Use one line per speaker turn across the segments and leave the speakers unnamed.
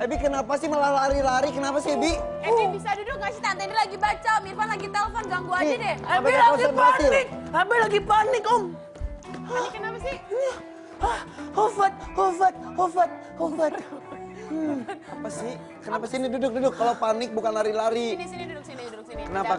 Ebi kenapa sih malah lari-lari? Kenapa sih, Ebi?
Ebi bisa duduk nggak sih? Tante ini lagi baca, Irfan lagi telepon, ganggu aja deh.
Ebi lagi panik. Ebi lagi panik, Om.
Panik kenapa sih?
Hufat.
Apa sih? Kenapa sini duduk? Kalau panik bukan lari-lari.
Sini duduk sini.
Kenapa?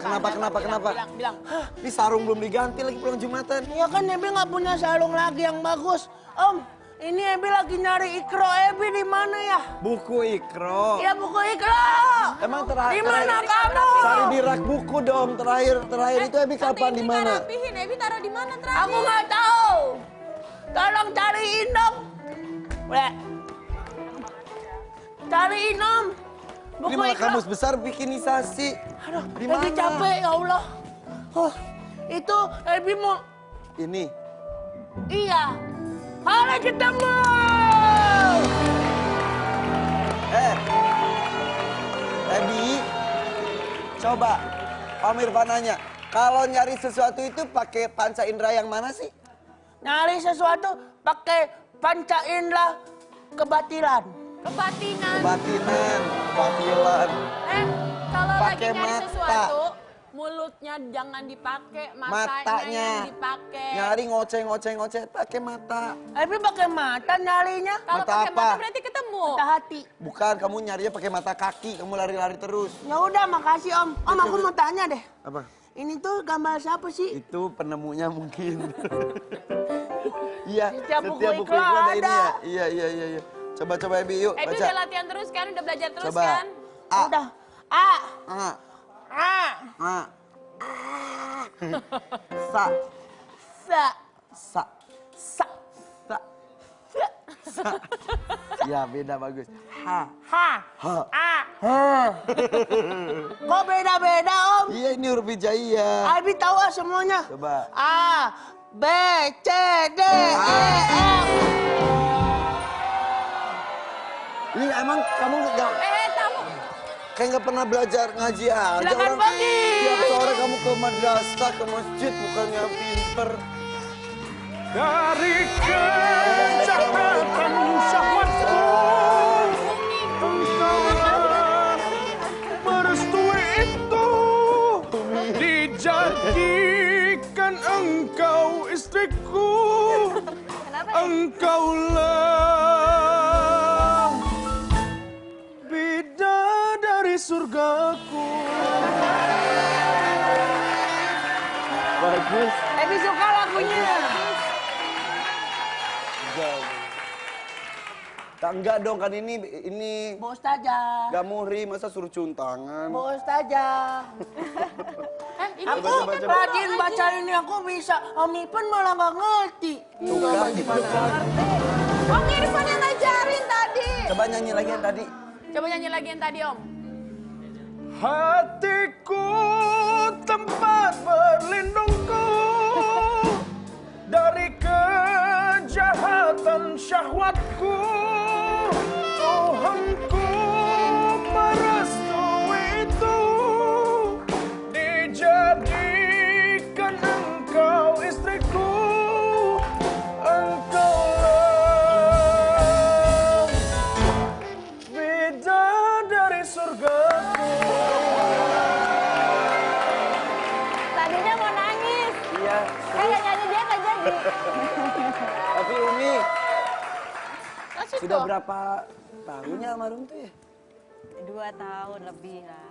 Bilang.
Ini sarung belum diganti lagi pulang Jumatan.
Ya kan Ebi nggak punya sarung lagi yang bagus. Om, ini Ebi lagi nyari Ikro. Ebi di mana ya?
Buku Ikro.
Ya buku Ikro.
Emang terakhir
Di mana kamu?
cari di rak buku dong. Terakhir itu Ebi kapan di mana?
Rapihin, Ebi taruh di mana terakhir?
Aku nggak tahu. Tolong cariin dong. Cariin Om.
Ini malah kamus besar bikinisasi.
Aduh,
di
Ebi
mana?
capek ya Allah. Itu Ebi mau.
Ini.
Iya. Halo ketemu.
Ebi, coba Om Irfan nanya, kalau nyari sesuatu itu pakai panca indera yang mana sih?
Nyari sesuatu pakai panca indera kebatilan.
Kebatinan.
Batilan.
Kalau lagi
Pakai
nyari
mata.
sesuatu, mulutnya jangan dipakai, matanya yang dipakai.
Nyari ngoceh, pakai mata.
Ebi pakai mata nyarinya.
Kalau
Mata
pakai
apa?
mata berarti ketemu.
Mata hati.
Bukan, kamu nyarinya pakai mata kaki, kamu lari-lari terus.
Ya udah, makasih Om. Om, aku mau tanya deh.
Apa?
Ini tuh gambar siapa sih?
Itu penemunya mungkin. Iya,
Setiap buku
buku
Ikro
ada ini
ada.
ya. Iya. Coba Ebi yuk,
Ebi
baca.
udah latihan terus kan, udah belajar terus
Coba.
kan?
A.
Udah. A.
A.
A.
A. Sa.
Sa.
Sa.
Sa.
Sa. Sa. Ya beda bagus. Ha.
Ha.
Ha.
A. Kok beda-beda Om?
Iya ini huruf hijaiyah.
Abi tahu semuanya.
Coba.
A, B, C, D, E, F.
Ini emang kamu nggak
Kamu.
kayak nggak pernah belajar ngaji aja.
Silakan
Orang
pergi.
tiap sore kamu ke madrasah, ke masjid, bukannya pinter.
Dari kejahatan syahwatku, engkaulah merestui itu, dijadikan engkau istriku, engkaulah bidadari surgaku.
Bagus.
Ebi suka lagunya.
Enggak dong kan ini
Bu Ustazah.
gak muhri, masa suruh cium tangan.
Bu Ustazah.
Ini
Aku
Coba.
rajin baca ini, aku bisa. Om Irfan malah nggak ngerti.
Coba gimana?
Om Irfan yang ngajarin tadi.
Coba nyanyi lagi yang tadi.
Coba nyanyi lagi yang tadi Om.
Hatiku tempat berlindungku dari kejahatan syahwatku. Tuhanku merestui itu, dijadikan engkau istriku, engkaulah bidadari surgaku.
Tadinya mau nangis.
Iya.
Nyanyi dia nggak jadi.
Tapi Umi
Kasih
sudah
tuh.
berapa tahunnya almarhum tuh ya?
2 tahun lebih lah.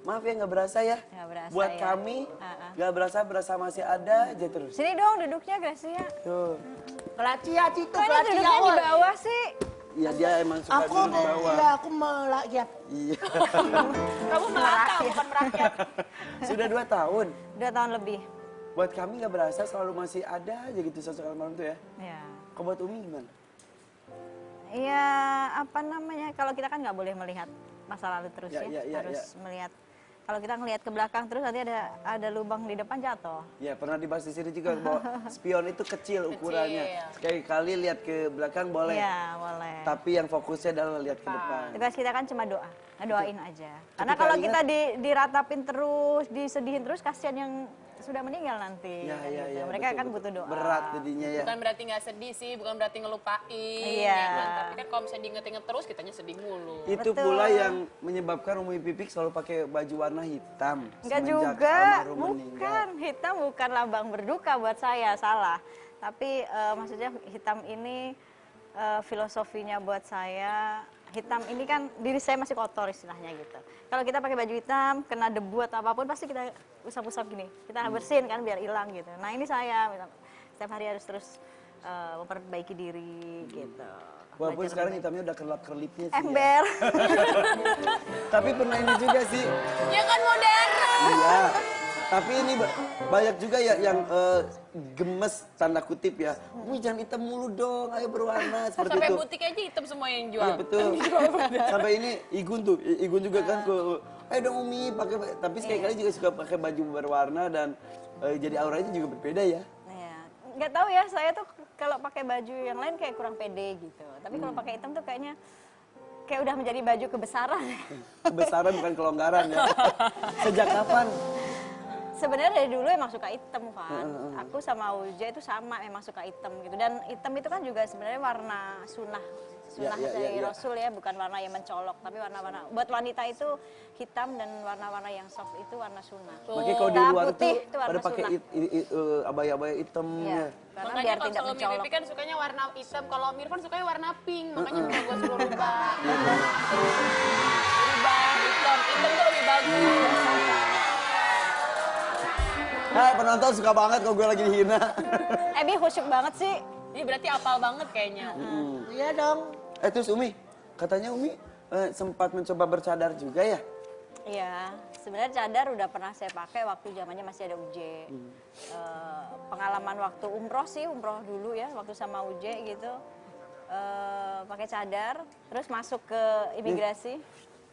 Maaf ya nggak berasa ya.
Nggak berasa
Buat
ya.
kami nggak berasa masih ada aja terus.
Sini dong duduknya Gracia.
Tuh.
Kelacia Citu,
Kok ini
Kelacia.
duduknya di bawah sih?
Iya dia emang suka
Aku
duduk di bawah.
enggak, aku merakyat.
Iya.
Kamu melata bukan merakyat.
Sudah 2 tahun.
2 tahun lebih.
Buat kami nggak berasa selalu masih ada aja gitu sosok almarhum tuh ya.
Ya.
Kau buat Umi gimana?
Iya, apa namanya? Kalau kita kan nggak boleh melihat masa lalu terus
Ya,
ya.
ya,
Harus
ya.
melihat. Kalau kita ngelihat ke belakang terus nanti ada lubang di depan jatuh.
Ya pernah dibahas di sini juga bahwa spion itu kecil ukurannya. Sekali-kali lihat ke belakang boleh.
Iya, boleh.
Tapi yang fokusnya adalah lihat ke depan.
Tugas kita kan cuma doa, ngedoain aja. Karena
Ketika
kalau
ingat-
kita diratapin terus, disedihin terus, kasihan yang sesudah meninggal nanti.
Ya,
kan
ya,
gitu.
ya,
Mereka
betul,
kan
betul.
butuh doa.
Berat jadinya ya.
Bukan berarti nggak sedih sih, bukan berarti ngelupain.
Iya.
Ya kan? Tapi kan kalau misalnya diinget-inget terus, kitanya sedih mulu.
Itu
Betul.
pula yang menyebabkan Umi Pipik selalu pakai baju warna hitam.
Enggak
semenjak
juga,
almarhum meninggal.
bukan. Hitam bukan lambang berduka buat saya, salah. Tapi maksudnya hitam ini filosofinya buat saya, hitam ini kan diri saya masih kotor istilahnya gitu. Kalau kita pakai baju hitam, kena debu atau apapun pasti kita usap-usap gini. Kita bersihin kan biar hilang gitu. Nah ini saya, setiap hari harus terus memperbaiki diri gitu.
Walaupun
Belajar
sekarang
lebih
hitamnya udah kelap-kelipnya sih
baik.
ya.
Ember.
Tapi pernah ini juga sih.
Ya kan modern.
Iya. Tapi ini banyak juga ya yang gemes tanda kutip ya. Wih jangan hitam mulu dong, ayo berwarna seperti
Sampai
itu.
butik aja hitam semua yang jual.
Iya betul. Sampai ini Igun tuh, Igun juga kan ayo dong Umi pakai. Tapi sekali-kali juga suka pakai baju berwarna dan jadi auranya juga berbeda ya.
Iya. Nggak tahu ya, saya tuh kalau pakai baju yang lain kayak kurang pede gitu. Tapi kalau pakai hitam tuh kayaknya kayak udah menjadi baju kebesaran.
Kebesaran bukan kelonggaran ya. Sejak kapan?
Sebenarnya dari dulu emang suka hitam kan. Aku sama Uja itu sama emang suka hitam gitu. Dan hitam itu kan juga sebenarnya warna sunnah dari Rasul ya, bukan warna yang mencolok, tapi warna-warna buat wanita itu hitam dan warna-warna yang soft itu warna sunnah.
Makanya kalau di luar
putih
itu
warna
pada pakai
sunnah.
abaya-abaya hitam
Iya.
ya.
Karena
Makanya
biar
kalau
tidak
Umi
mencolok.
Pipi kan sukanya warna hitam, kalau Om Irfan sukanya warna pink, makanya gue suruh rubah. Rubah hitam tuh lebih bagus.
Hai penonton suka banget kalau gue lagi dihina.
Ebi khusyuk banget sih.
Ini berarti apal banget kayaknya.
Iya dong.
Terus Umi, katanya Umi sempat mencoba bercadar juga ya?
Iya, sebenarnya cadar udah pernah saya pakai waktu zamannya masih ada UJ. Pengalaman waktu umroh sih, umroh dulu ya, waktu sama UJ gitu. Pakai cadar, terus masuk ke imigrasi.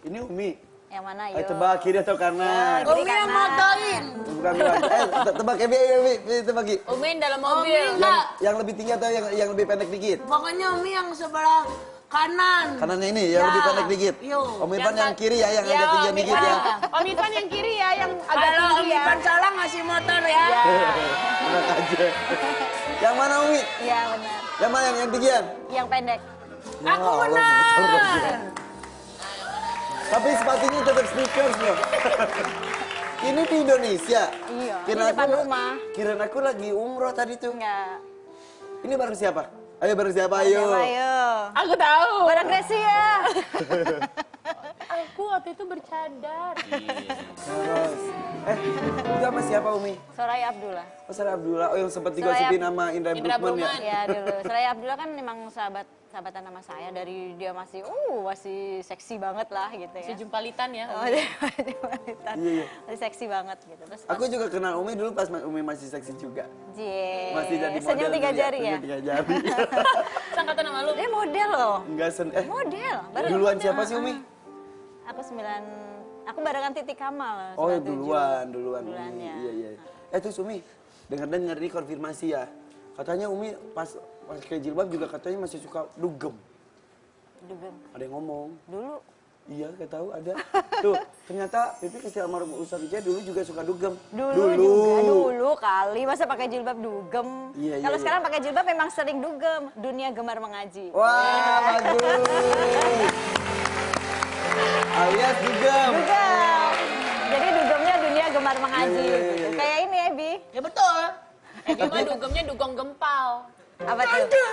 Ini Umi.
Yang mana
Ayo
yuk?
tebak kiri atau kanan?
Kiri
Umi yang
kanan.
motoin.
Bukan bukan. Tebak Ebi, tebak Ki.
Umin dalam mobil.
Yang lebih tinggi atau yang lebih pendek dikit?
Pokoknya Umi yang sebelah kanan.
Kanannya ini yang
Ya.
lebih pendek dikit.
Yo.
Om Irfan yang kiri ya, yang agak tinggi dikit ya.
Om Irfan yang kiri ya, yang agak
Kalau Om
tinggi ya.
Ipan salah ngasih motor ya.
Enak aja. Yang mana Umi?
Iya benar.
Yang mana yang tinggian?
Yang pendek.
Aku
Ya Allah,
benar.
betul. Tapi sepatunya tetap sneakers loh. Ini di Indonesia.
Iya,
Kirain
di depan
aku-
rumah.
Kirain aku lagi umroh tadi tuh.
Enggak.
Ini bareng siapa? Ayo bareng siapa? Ayo.
Ayo.
Aku tahu.
Barang Gracia.
Aku waktu itu bercadar.
Terus. Itu sama siapa Umi?
Soraya Abdullah.
Oh Sarah Abdullah. Oh yang sempat
Soraya-
digosipin nama Indra
Indra
Bruggman ya?
Bruggman.
Ya dulu. Soraya Abdullah kan memang sahabatan nama saya dari dia masih seksi banget lah gitu ya.
Si Jumpalitan ya.
Oh, dia masih wanita.
Iya, iya.
Masih seksi banget gitu. Terus
Aku juga kenal Umi dulu pas Umi masih seksi juga.
Jie.
Masih jadi model.
Senyum 3
juga.
jari ya.
Senyum 3 jari.
Sangkatan sama lu.
Dia model loh.
Enggak
Model. Barengan
duluan
model.
siapa sih Umi?
Aku barengan Titi Kamal.
Oh
97.
duluan
Duluannya.
Umi. Iya. Terus Umi, dengar ini konfirmasi ya. Katanya Umi pas pakai jilbab juga katanya masih suka dugem.
Dugem.
Ada yang ngomong.
Dulu.
Iya, gak tahu ada. Tuh, ternyata Pipi kasih almarhum Ustaz Ija dulu juga suka dugem.
Dulu kali masa pakai jilbab dugem.
Iya,
Kalau
iya.
sekarang pakai jilbab memang sering dugem. Dunia gemar mengaji.
Wah, bagus. Alias dugem.
Dugem. Jadi dugemnya dunia gemar mengaji.
Iya, iya,
gitu.
iya.
Kayak ini Ebi.
Ya betul.
Dia mah dugemnya dugong gempal.
Apa tuh?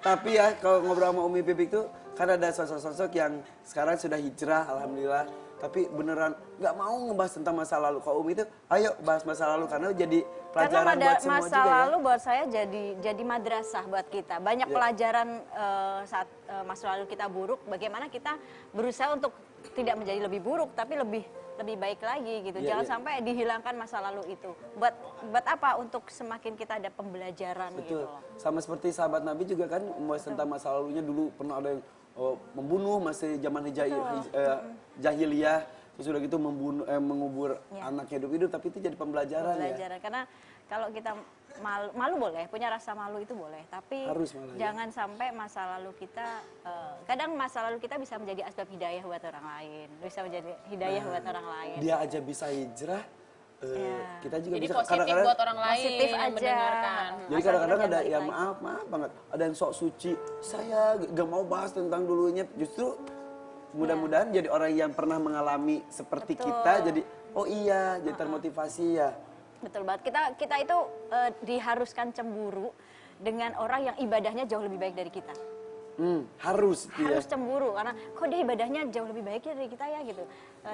Tapi ya kalau ngobrol sama Umi Pipik tuh kan ada sosok-sosok yang sekarang sudah hijrah alhamdulillah. Tapi beneran nggak mau ngebahas tentang masa lalu. Kalau Umi itu ayo bahas masa lalu karena jadi pelajaran
Karena
buat semua
masa
juga
lalu
ya.
buat saya jadi madrasah buat kita. Banyak
Ya.
pelajaran saat masa lalu kita buruk. Bagaimana kita berusaha untuk tidak menjadi lebih buruk, tapi lebih baik lagi gitu.
Ya,
Jangan
ya.
sampai dihilangkan masa lalu itu. Buat apa? Untuk semakin kita ada pembelajaran gitu
Betul.
loh.
Sama seperti sahabat Nabi juga kan membahas tentang masa lalunya dulu pernah ada yang membunuh masih zaman jahiliyah. Terus udah gitu mengubur
Ya.
anaknya hidup-hidup tapi itu jadi pembelajaran ya.
Pembelajaran. Karena kalau kita malu boleh, punya rasa malu itu boleh, tapi
Harus malah, ya.
jangan sampai masa lalu kita kadang masa lalu kita bisa menjadi asbab hidayah buat orang lain, bisa menjadi hidayah buat orang lain.
Dia aja bisa hijrah, Kita juga
Jadi
bisa
positif
kadang-kadang.
buat orang lain
Positif
yang
aja.
mendengarkan.
Jadi
Asal
kadang-kadang
kita
ada
balik
yang
lagi.
maaf banget. Ada yang sok suci. Saya gak mau bahas tentang dulunya. Justru mudah-mudahan jadi orang yang pernah mengalami seperti
Betul.
kita. Jadi oh iya, jadi termotivasi ya.
Betul banget. Kita itu diharuskan cemburu dengan orang yang ibadahnya jauh lebih baik dari kita.
Harus ya.
Harus cemburu karena kok dia ibadahnya jauh lebih baik dari kita ya gitu.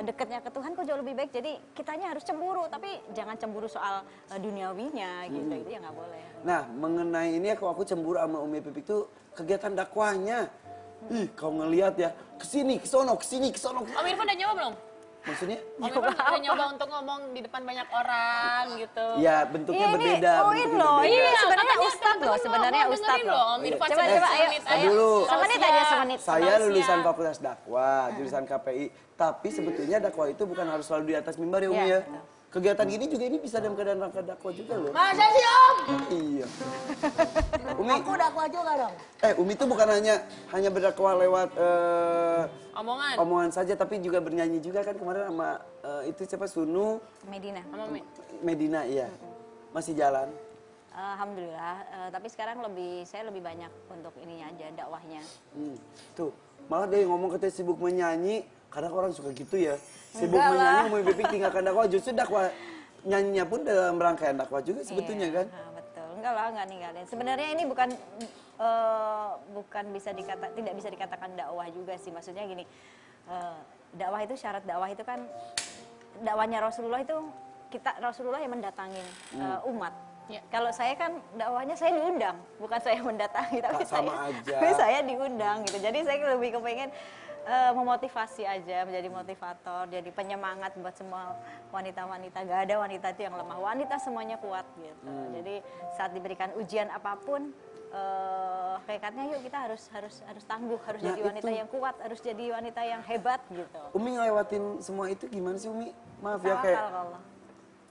Dekatnya ke Tuhan kok jauh lebih baik. Jadi kitanya harus cemburu, tapi jangan cemburu soal duniawinya gitu. Itu ya nggak boleh.
Nah, mengenai ini ya, kalau aku cemburu sama Umi Pipik tuh kegiatan dakwahnya. Ih, kau ngelihat ya, kesini, kesono, kesini, kesono.
Om Irfan udah nyoba belum?
Maksudnya?
Om Irfan udah nyoba untuk ngomong di depan banyak orang gitu.
Ya, bentuknya berbeda.
Poin
bentuknya
loh.
berbeda.
Ini sebenarnya
katanya
ustad loh,
teman-teman
sebenarnya
mau
ustad
dengerin
loh.
Om Irfan
Coba,
sebentar,
coba, ayo.
semenit
Ayo dulu.
Semenit aja, semenit.
Saya
Tausiah.
lulusan Fakultas Dakwah, jurusan KPI. Tapi sebetulnya dakwah itu bukan harus selalu di atas mimbar ya Umi
Iya,
ya. Kegiatan gini juga ini bisa dalam keadaan rangka dakwah juga loh.
Masa sih Om?
Iya. Umi,
Aku dakwah juga dong.
Umi itu bukan hanya berdakwah lewat
Omongan.
omongan saja, tapi juga bernyanyi juga kan kemarin sama itu siapa Sunu
Medina.
Medina, iya. Masih jalan.
Alhamdulillah, tapi sekarang saya lebih banyak untuk ininya aja, dakwahnya.
Tuh, malah dia ngomong katanya sibuk menyanyi, kadang orang suka gitu ya. Sibuk
Enggak lah.
menyanyi, Umi Pipik tinggalkan dakwah, justru dakwah nyanyinya pun dalam rangkaian dakwah juga sebetulnya kan.
Betul, enggak lah, enggak ninggalin. Sebenarnya ini bukan tidak bisa dikatakan dakwah juga sih. Maksudnya gini, dakwah itu syarat dakwah itu kan dakwahnya Rasulullah itu Rasulullah yang mendatangin umat.
Ya.
Kalau saya kan dakwahnya saya diundang, bukan saya mendatangi, tapi
sama aja.
saya diundang gitu. Jadi saya lebih kepengen memotivasi aja, menjadi motivator, jadi penyemangat buat semua wanita-wanita. Gak ada wanita itu yang lemah, wanita semuanya kuat gitu. Jadi saat diberikan ujian apapun, kayaknya yuk kita harus tangguh, harus
Nah,
jadi wanita
itu.
yang kuat, harus jadi wanita yang hebat gitu.
Umi ngelewatin semua itu gimana sih Umi? Maaf ya
Tawakal
kayak
ke Allah.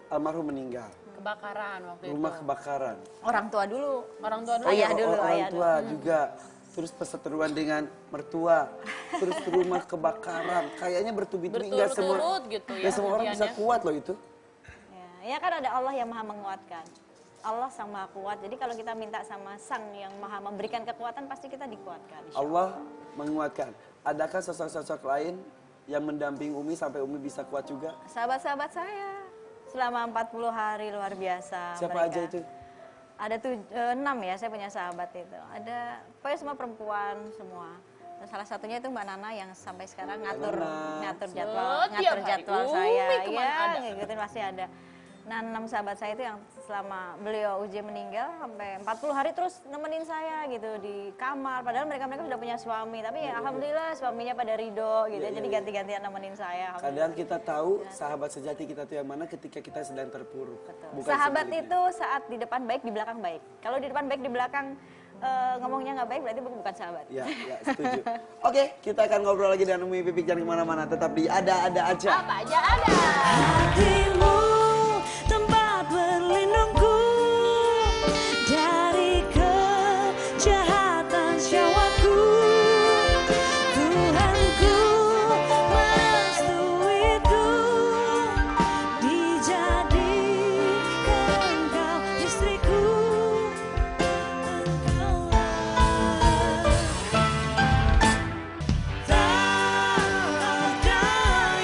almarhum meninggal,
Kebakaran waktu itu.
rumah kebakaran.
Orang tua dulu.
Orang tua dulu.
Ayah
Oh,
dulu,
orang
ayah
tua juga. Terus perseteruan dengan mertua, terus rumah kebakaran. Kayaknya bertubi-tubi nggak semua.
Berturut-turut gitu ya
Nggak semua orang bisa
ujiannya.
kuat loh itu.
Ya kan ada Allah yang maha menguatkan. Allah sang maha kuat. Jadi kalau kita minta sama sang yang maha memberikan kekuatan, pasti kita dikuatkan. insya
Allah menguatkan. Adakah sosok-sosok lain yang mendamping Umi sampai Umi bisa kuat juga?
Sahabat-sahabat saya selama 40 hari luar biasa.
Siapa
mereka.
aja itu?
Ada 6 ya, saya punya sahabat itu. Ada pokoknya semua perempuan semua. Dan salah satunya itu Mbak Nana yang sampai sekarang ngatur jadwal
Tiap hari,
saya.
kemana ada.
Ngikutin pasti ada. Nah, 6 sahabat saya itu yang selama beliau uji meninggal sampai 40 hari terus nemenin saya gitu di kamar. Padahal mereka sudah punya suami, tapi ya alhamdulillah suaminya pada ridho gitu. Jadi ganti-gantian nemenin saya.
Kadang kita tahu sahabat sejati kita tuh yang mana ketika kita sedang terpuruk. Bukan
Sahabat
sebaliknya.
itu saat di depan baik, di belakang baik. Kalau di depan baik, di belakang ngomongnya nggak baik, berarti bukan sahabat.
Ya, setuju. Oke, kita akan ngobrol lagi dengan Umi Pipik, jangan kemana-mana. Tetap di Ada-Ada Aja.
Apa aja ada.
Hatimu tempat berlindungku dari kejahatan syahwatku. Tuhanku merestuiku, dijadikan engkau istriku. Tak ada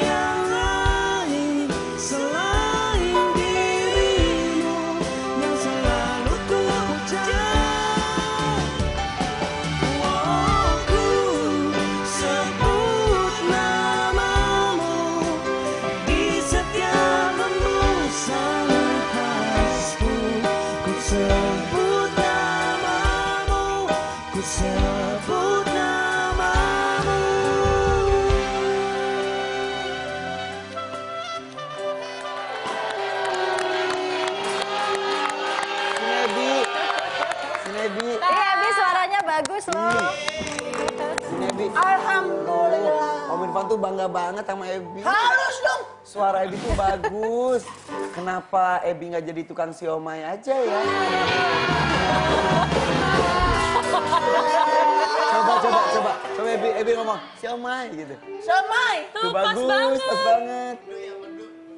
yang lain selain dirimu yang selalu ku puja. Ku sebut namamu di setiap hembusan nafasku. Ku sebut namamu, ku sebut namamu.
Sinebi.
Iya, Bi, suaranya bagus loh.
Sinebi.
Alhamdulillah.
Om Irfan tuh bangga banget sama Ebi.
Harus dong.
Suara Ebi tuh bagus. Kenapa Ebi nggak jadi tukang siomay aja ya? Coba Ebi ngomong siomay gitu.
Semai.
Tuh
pas
bagus,
banget.
pas banget.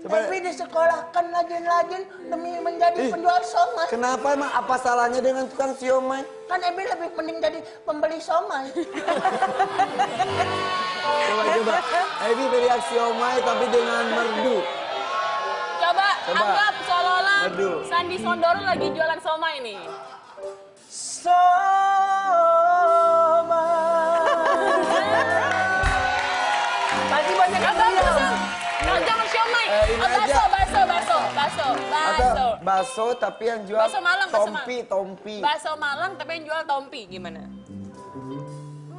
Coba.
Ebi disekolahkan rajin-rajin demi menjadi penjual somai.
Kenapa emang apa salahnya dengan tukang siomay?
Kan Ebi lebih mending jadi pembeli somai.
Coba. Ebi teriak siomay tapi dengan merdu.
Coba. Anggap seolah-olah
Merdu.
Sandi Sondoro lagi jualan somai nih.
Pasti banyak yang
Bagus. Kalau jangan siomay.
ini aja.
Baso.
Atau bakso tapi yang jual
Bakso Malang, bakso
tompi.
Bakso Malang tapi yang jual tompi gimana?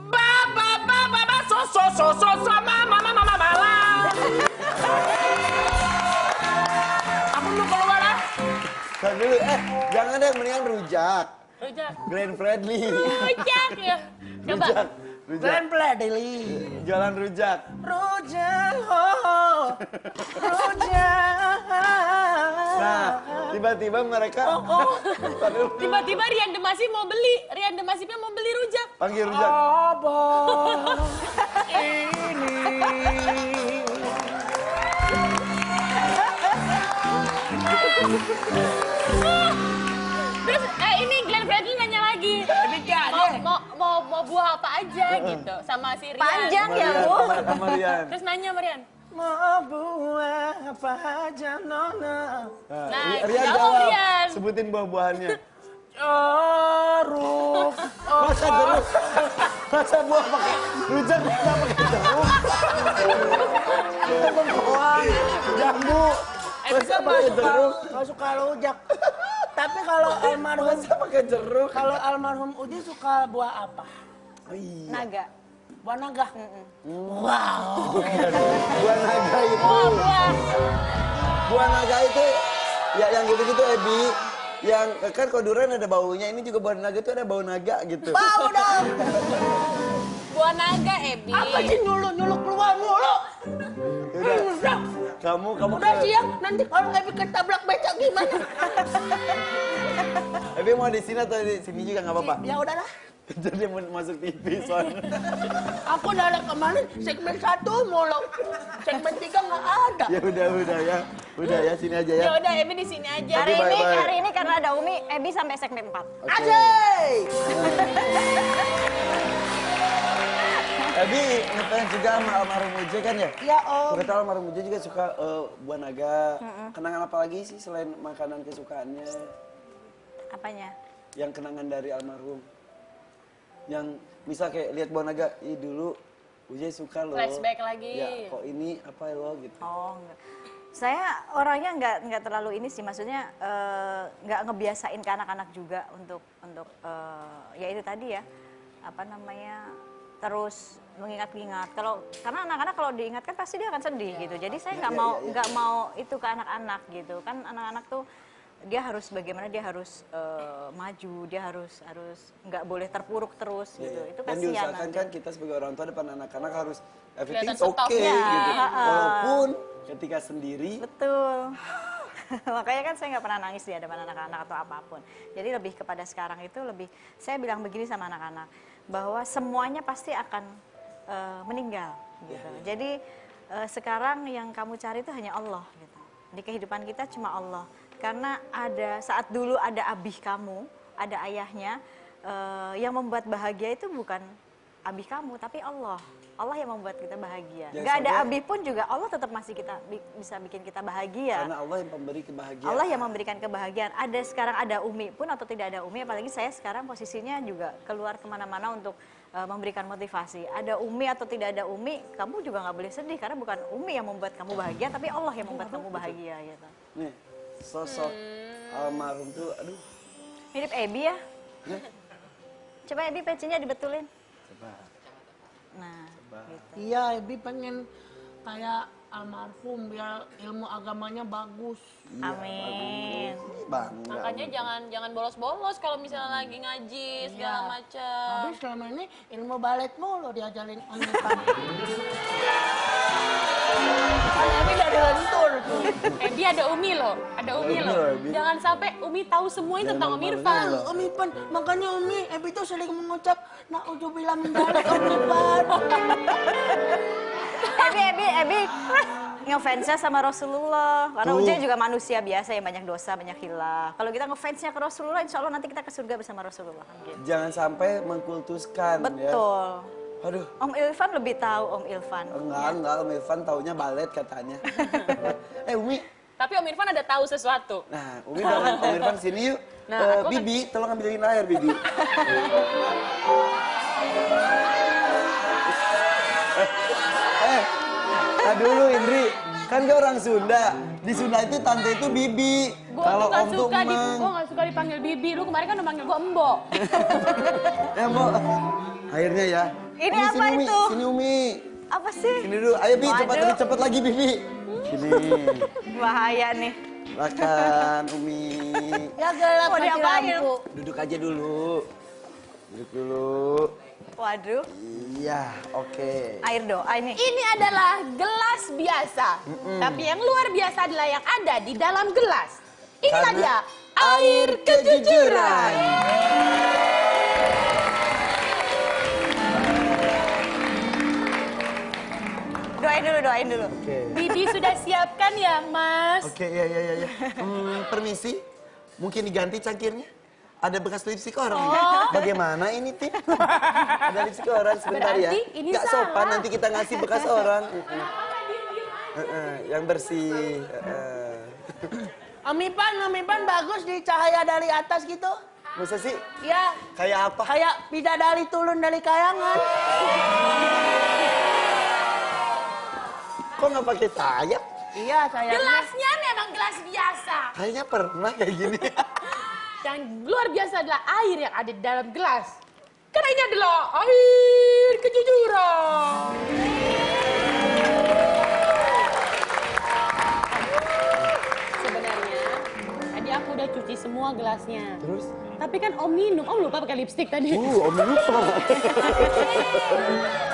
Mama Malang. Aku mau keluar ah.
Kan dulu, jangan deh, mendingan rujak.
Rujak.
Glenn Fredly.
Rujak ya. Coba.
Rujak.
Glenn Fredly.
Jualan rujak.
Rujak, rujak.
Nah, tiba-tiba mereka
Tiba-tiba Rian Demasi mau beli. Rian Demasipnya mau beli rujak.
panggil rujak.
Abang ini.
Terus ini Glenn Fredly nanya lagi. Mau buah apa aja gitu sama si Rian.
Panjang ya, Bu.
Sama Rian.
Terus nanya sama Rian.
Mau buah apa aja nona?
Nah,
Rian
jawab
jawab.
Rian.
Sebutin buah-buahannya.
Jeruk.
Masa jeruk? Masa buah pakai rujak nggak pakai jeruk? Jambu. Masa pakai jeruk?
Gak suka rujak. Tapi kalau almarhum
Masa pakai jeruk?
kalau almarhum Udi suka buah apa?
Oh, iya.
Naga.
Buah naga. Wow.
Buah naga itu. Buah naga itu ya yang gitu-gitu Ebi. Yang kan kalau durian ada baunya, ini juga buah naga itu ada bau naga gitu.
Bau dong.
Buah naga, Ebi.
Apa sih nyuluk keluar mulu?
Udah. Kamu
Udah siang, nanti kalau Ebi ketabrak becak gimana?
Ebi mau di sini atau di sini juga nggak apa-apa.
Ya udahlah.
Jadi mau masuk TV soalnya.
Aku dari kemarin segmen 1 mulu. Segmen 3 nggak ada.
Ya udah ya. Udah ya sini aja ya.
Ya udah, Ebi di sini aja.
Oke, bye-bye.
Hari ini karena ada Umi, Ebi sampai segmen 4.
Oke.
Asik.
Ebi ngefans juga sama almarhum Uje kan ya?
Ya Om.
Kata almarhum Uje juga suka buah naga. Kenangan apa lagi sih selain makanan kesukaannya?
Apanya?
Yang kenangan dari almarhum. Yang bisa kayak lihat buah naga, ih dulu Uje suka loh.
Flashback lagi.
Ya, kok ini apa lo gitu.
Oh, enggak. Saya orangnya nggak terlalu ini sih, maksudnya nggak ngebiasain ke anak-anak juga untuk ya itu tadi ya, apa namanya, terus mengingat-ingat. Karena anak-anak kalau diingatkan pasti dia akan sedih gitu. Jadi saya nggak mau itu ke anak-anak gitu. Kan anak-anak tuh dia harus bagaimana, dia harus maju, dia harus nggak boleh terpuruk terus gitu. Itu
Dan
kasihan
diusahakan
nanti.
kan kita sebagai orang tua depan anak-anak harus everything's
Kelihatan
okay
stoknya.
gitu.
Ha-ha.
Walaupun ketika sendiri
Betul. Makanya kan saya nggak pernah nangis di hadapan anak-anak atau apapun. Jadi lebih kepada sekarang itu saya bilang begini sama anak-anak, bahwa semuanya pasti akan meninggal gitu. Jadi sekarang yang kamu cari itu hanya Allah gitu. Di kehidupan kita cuma Allah. Karena saat dulu ada abih kamu, ada ayahnya, yang membuat bahagia itu bukan abih kamu, tapi Allah. Allah yang membuat kita bahagia.
Ya,
Gak ada
sampai-
abih pun juga Allah tetap masih bisa bikin kita bahagia.
karena Allah yang pemberi kebahagiaan.
Allah yang memberikan kebahagiaan. Sekarang ada Umi pun atau tidak ada Umi, apalagi saya sekarang posisinya juga keluar kemana-mana untuk memberikan motivasi. Ada Umi atau tidak ada Umi, kamu juga nggak boleh sedih karena bukan Umi yang membuat kamu bahagia, tapi Allah yang membuat kamu bahagia gitu.
Nih, sosok almarhum tuh, aduh.
Mirip Ebi ya. Coba Ebi pecinya dibetulin.
Coba.
Nah, gitu.
Iya, Ebi pengen kayak almarhum biar ilmu agamanya bagus.
Amin.
Bangga.
Makanya jangan bolos-bolos kalau misalnya lagi ngaji segala
Iya.
macam.
Tapi selama ini ilmu balet mulu diajarin Umi Pan. Kan Ebi dari lentur tuh.
Ebi ada Umi loh, ada Umi loh.
Ebi.
Jangan sampai Umi tahu semuanya tentang Om Irfan.
Umi Pan, makanya Ebi tuh sering mengucap na'udzubillah min dzalik Umi Pan.
Ebi. Ngefansnya sama Rasulullah. Karena
Tuh.
Ujang juga manusia biasa yang banyak dosa, banyak hilaf. Kalau kita ngefansnya ke Rasulullah, insya Allah nanti kita ke surga bersama Rasulullah. Gitu.
Jangan sampai mengkultuskan ya.
Betul.
Aduh.
Om Ilfan lebih tahu Om Ilfan.
Enggak, Om Irfan taunya balet katanya. Umi.
Tapi Om Irfan ada tahu sesuatu.
Nah, Umi banget, Om Irfan sini yuk.
Nah, aku
Bibi, tolong ambilin air, Bibi. Nah dulu Indri, kan dia orang Sunda. Di Sunda itu tante itu Bibi. Kalau Om tuh Emang.
Gue gak suka dipanggil bibi. Lu kemarin kan udah manggil gue Embo.
Ya, Mbok. Airnya ya.
Ini
Umi,
apa
sini, Umi.
itu?
Sini Umi.
Apa sih?
Sini dulu. Ayo Bi, cepat
Waduh.
cepet lagi Bibi. Sini.
Bahaya nih.
Makan Umi.
Ya gelap
Mau
mati
diapain?
lampu.
Duduk aja dulu. Duduk dulu.
Waduh.
Iya, oke.
Air doa ini.
Ini adalah gelas biasa. Tapi yang luar biasa adalah yang ada di dalam gelas. Inilah
Karena
dia, air kejujuran.
Doain dulu.
Oke.
Bibi sudah siapkan ya, Mas?
Oke, ya. Permisi, mungkin diganti cangkirnya? Ada bekas lipstik orang ini. Bagaimana ini, Tim? Ada lipstik orang sebentar ya.
Berarti ini
Nggak sopan
salah.
nanti kita ngasih bekas orang. Yang bersih.
Om Ipan bagus di cahaya dari atas gitu.
Masa sih?
Ya,
Kayak apa?
kayak bidadari turun dari kayangan.
Kok nggak pakai sayap?
Iya, saya.
Gelasnya memang gelas biasa.
Kayaknya pernah kayak gini.
Yang luar biasa adalah air yang ada di dalam gelas. Karena ini adalah air kejujuran. Sebenarnya, tadi aku udah cuci semua gelasnya.
Terus?
Tapi kan Om minum, Om lupa pakai lipstik tadi.
Om lupa.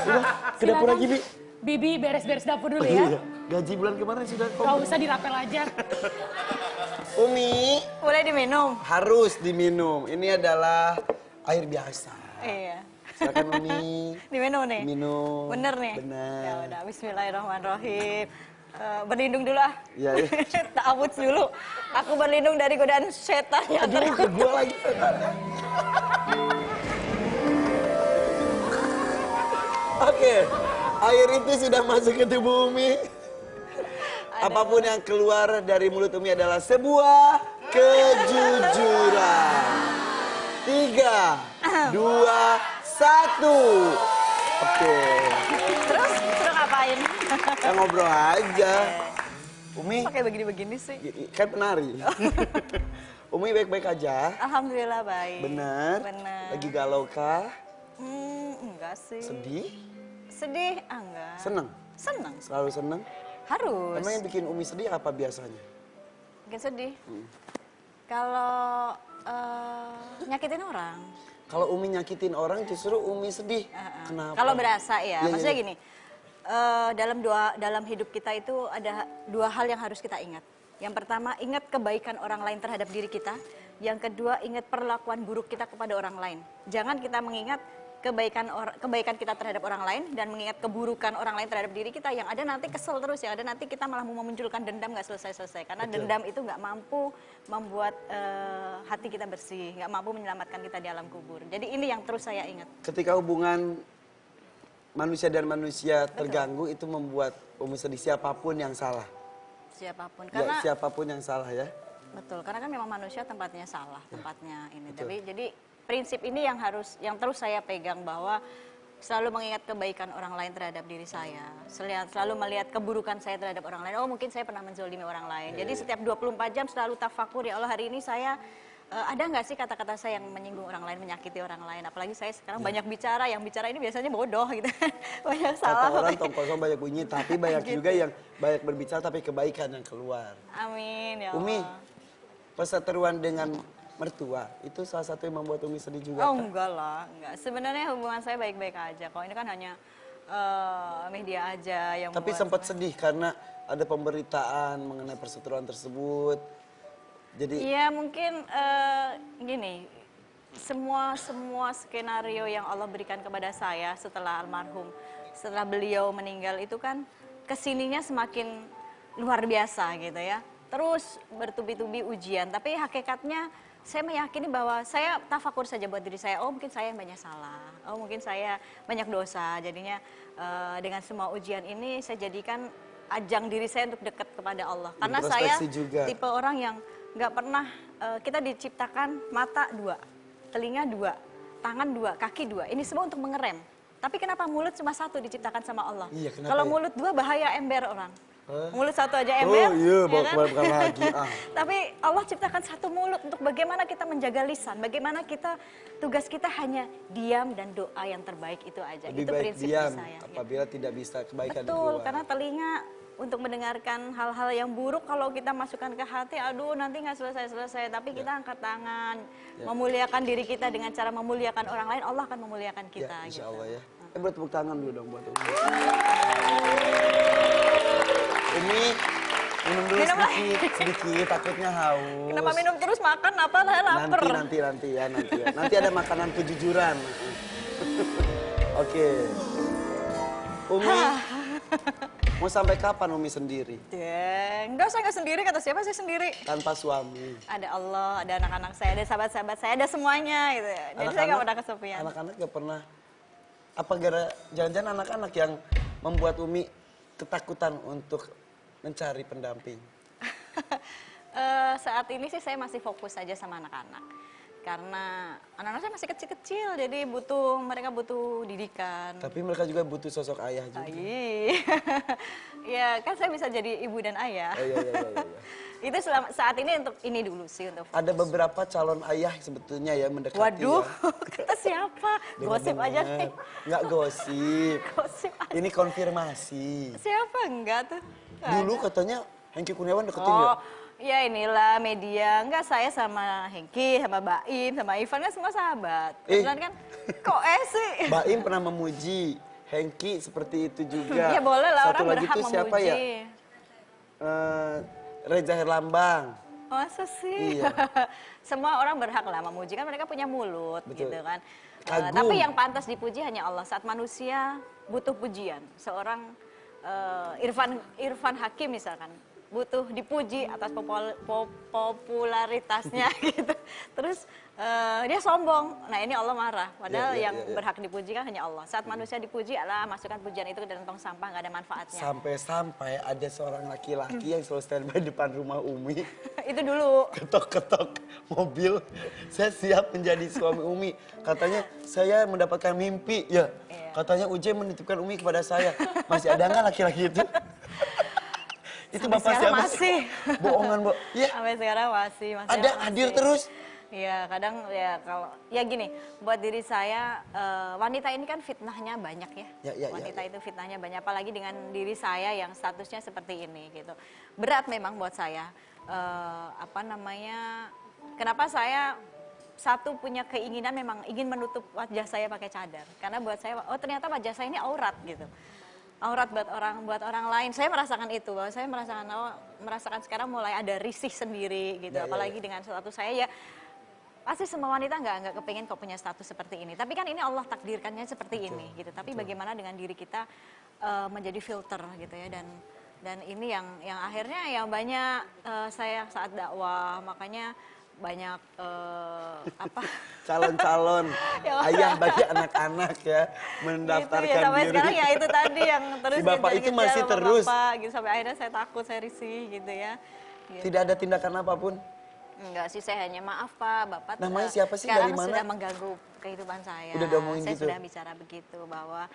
Udah, ke dapur
Silakan.
lagi, Bi.
Bibi beres-beres dapur dulu
Iya.
ya.
Gaji bulan kemarin sudah
Gak usah dirapel aja.
Umi,
Boleh diminum?
harus diminum. Ini adalah air biasa.
Iya.
Silakan Umi.
Diminum nih?
Minum.
Bener nih?
Bener.
Ya udah, bismillahirrahmanirrahim. Berlindung dulu ah.
Iya, iya.
Ta'awudz dulu. Aku berlindung dari godaan setan yang
Aduh, ke gua lagi. Oke, air itu sudah masuk ke tubuh Umi. Apapun yang keluar dari mulut Umi adalah sebuah kejujuran. 3, 2, 1. Oke,
Terus ngapain?
kita ngobrol aja. Umi,
Pakai begini-begini sih.
kan penari. Umi baik-baik aja.
Alhamdulillah baik.
Benar?
Benar.
Lagi galau kah?
Enggak sih.
Sedih?
Sedih? Enggak.
Seneng?
Senang.
Selalu seneng?
Harus.
Emang yang bikin Umi sedih apa biasanya?
Bikin sedih. Kalau nyakitin orang.
Kalau Umi nyakitin orang justru Umi sedih. Kenapa?
Kalau berasa ya,
Iya,
maksudnya
iya.
gini. Dalam hidup kita itu ada dua hal yang harus kita ingat. Yang pertama, ingat kebaikan orang lain terhadap diri kita. Yang kedua, ingat perlakuan buruk kita kepada orang lain. Jangan kita mengingat kebaikan kita terhadap orang lain dan mengingat keburukan orang lain terhadap diri kita. Yang ada nanti kesel terus, yang ada nanti kita malah mau memunculkan dendam nggak selesai-selesai. Karena dendam itu nggak mampu membuat hati kita bersih, nggak mampu menyelamatkan kita di alam kubur. Jadi ini yang terus saya ingat.
Ketika hubungan manusia dan manusia terganggu itu membuat Umi sedih, siapapun yang salah.
Siapapun.
Ya,
Karena
siapapun yang salah ya.
betul, karena kan memang manusia tempatnya salah, tempatnya ini. Jadi prinsip ini yang terus saya pegang bahwa selalu mengingat kebaikan orang lain terhadap diri saya. Selalu melihat keburukan saya terhadap orang lain. Oh, mungkin saya pernah menzolimi orang lain. Jadi setiap 24 jam selalu tafakur, ya Allah hari ini saya ada nggak sih kata-kata saya yang menyinggung orang lain, menyakiti orang lain. Apalagi saya sekarang banyak bicara, yang bicara ini biasanya bodoh gitu. Banyak salah.
Kata orang tong kosong banyak bunyi, tapi banyak
Gitu.
juga yang banyak berbicara tapi kebaikan yang keluar.
Amin ya Allah.
Umi, perseteruan dengan mertua itu salah satu yang membuat Umi sedih juga.
Oh
kan?
enggak lah, enggak. Sebenarnya hubungan saya baik-baik aja. Kok ini kan hanya media aja yang
Tapi
membuat
sempat sedih karena ada pemberitaan mengenai perseteruan tersebut. Jadi
Iya mungkin gini, semua skenario yang Allah berikan kepada saya setelah almarhum, setelah beliau meninggal itu kan kesininya semakin luar biasa gitu ya. Terus bertubi-tubi ujian, tapi hakikatnya saya meyakini bahwa saya tafakur saja buat diri saya, oh mungkin saya yang banyak salah, oh mungkin saya banyak dosa. Jadinya dengan semua ujian ini saya jadikan ajang diri saya untuk dekat kepada Allah. Karena saya
juga.
tipe orang yang nggak pernah, kita diciptakan mata 2, telinga 2, tangan 2, kaki 2. Ini semua untuk mengerem. Tapi kenapa mulut cuma 1 diciptakan sama Allah?
Iya, kenapa
kalau
ya?
mulut 2 bahaya ember orang. Mulut 1 aja ember.
Oh iya,
ya kan?
bukan lagi.
Tapi Allah ciptakan 1 mulut untuk bagaimana kita menjaga lisan. Bagaimana tugas kita hanya diam dan doa yang terbaik itu aja.
Lebih
itu
baik
prinsip
diam
saya.
apabila tidak bisa kebaikan
Betul,
keluar.
karena telinga untuk mendengarkan hal-hal yang buruk kalau kita masukkan ke hati, aduh nanti nggak selesai-selesai. Tapi kita angkat tangan, memuliakan diri kita dengan cara memuliakan orang lain, Allah akan memuliakan kita.
Ya, insya
gitu.
Allah ya. Buat tepuk tangan dulu dong buat Umi. Umi, minum dulu
Minum lagi.
sedikit, takutnya haus.
Kenapa minum terus makan apa lah lapar?
Nanti ya. Nanti ada makanan kejujuran. Oke. Umi, mau sampai kapan Umi sendiri?
Enggak, saya nggak sendiri. Kata siapa saya sendiri?
Tanpa suami.
Ada Allah, ada anak-anak saya, ada sahabat-sahabat saya, ada semuanya gitu. Jadi saya nggak pernah kesepian.
Anak-anak gak pernah. Apa jangan-jangan anak-anak yang membuat Umi ketakutan untuk mencari pendamping?
Saat ini sih saya masih fokus saja sama anak-anak. Karena anak-anak saya masih kecil-kecil, jadi mereka butuh didikan.
Tapi mereka juga butuh sosok ayah juga.
Ya kan saya bisa jadi ibu dan ayah.
Oh, iya.
Itu saat ini untuk ini dulu sih.
Ada beberapa calon ayah sebetulnya ya mendekati.
Waduh,
ya.
kata siapa? Gosip aja nih.
Nggak gosip.
Gosip aja.
Ini konfirmasi.
Siapa enggak tuh?
Dulu katanya Hengki Kurniawan deketin ya?
Ya inilah media. Enggak, saya sama Hengki, sama Baim, sama Ivan kan semua sahabat. Kebetulan kan, kok sih?
Baim pernah memuji Hengki seperti itu juga.
Ya boleh lah,
Satu
orang
lagi
berhak
tuh siapa
memuji.
ya? Reza Herlambang.
Masa sih?
Iya.
Semua orang berhak lah memuji, kan mereka punya mulut.
Betul.
Gitu kan.
Kagum.
Tapi yang pantas dipuji hanya Allah. Saat manusia butuh pujian. Seorang Irfan Hakim misalkan, butuh dipuji atas popularitasnya gitu. Terus dia sombong. Nah ini Allah marah. Padahal yang berhak dipuji kan hanya Allah. Saat manusia dipuji adalah masukkan pujian itu ke dalam tong sampah, nggak ada manfaatnya.
Sampai-sampai ada seorang laki-laki yang selalu standby depan rumah Umi.
Itu dulu.
Ketok-ketok mobil. Saya siap menjadi suami Umi. Katanya saya mendapatkan mimpi. Ya. Katanya Uje menitipkan Umi kepada saya. Masih ada nggak laki-laki itu? Itu
Sampai
bapak
sekarang
siapa
masih.
sih? Bohongan, Bu. Ya.
Sampai sekarang masih.
Ada hadir terus.
Iya, kadang ya kalau ya gini, buat diri saya wanita ini kan fitnahnya banyak ya. Wanita itu fitnahnya banyak, apalagi dengan diri saya yang statusnya seperti ini gitu. Berat memang buat saya. Kenapa saya satu punya keinginan memang ingin menutup wajah saya pakai cadar. Karena buat saya, oh ternyata wajah saya ini aurat gitu. Aurat buat orang lain. Saya merasakan itu, bahwa saya merasakan sekarang mulai ada risih sendiri gitu. Apalagi dengan status saya ya. Pasti semua wanita nggak kepengen kok punya status seperti ini. Tapi kan ini Allah takdirkannya seperti ini gitu. Tapi bagaimana dengan diri kita menjadi filter gitu ya. Dan ini yang akhirnya yang banyak saya saat dakwah, makanya banyak
calon-calon ayah bagi anak-anak ya mendaftarkan
gitu ya, sampai
diri.
sekarang ya itu tadi yang terus
Si bapak itu masih terus.
Bapak, gitu, sampai akhirnya saya takut, saya risih gitu ya. Gitu.
Tidak ada tindakan apapun.
Enggak sih, saya hanya maaf Pak, Bapak
Namanya siapa sih,
sekarang
dari mana?
sudah mengganggu kehidupan saya.
Udah diomongin
saya
gitu?
sudah bicara begitu bahwa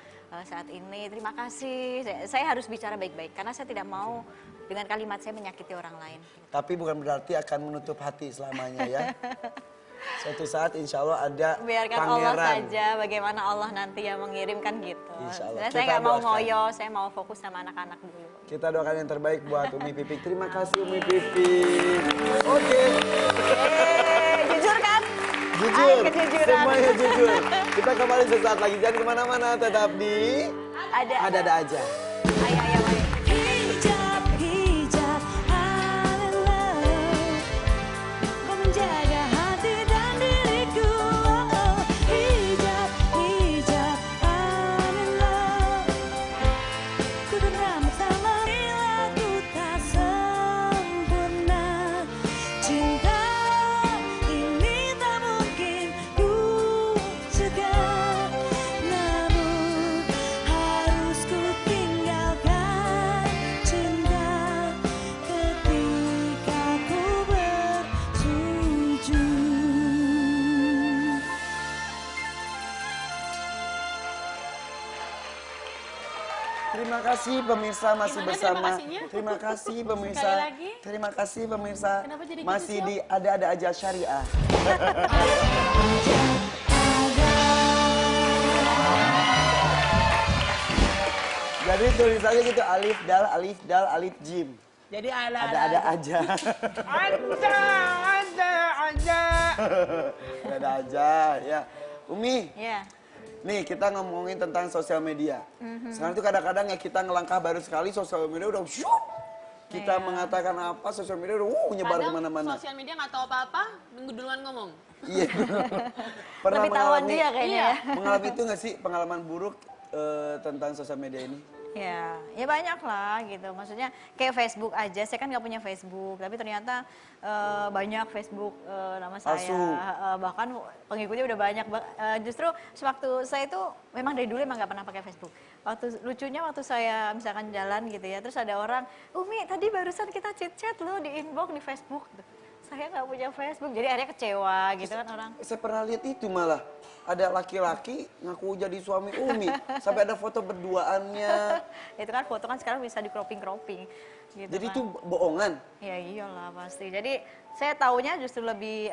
saat ini terima kasih, saya harus bicara baik-baik karena saya tidak mau dengan kalimat saya menyakiti orang lain.
Tapi bukan berarti akan menutup hati selamanya ya. Suatu saat insya Allah ada
Biarkan
pangeran.
Allah saja bagaimana Allah nanti yang mengirimkan gitu.
Insya Allah.
Sebenarnya saya
Kita
nggak mau
doakan.
ngoyo, saya mau fokus sama anak-anak dulu.
Kita doakan yang terbaik buat Umi Pipik. Terima kasih Umi Pipik. Oke.
Jujur kan?
Jujur.
Ay, kejujuran.
Semuanya jujur. Kita kembali sesaat lagi. Jangan kemana-mana. Tetap di Ada-ada aja.
Ayo, ayo, ayo.
Hijab, hijab, I'm in love. Kau menjaga hati dan diriku. Oh, hijab, hijab, I'm in love. Ku bersama bila ku tak
Terima kasih pemirsa masih
Gimana
bersama.
terima kasihnya?
Terima kasih pemirsa.
Sekali lagi.
Terima kasih pemirsa.
Kenapa jadi gitu
masih
sih, Om?
di ada aja syariah. Jadi tulisannya gitu alif dal jim.
Jadi
Ada aja. Ada aja ya. Umi,
Ya.
nih kita ngomongin tentang sosial media. Sekarang tuh kadang-kadang ya kita ngelangkah baru sekali sosial media udah syup. Kita mengatakan apa sosial media udah nyebar
Kadang
kemana-mana.
sosial media nggak tahu apa-apa, minggu duluan ngomong.
Iya. Pernah
Lebih tahuan dia kayaknya ya.
mengalami itu nggak sih pengalaman buruk tentang sosial media ini?
Ya banyak lah gitu. Maksudnya kayak Facebook aja, saya kan nggak punya Facebook, tapi ternyata banyak Facebook nama saya.
Palsu.
Bahkan pengikutnya udah banyak. Justru sewaktu saya itu memang dari dulu emang nggak pernah pakai Facebook. Lucunya waktu saya misalkan jalan gitu ya, terus ada orang, Umi tadi barusan kita chat loh di inbox di Facebook. Saya nggak punya Facebook, jadi akhirnya kecewa gitu kan orang.
Saya pernah lihat itu malah ada laki-laki ngaku jadi suami Umi sampai ada foto berduaannya.
Itu kan foto kan sekarang bisa di cropping gitu.
Jadi
kan.
itu bohongan.
Ya iyalah pasti. Jadi saya taunya justru lebih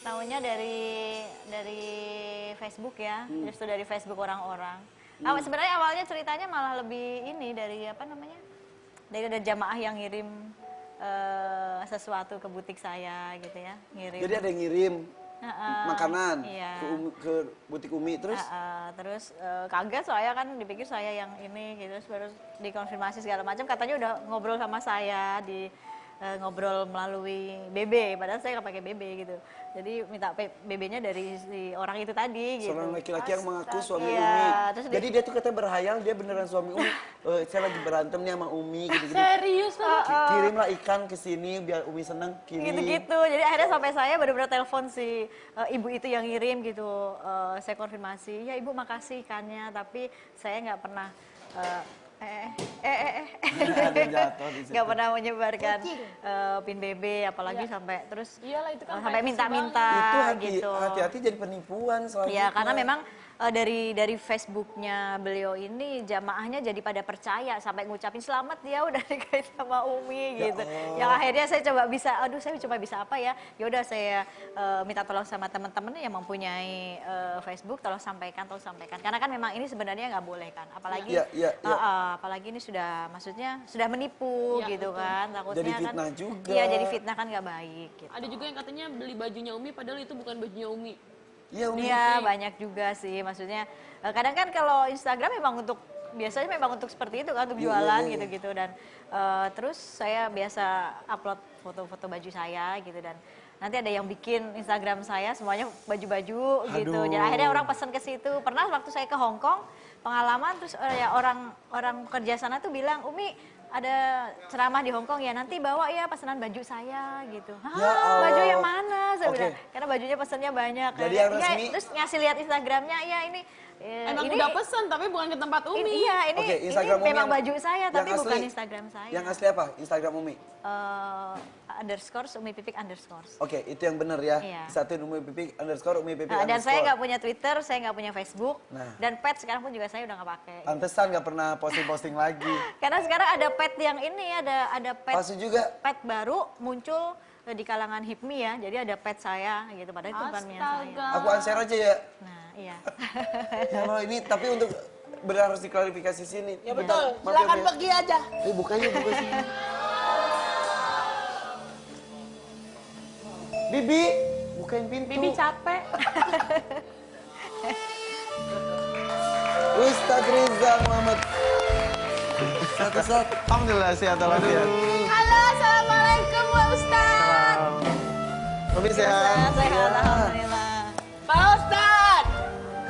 taunya dari Facebook ya, justru dari Facebook orang-orang. Sebenarnya awalnya ceritanya malah lebih ini dari dari ada jamaah yang ngirim sesuatu ke butik saya gitu ya, ngirim.
Jadi ada yang ngirim makanan
iya.
ke butik Umi terus
Terus kaget saya kan dipikir saya yang ini gitu, terus baru dikonfirmasi segala macam katanya udah ngobrol sama saya ngobrol melalui BB, padahal saya nggak pakai BB gitu. Jadi minta BB-nya dari si orang itu tadi gitu.
seorang laki-laki yang mengaku suami
Iya,
Umi.
terus
Jadi dia tuh katanya berhayal dia beneran suami Umi. Saya lagi berantem nih sama Umi gitu-gitu.
Serius loh.
Kirimlah ikan ke sini biar Umi seneng. Kirim.
Gitu-gitu. Jadi akhirnya sampai saya benar-benar telepon si ibu itu yang ngirim gitu. Saya konfirmasi, ya ibu makasih ikannya, tapi saya nggak pernah
Ada yang jatuh di situ.
nggak pernah menyebarkan pin BB, apalagi sampai terus
Iyalah itu kan
sampai
privacy
minta-minta
Itu
gitu.
hati-hati jadi penipuan selanjutnya.
Ya karena memang dari Facebooknya beliau ini jamaahnya jadi pada percaya sampai ngucapin selamat dia udah nikah sama Umi gitu. Yang akhirnya saya coba saya coba bisa apa ya? Ya udah saya minta tolong sama teman-teman yang mempunyai Facebook, tolong sampaikan. Karena kan memang ini sebenarnya nggak boleh kan. Apalagi apalagi ini maksudnya sudah menipu
Ya,
gitu
betul.
kan. Takutnya
Jadi
kan
fitnah juga.
Iya, jadi fitnah kan nggak baik gitu.
Ada juga yang katanya beli bajunya Umi padahal itu bukan bajunya Umi.
Iya Umi.
Iya banyak juga sih, maksudnya kadang kan kalau Instagram biasanya memang untuk seperti itu kan, untuk jualan gitu-gitu dan terus saya biasa upload foto-foto baju saya gitu dan nanti ada yang bikin Instagram saya semuanya baju-baju gitu, jadi akhirnya orang pesen ke situ. Pernah waktu saya ke Hong Kong pengalaman terus ya orang kerja sana tuh bilang, Umi ada ceramah di Hong Kong ya, nanti bawa ya pesanan baju saya gitu. Hah,
Ya Allah.
baju yang mana? Saya
Oke.
bilang, karena bajunya pesannya banyak.
Jadi yang
Ya,
resmi-
terus ngasih lihat Instagramnya, ya ini.
Emang
ini,
udah pesen tapi bukan ke tempat Umi.
Iya, ini,
Oke,
ini
Instagram Umi
memang
yang-
baju saya,
yang
tapi bukan
asli-
Instagram saya.
Yang asli apa? Instagram Umi.
_Umi Pipik _
Oke, itu yang benar ya.
Iya.
Satu Umi Pipik _Umi Pipik
Dan saya
_
nggak punya Twitter, saya nggak punya Facebook,
Nah.
dan pet sekarang pun juga saya udah nggak pakai.
Pantesan nggak pernah posting-posting lagi.
Karena sekarang ada pet yang ini, ada pet
Palsu juga.
pet baru muncul di kalangan HIPMI ya, jadi ada pet saya gitu, padahal itu bukan punya saya.
Astaga.
Aku unshare aja ya.
Nah, iya.
Ya Allah ini tapi untuk benar harus diklarifikasi sini.
Ya betul,
Maaf ya,
silakan
Umi.
pergi aja.
Buka sini. Bibi, bukain pintu.
Bibi capek.
Ustadz Rizal Muhammad. Satu-satu. Alhamdulillah sehat walafiat.
Halo, assalamualaikum Pak Ustad.
Umi sehat.
Sehat,
Ya.
alhamdulillah.
Pak Ustad.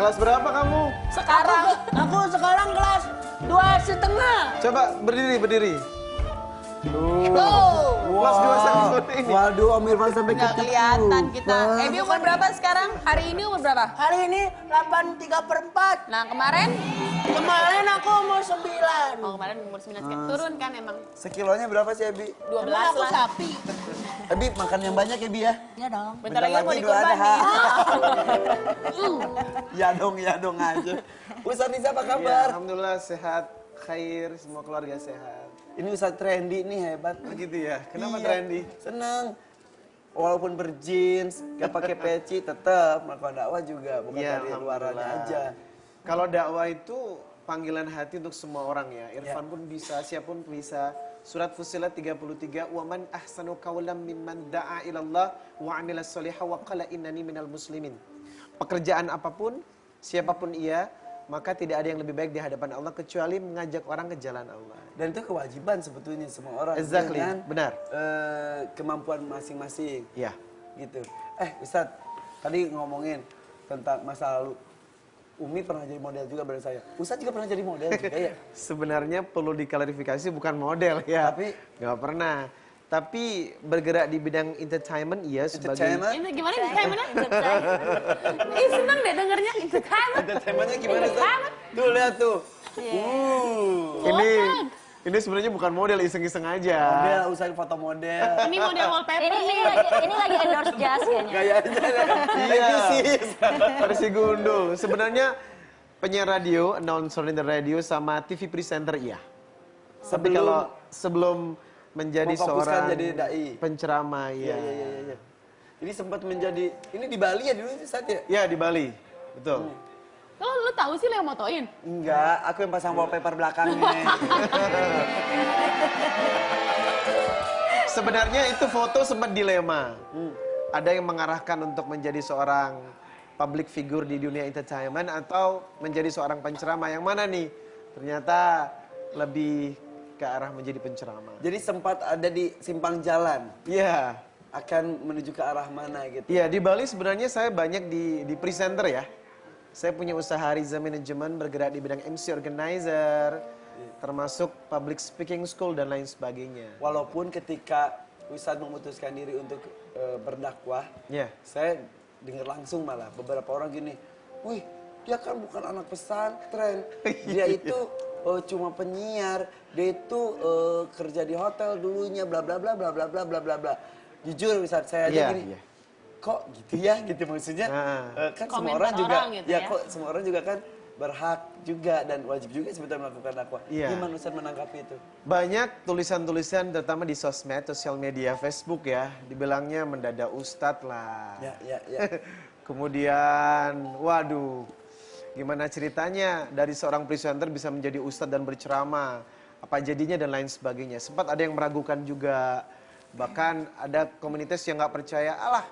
Kelas berapa kamu?
Sekarang
Aku sekarang kelas 2,5.
Coba berdiri.
Kelas 2 sampai ini. Waduh, Om Irfan sampai
nggak kelihatan kita. Ebi umur berapa sekarang? Hari ini umur berapa?
Hari ini 8,3/4.
Nah kemarin?
Kemarin aku umur 9.
Oh kemarin umur 9 kan. Turun kan emang
Sekilonya berapa sih, Ebi?
12
Emang aku
lah.
sapi.
Ebi makan yang banyak, Ebi ya?
Ya dong.
Bentar lagi mau
Idul Adha.
dikorbanin.
Ya dong aja. Ustadz Riza apa
Ya,
kabar?
alhamdulillah sehat. khair, semua keluarga sehat.
Ini Ustadz trendy nih hebat.
Begitu ya. Kenapa
Iya,
trendy?
Seneng. Walaupun berjeans, gak pakai peci, tetap melakukan dakwah juga, bukan
Ya,
dari luarannya
alhamdulillah.
aja.
Kalau dakwah itu panggilan hati untuk semua orang ya. Irfan pun bisa, siapapun bisa. Surat Fussilat 33, "Wa man ahsanu qawlan mimman da'a ilallah wa 'amila shalihan wa qala innani minal muslimin." Pekerjaan apapun, siapapun ia, maka tidak ada yang lebih baik di hadapan Allah kecuali mengajak orang ke jalan Allah.
Dan itu kewajiban sebetulnya semua orang.
Exactly,
dengan,
benar.
kemampuan masing-masing.
Ya.
Gitu. Ustadz, tadi ngomongin tentang masa lalu. Umi pernah jadi model juga bareng saya. Ustadz juga pernah jadi model juga ya?
Sebenarnya perlu diklarifikasi bukan model ya.
Tapi-
nggak pernah. Tapi bergerak di bidang entertainment iya sebagai
Entertainment?
Ini gimana entertainmentnya? Ih seneng deh dengernya entertainment.
Entertainmentnya gimana Ustadz? Tuh lihat tuh.
ini sebenarnya bukan model iseng-iseng aja.
Model, usahain foto model.
Ini model wallpaper
Ini
nih.
lagi endorse jas kayaknya.
Gayanya.
Iya. Versi gundul. Sebenarnya penyiar radio, announcer in the radio sama TV presenter iya. Tapi kalau sebelum menjadi
Memfokuskan
seorang
jadi dai.
penceramah ya.
Iya. Ini sempat menjadi, ini di Bali ya dulu Ustadz ya?
Ya di Bali. Betul.
Kalau lu tahu sih Leo motoin.
Enggak, aku yang pasang wallpaper belakangnya.
Sebenarnya itu foto sempat dilema. Ada yang mengarahkan untuk menjadi seorang public figure di dunia entertainment atau menjadi seorang penceramah. Yang mana nih? Ternyata lebih ke arah menjadi penceramah.
Jadi sempat ada di simpang jalan,
Iya.
akan menuju ke arah mana gitu.
Iya, di Bali sebenarnya saya banyak di presenter ya. Saya punya usaha Riza Management, bergerak di bidang MC organizer, termasuk public speaking school dan lain sebagainya.
Walaupun ketika Ustadz memutuskan diri untuk berdakwah,
Iya.
saya dengar langsung malah beberapa orang gini, wih dia kan bukan anak pesantren, dia itu cuma penyiar, dia itu kerja di hotel dulunya, bla bla bla bla bla bla bla bla bla. Jujur Ustadz saya aja
Iya,
gini,
iya.
kok gitu ya gitu maksudnya, kan semua
Komentar
orang juga,
orang gitu
ya
ya.
kok semua orang juga kan berhak juga dan wajib juga sebetulnya melakukan dakwah.
Iya.
Gimana Ustadz menanggapi itu?
Banyak tulisan-tulisan terutama di sosmed, sosial media, Facebook ya, dibilangnya mendadak ustadz lah.
Ya.
Kemudian, waduh, gimana ceritanya dari seorang presenter bisa menjadi ustadz dan berceramah, apa jadinya dan lain sebagainya. Sempat ada yang meragukan juga, bahkan ada komunitas yang nggak percaya, alah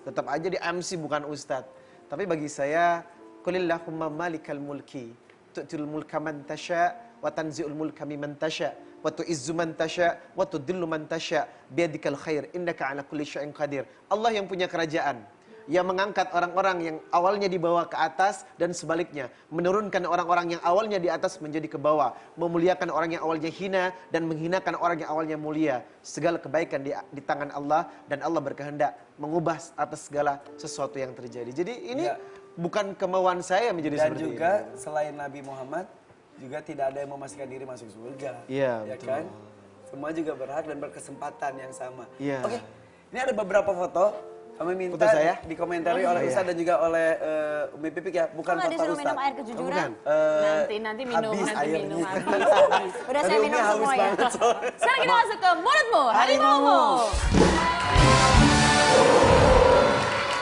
tetap aja di MC bukan ustadz. Tapi bagi saya, Qulillahumma malikal mulki, tu'til mulka man tasha, wa tanzi'ul mulka mimman tasha, wa tu'izzu man tasha, wa tudillu man tasha, biyadikal khair, innaka ala kulli syai'in qadir. Allah yang punya kerajaan, yang mengangkat orang-orang yang awalnya di bawah ke atas dan sebaliknya, menurunkan orang-orang yang awalnya di atas menjadi ke bawah, memuliakan orang yang awalnya hina dan menghinakan orang yang awalnya mulia. Segala kebaikan di tangan Allah dan Allah berkehendak mengubah atas segala sesuatu yang terjadi. Jadi ini
Ya.
bukan kemauan saya menjadi
Dan
seperti
juga
ini.
selain Nabi Muhammad juga tidak ada yang memastikan diri masuk surga.
Iya,
ya
betul.
kan? Semua juga berhak dan berkesempatan yang sama.
Iya.
Oke, ini ada beberapa foto. Kami minta
Foto saya?
dikomentari oleh Ustadz dan juga oleh Umi Pipik ya, bukan
Nggak
foto
disuruh minum
Ustadz.
air kejujuran?
Bukan.
Nanti minum,
habis
nanti
airnya.
minum habis.
Udah
Tadi
saya
Umi
minum
haus
semua ya.
banget soalnya.
Sekarang kita masuk ke mulutmu, harimaumu.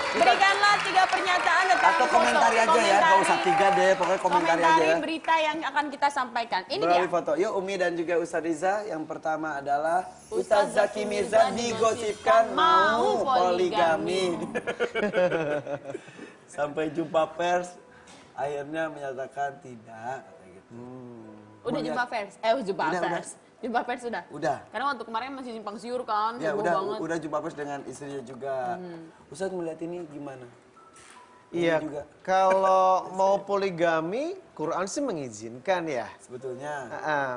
Berikanlah 3 pernyataan tentang
Atau komentari
foto.
aja ya, nggak usah 3 deh, pokoknya komentari aja ya.
berita yang akan kita sampaikan. Ini dia.
Melalui foto. Yuk Umi dan juga Ustadz Riza. Yang pertama adalah Ustadz Zaki Mirza digosipkan mau poligami. Sampai jumpa pers, akhirnya menyatakan tidak. Kata gitu.
Udah jumpa pers. Jumpa
Udah,
pers. Jumpa pers sudah.
Udah.
Karena waktu kemarin masih simpang siur kan,
Ya
heboh
udah,
banget.
udah jumpa pers dengan istrinya juga. Ustadz melihat ini gimana?
Iya,
juga.
kalau mau poligami, Quran sih mengizinkan ya.
Sebetulnya.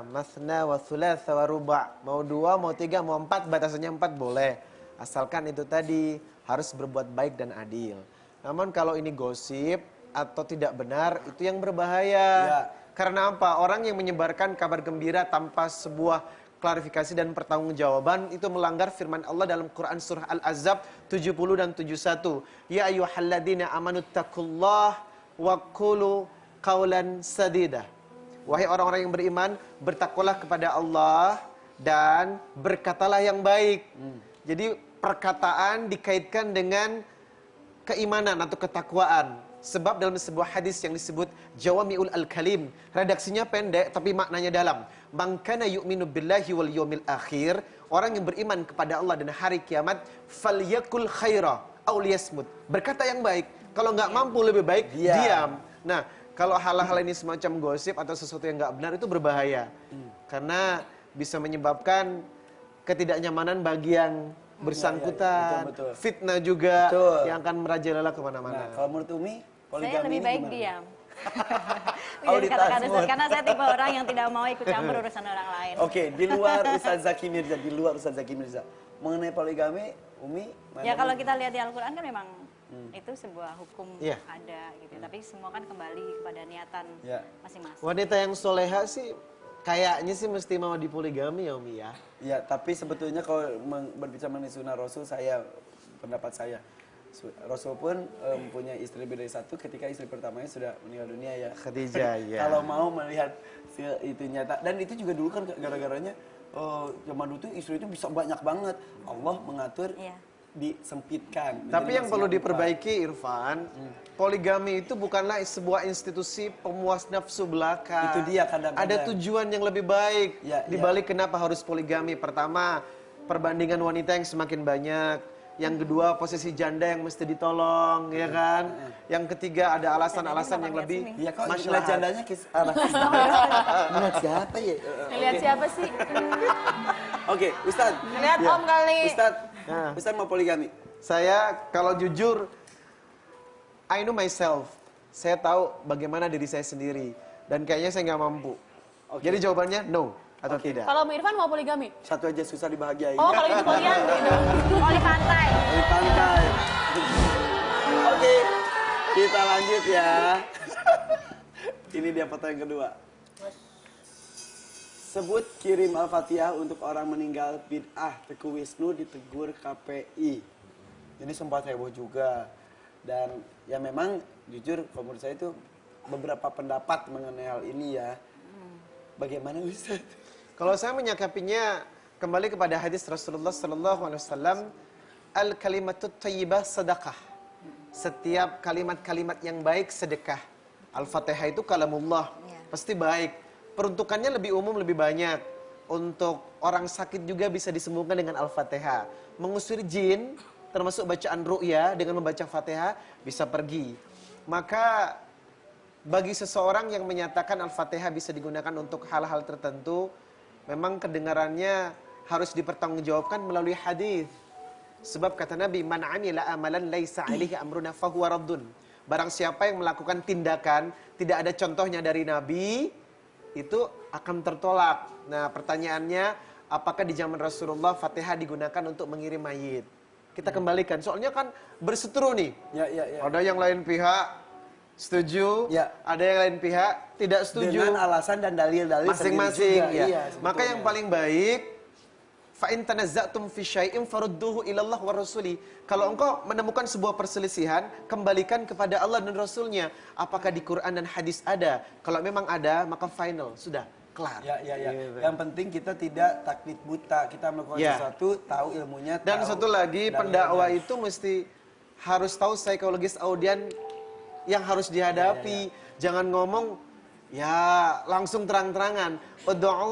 Mathna wa thulatha wa ruba'. Mau 2, mau 3, mau 4, batasannya 4 boleh. Asalkan itu tadi harus berbuat baik dan adil. Namun kalau ini gosip atau tidak benar, itu yang berbahaya.
Ya.
Karena apa? Orang yang menyebarkan kabar gembira tanpa sebuah klarifikasi dan pertanggungjawaban itu melanggar firman Allah dalam Quran surah Al-Ahzab 70 dan 71. Ya ayyuhalladzina amanu taqullah wa qulu qawlan sadida. Wahai orang-orang yang beriman, bertakwalah kepada Allah dan berkatalah yang baik. Jadi perkataan dikaitkan dengan keimanan atau ketakwaan. Sebab dalam sebuah hadis yang disebut Jawami'ul Al-Kalim, redaksinya pendek tapi maknanya dalam. Man kana yu'minu billahi wal yawmil akhir, orang yang beriman kepada Allah dan hari kiamat, falyakul khaira aw liyasmut. Berkata yang baik. Kalau nggak mampu lebih baik diam. Nah, kalau hal-hal ini semacam gosip atau sesuatu yang nggak benar itu berbahaya. Karena bisa menyebabkan ketidaknyamanan bagi yang bersangkutan,
betul.
fitnah juga
Betul.
yang akan merajalela kemana-mana.
Nah, kalau menurut Umi,
Saya
poligami
lebih
ini
baik
gimana?
diam.
Oh,
Jadi katakan
ditasbut.
Ustaz, karena saya tipe orang yang tidak mau ikut campur urusan orang lain.
Oke, di luar Ustaz Zaki Mirza, mengenai poligami, Umi, mana
Ya kalau
Umi?
kita lihat di Al-Quran kan memang itu sebuah hukum
Iya.
ada gitu. Tapi semua kan kembali kepada niatan
Ya.
masing-masing.
Wanita yang soleha sih kayaknya sih mesti mau dipoligami ya Umi ya.
Ya, tapi sebetulnya kalau berbicara mengenai sunnah Rasul, pendapat saya, Rasul pun mempunyai istri lebih dari satu ketika istri pertamanya sudah meninggal dunia ya.
Khadijah, ya.
Kalau mau melihat itu nyata, dan itu juga dulu kan gara-garanya zaman dulu tuh istri itu bisa banyak banget. Allah mengatur
Iya.
disempitkan.
Tapi
menjadi
yang perlu
maksimal 4.
diperbaiki Irfan, poligami itu bukanlah sebuah institusi pemuas nafsu belaka.
Itu dia kadang-kadang.
Ada tujuan yang lebih baik.
Ya,
Di balik kenapa harus poligami? Pertama, perbandingan wanita yang semakin banyak. Yang kedua, posisi janda yang mesti ditolong, ya kan? Yang ketiga, ada alasan-alasan yang lebih
Iya, kok ngeliat
maslahat.
jandanya arah ngeliat siapa ya?
Ngeliat siapa sih?
Oke, Ustaz.
Ngeliat Om kali.
Ustaz,
Nah.
Ustaz mau poligami?
Saya kalau jujur, I know myself. Saya tahu bagaimana diri saya sendiri. Dan kayaknya saya nggak mampu.
Oke.
Jadi jawabannya no atau tidak.
Kalau Om Irfan mau poligami?
Satu aja susah dibahagiain.
Oh, kalau itu poligami dong.
Mau di pantai.
Di pantai. Oke, kita lanjut ya. Ini dia pertanyaan kedua. Sebut kirim Al-Fatihah untuk orang meninggal bid'ah. Teguh Wisnu ditegur KPI. Jadi sempat heboh juga. Dan ya memang jujur kalau menurut saya itu beberapa pendapat mengenai hal ini ya. Bagaimana Ustaz?
Kalau saya menyikapinya kembali kepada hadis Rasulullah SAW, al-kalimatut thayyibah sedekah. Setiap kalimat-kalimat yang baik sedekah. Al-Fatihah itu kalamullah, pasti baik. Peruntukannya lebih umum, lebih banyak. Untuk orang sakit juga bisa disembuhkan dengan Al-Fatihah. Mengusir jin, termasuk bacaan ru'ya dengan membaca Fatihah, bisa pergi. Maka bagi seseorang yang menyatakan Al-Fatihah bisa digunakan untuk hal-hal tertentu, memang kedengarannya harus dipertanggungjawabkan melalui hadis. Sebab kata Nabi, man amila amalan laisa alaihi amruna fahuwa raddun. Barang siapa yang melakukan tindakan tidak ada contohnya dari Nabi, itu akan tertolak. Nah, pertanyaannya, apakah di zaman Rasulullah Fatihah digunakan untuk mengirim mayit? Kita kembalikan. Soalnya kan berseteru nih.
Ya.
Ada yang lain pihak setuju,
Ya.
ada yang lain pihak tidak setuju.
Dengan alasan dan dalil-dalil
Masing-masing
sendiri
ya.
juga. Iya,
Maka yang
sebetulnya.
paling baik, fa in tanazzatum fi syai'in farudduhu ila Allah wa rasuli. Kalau engkau menemukan sebuah perselisihan, kembalikan kepada Allah dan Rasulnya. Apakah di Quran dan hadis ada? Kalau memang ada, maka final, sudah kelar.
Ya.
Gitu.
Yang penting kita tidak taklid buta. Kita melakukan
Ya.
sesuatu, tahu ilmunya.
Dan
tahu
satu lagi,
dalilnya.
pendakwah itu mesti harus tahu psikologis audien yang harus dihadapi. Jangan ngomong ya langsung terang-terangan. Ud'u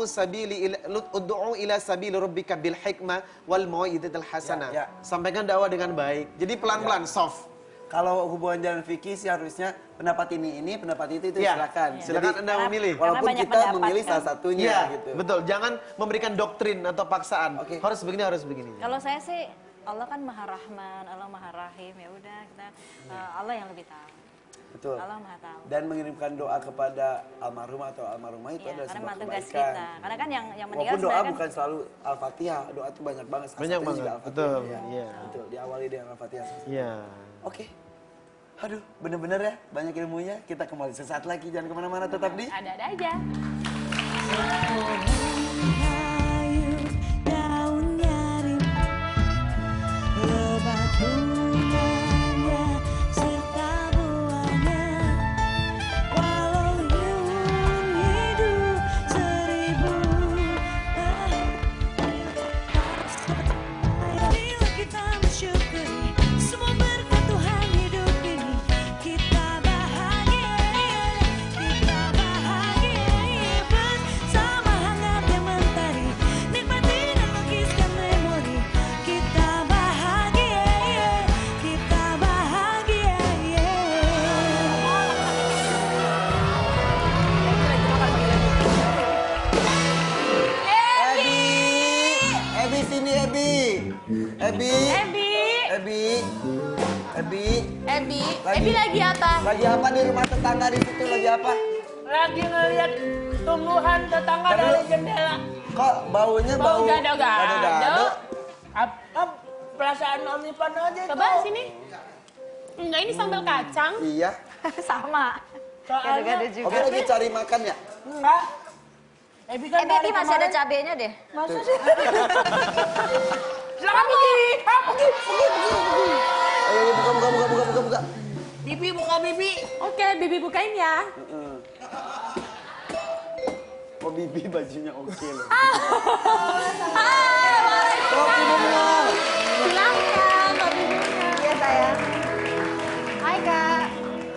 ila sabili rabbika bil hikmah wal mau'izatil hasanah.
Ya.
Sampaikan dakwah dengan baik. Jadi pelan-pelan, soft.
Kalau hubungan jalan fikih sih harusnya pendapat ini, pendapat itu
Ya.
silakan.
Silakan Anda memilih.
Karena
Walaupun
banyak
kita
pendapat,
memilih
kan.
salah satunya
Iya,
gitu.
betul. Jangan memberikan doktrin atau paksaan.
Oke.
Harus begini, harus begini.
Kalau saya sih Allah kan Maha Rahman, Allah Maha Rahim, ya udah kita Allah yang lebih tahu.
Betul.
Allah Maha tahu.
Dan mengirimkan doa kepada almarhum atau almarhumah itu
Ya,
adalah
karena
sebuah
memang tugas
kebaikan.
kita. Karena kan yang meninggal
Walaupun doa
sebenarnya kan
bukan selalu Al-Fatihah, doa itu banyak banget. Salah
Banyak
satunya
banget,
juga Al-Fatihah.
betul,
Ya.
iya.
Betul, diawali dengan Al-Fatihah.
Iya.
Oke. Aduh, bener-bener ya, banyak ilmunya. Kita kembali sesaat lagi, jangan kemana-mana, tetap di...
Ada-ada aja.
Kayu daunnya rimbun, lebat bunganya serta buahnya. Walau hidup
Ebi.
Ebi lagi apa?
Lagi apa di rumah tetangga di situ? Lagi apa?
Lagi ngeliat tumbuhan tetangga dari jendela.
Kok baunya
Bau
bau
gado-gado.
Apa perasaan Om Ipan aja
Coba
tuh.
sini. Enggak, ini sambal kacang.
Iya.
Sama.
Soalnya
Gado-gado juga.
Oke lagi cari makan ya?
enggak. Ebi kan
Ebi
dari
masih ada
kemarin.
cabenya deh.
Masa sih? Silakan pergi. Pergi.
Ayo buka.
Bibi buka Bibi.
Oke, Bibi bukain ya.
Oh Bibi bajunya oke loh.
Hai,
Kopi bunga.
silahkan Mbak Bibi.
Iya sayang. Hai Kak.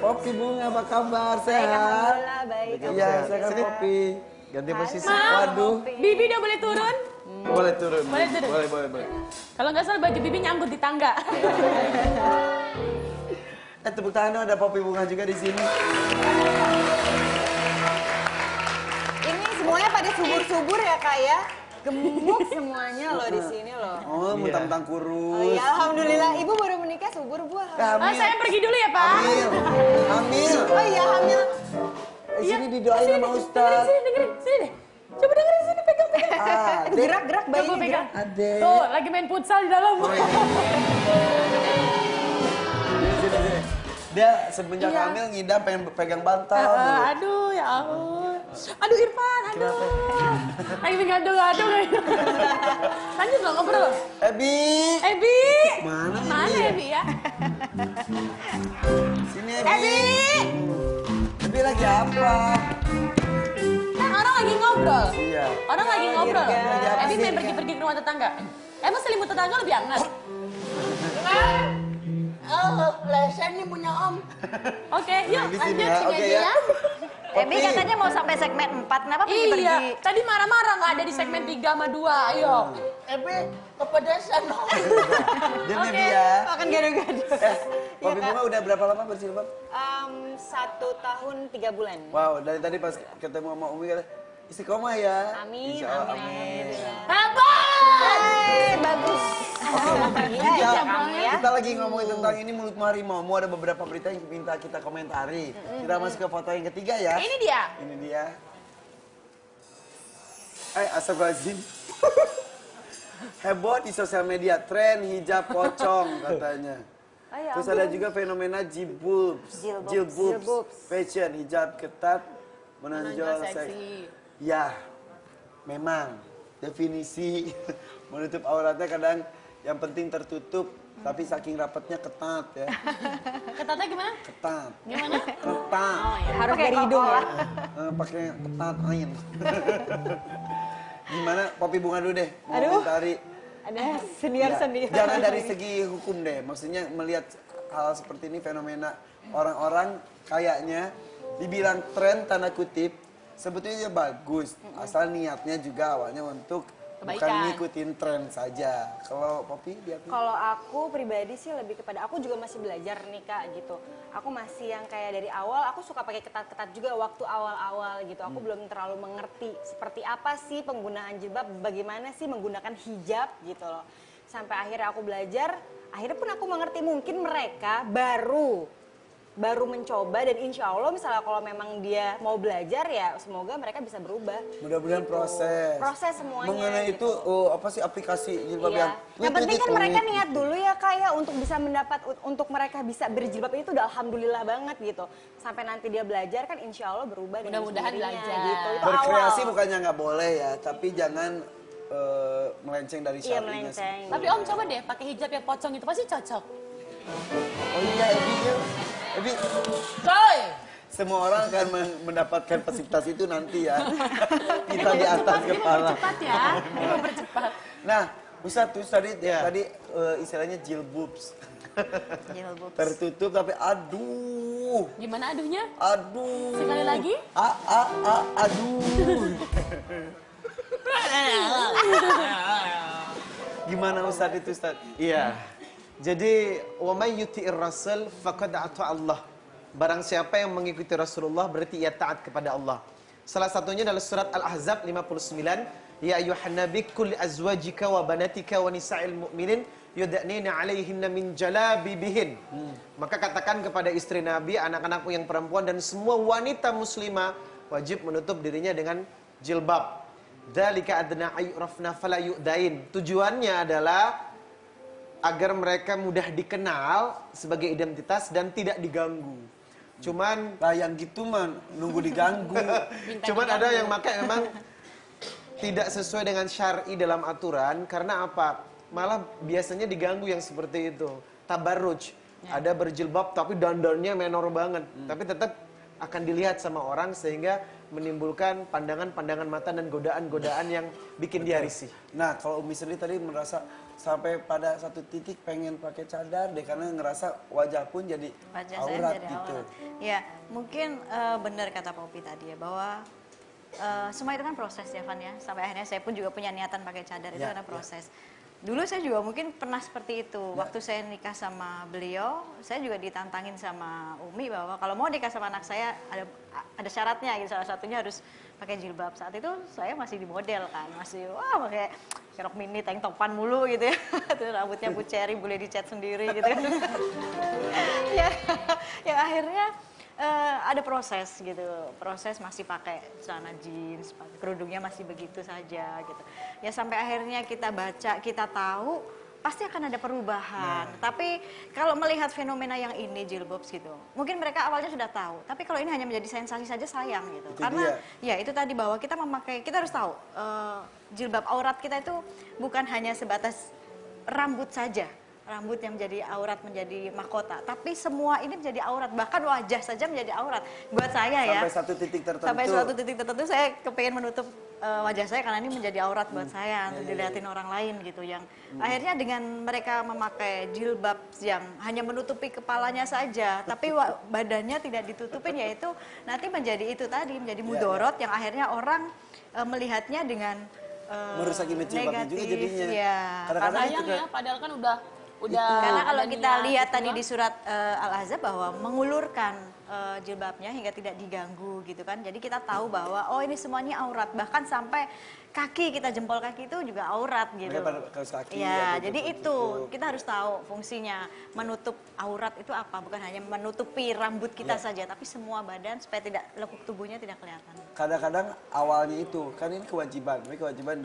Kopi bunga apa kabar?
Baik,
Sehat?
alhamdulillah baik.
Iya, saya kan kopi.
Ganti posisi.
Waduh.
Bibi udah boleh turun?
Boleh turun.
Boleh turun.
Boleh.
Kalau nggak salah baju Bibi nyangkut di tangga.
Tepuk tangan dong, ada kopi bunga juga di sini.
Ini semuanya pada subur-subur ya Kak ya. Gemuk semuanya loh di sini loh.
Oh, mentang-mentang
Oh
kurus.
ya alhamdulillah. Ibu baru menikah subur Bu.
Oh, saya pergi dulu ya, Pak.
Hamil.
Oh iya hamil.
Sini didoain sama Ustaz.
Dengerin, sini deh. Coba dengerin sini, pegang.
Adek.
Gerak-gerak bayi
Coba pegang.
Adek.
Tuh, lagi main futsal di dalam.
Sini. Dia semenjak hamil ngidam pengen pegang bantal. mulu.
Aduh, ya ampun. Aduh, Irfan, aduh. Lagi ngadu-ngadu. Lanjut loh ngobrol.
Ebi.
Ebi.
Mana
Mana Ebi ya?
Sini Ebi.
Ebi.
Ebi lagi apa?
Kan orang lagi ngobrol.
Iya.
Orang lagi ngobrol.
Lagi apa
Ebi
sih?
main pergi-pergi ke rumah tetangga. Emang selimut tetangga lebih hangat?
Oh, lesen nih punya Om.
Oke, yuk
Di sini
lanjut
ya,
sini
oke
aja
ya.
ya.
Ebi katanya mau sampai segmen 4. Kenapa pergi-pergi?
Iya, tadi marah-marah nggak ada di segmen 3 sama 2. Ayo.
Ebi kepedesan Om.
Diam Ebi ya.
Makan gado-gado.
Kopi bunga udah berapa lama berjilbab?
1 tahun 3 bulan.
Wow, dari tadi pas ketemu sama Umi kata istiqomah ya.
Amin,
Insya Allah,
amin.
Hebat!
Bagus. Pergi
Iya,
aja kamu ya.
kita lagi ngomongin tentang ini mulut harimau. Ada beberapa berita yang minta kita komentari. Kita masuk ke foto yang ketiga ya.
Ini dia.
Ini dia. Astagfirullahaladzim. Heboh di sosial media, tren hijab pocong katanya. Terus ada juga fenomena jilbabs, fashion, hijab ketat, menonjol seksi. Ya, memang definisi menutup auratnya kadang yang penting tertutup, tapi saking rapatnya ketat ya.
Ketatnya gimana?
Ketat.
Gimana?
Ketat.
Harus dari hidung ya.
Pakai ketat ain. Gimana? Kopi bunga dulu deh. Mau komentari.
Ada senior-senior.
Ya, jangan dari segi hukum deh. Maksudnya melihat hal seperti ini fenomena orang-orang kayaknya dibilang tren tanda kutip sebetulnya bagus. Asal niatnya juga awalnya untuk bukan
Kebaikan.
ngikutin tren saja. Kalau Popi lihat
Kalau aku pribadi sih lebih kepada aku juga masih belajar nih Kak gitu. Aku masih yang kayak dari awal aku suka pakai ketat-ketat juga waktu awal-awal gitu. Aku belum terlalu mengerti seperti apa sih penggunaan jilbab, bagaimana sih menggunakan hijab gitu loh. Sampai akhirnya aku belajar, akhirnya pun aku mengerti mungkin mereka baru mencoba dan insya Allah misalnya kalau memang dia mau belajar ya semoga mereka bisa berubah.
mudah-mudahan proses.
Proses semuanya.
Mengenai
gitu.
itu apa sih aplikasi jilbab
Iya. Yang penting kan
tweet,
mereka
tweet.
niat dulu ya kayak untuk bisa mendapat untuk mereka bisa berjilbab itu udah alhamdulillah banget gitu. Sampai nanti dia belajar kan insya Allah berubah dengan
Mudah-mudahan
sendirinya
belajar.
gitu. Itu
Berkreasi
awal.
bukannya nggak boleh ya, tapi jangan melenceng dari
Iya
syari'nya.
melenceng.
Tapi Om coba deh pakai hijab yang pocong itu pasti cocok.
Oh iya, Ebi,
Coy!
semua orang akan mendapatkan fasilitas itu nanti ya. Kita di atas kepala.
Cepat ya. Percepat.
Nah, Ustadz tadi istilahnya jilbabs.
Jilbab.
Tertutup tapi aduh.
Gimana aduhnya?
Aduh.
Sekali lagi?
Aduh. Gimana Ustadz itu Ustadz?
Iya. Jadi, wa may yuti'ir rasul faqad ata Allah. Barang siapa yang mengikuti Rasulullah berarti ia taat kepada Allah. Salah satunya dalam surat Al-Ahzab 59, ya ayyuhan nabi qul li azwajika wa banatika wa nisa'il mu'minin yudnina 'alaihinna min jalabibihin. Maka katakan kepada istri Nabi, anak-anakmu yang perempuan dan semua wanita muslimah wajib menutup dirinya dengan jilbab. Dzalika adna ayyurafna fala yu'dain. Tujuannya adalah agar mereka mudah dikenal sebagai identitas dan tidak diganggu. Cuman
Lah yang gitu mah nunggu diganggu.
Cuman ada yang pakai memang tidak sesuai dengan syar'i dalam aturan. Karena apa? Malah biasanya diganggu yang seperti itu. Tabarruj. Ada berjilbab tapi dandannya menor banget. Tapi tetap akan dilihat sama orang sehingga menimbulkan pandangan-pandangan mata dan godaan-godaan yang bikin dia risih.
Nah, kalau Umi sendiri tadi merasa sampai pada satu titik pengen pakai cadar deh karena ngerasa wajah pun jadi
Wajah saya
aurat
menjadi
gitu.
aurat. Ya, mungkin benar kata Popi tadi ya bahwa semua itu kan proses ya Van ya. Sampai akhirnya saya pun juga punya niatan pakai cadar itu
Ya,
karena proses. Dulu saya juga mungkin pernah seperti itu. Waktu saya nikah sama beliau, saya juga ditantangin sama Umi bahwa kalau mau nikah sama anak saya ada syaratnya gitu. Salah satunya harus pakai jilbab. Saat itu saya masih di model kan, masih pakai rok mini, tank topan mulu gitu ya. Terus rambutnya buceri, boleh dicat sendiri gitu. Ya, yang akhirnya ada proses gitu, proses masih pakai celana jeans, kerudungnya masih begitu saja gitu. Ya sampai akhirnya kita baca, kita tahu pasti akan ada perubahan. Tapi kalau melihat fenomena yang ini jilbab gitu, mungkin mereka awalnya sudah tahu. Tapi kalau ini hanya menjadi sensasi saja sayang gitu.
Itu
Karena
dia.
ya itu tadi bahwa kita memakai, kita harus tahu jilbab aurat kita itu bukan hanya sebatas rambut saja. Rambut yang menjadi aurat menjadi mahkota, tapi semua ini menjadi aurat, bahkan wajah saja menjadi aurat buat saya ya.
Sampai satu titik tertentu.
Sampai suatu titik tertentu saya kepengen menutup wajah saya karena ini menjadi aurat buat saya untuk dilihatin orang lain gitu. Yang akhirnya dengan mereka memakai jilbab yang hanya menutupi kepalanya saja, tapi badannya tidak ditutupin, yaitu nanti menjadi itu tadi menjadi mudorot yang akhirnya orang melihatnya dengan
Merusak image jilbabnya juga jadinya.
Ya,
Kadang-kadang
karena
itu
Sayang ya, padahal kan udah
karena kalau
ada
kita
niat
lihat
gitu
tadi
kan.
di surat Al-Ahzab bahwa mengulurkan jilbabnya hingga tidak diganggu gitu kan. Jadi kita tahu bahwa oh ini semuanya aurat, bahkan sampai kaki kita, jempol kaki itu juga aurat gitu.
Mereka pada kaos kaki,
Ya,
atau
jadi
tutup.
itu kita harus tahu fungsinya. Menutup aurat itu apa? Bukan hanya menutupi rambut kita saja, tapi semua badan supaya tidak lekuk tubuhnya tidak kelihatan.
kadang-kadang awalnya itu kan ini kewajiban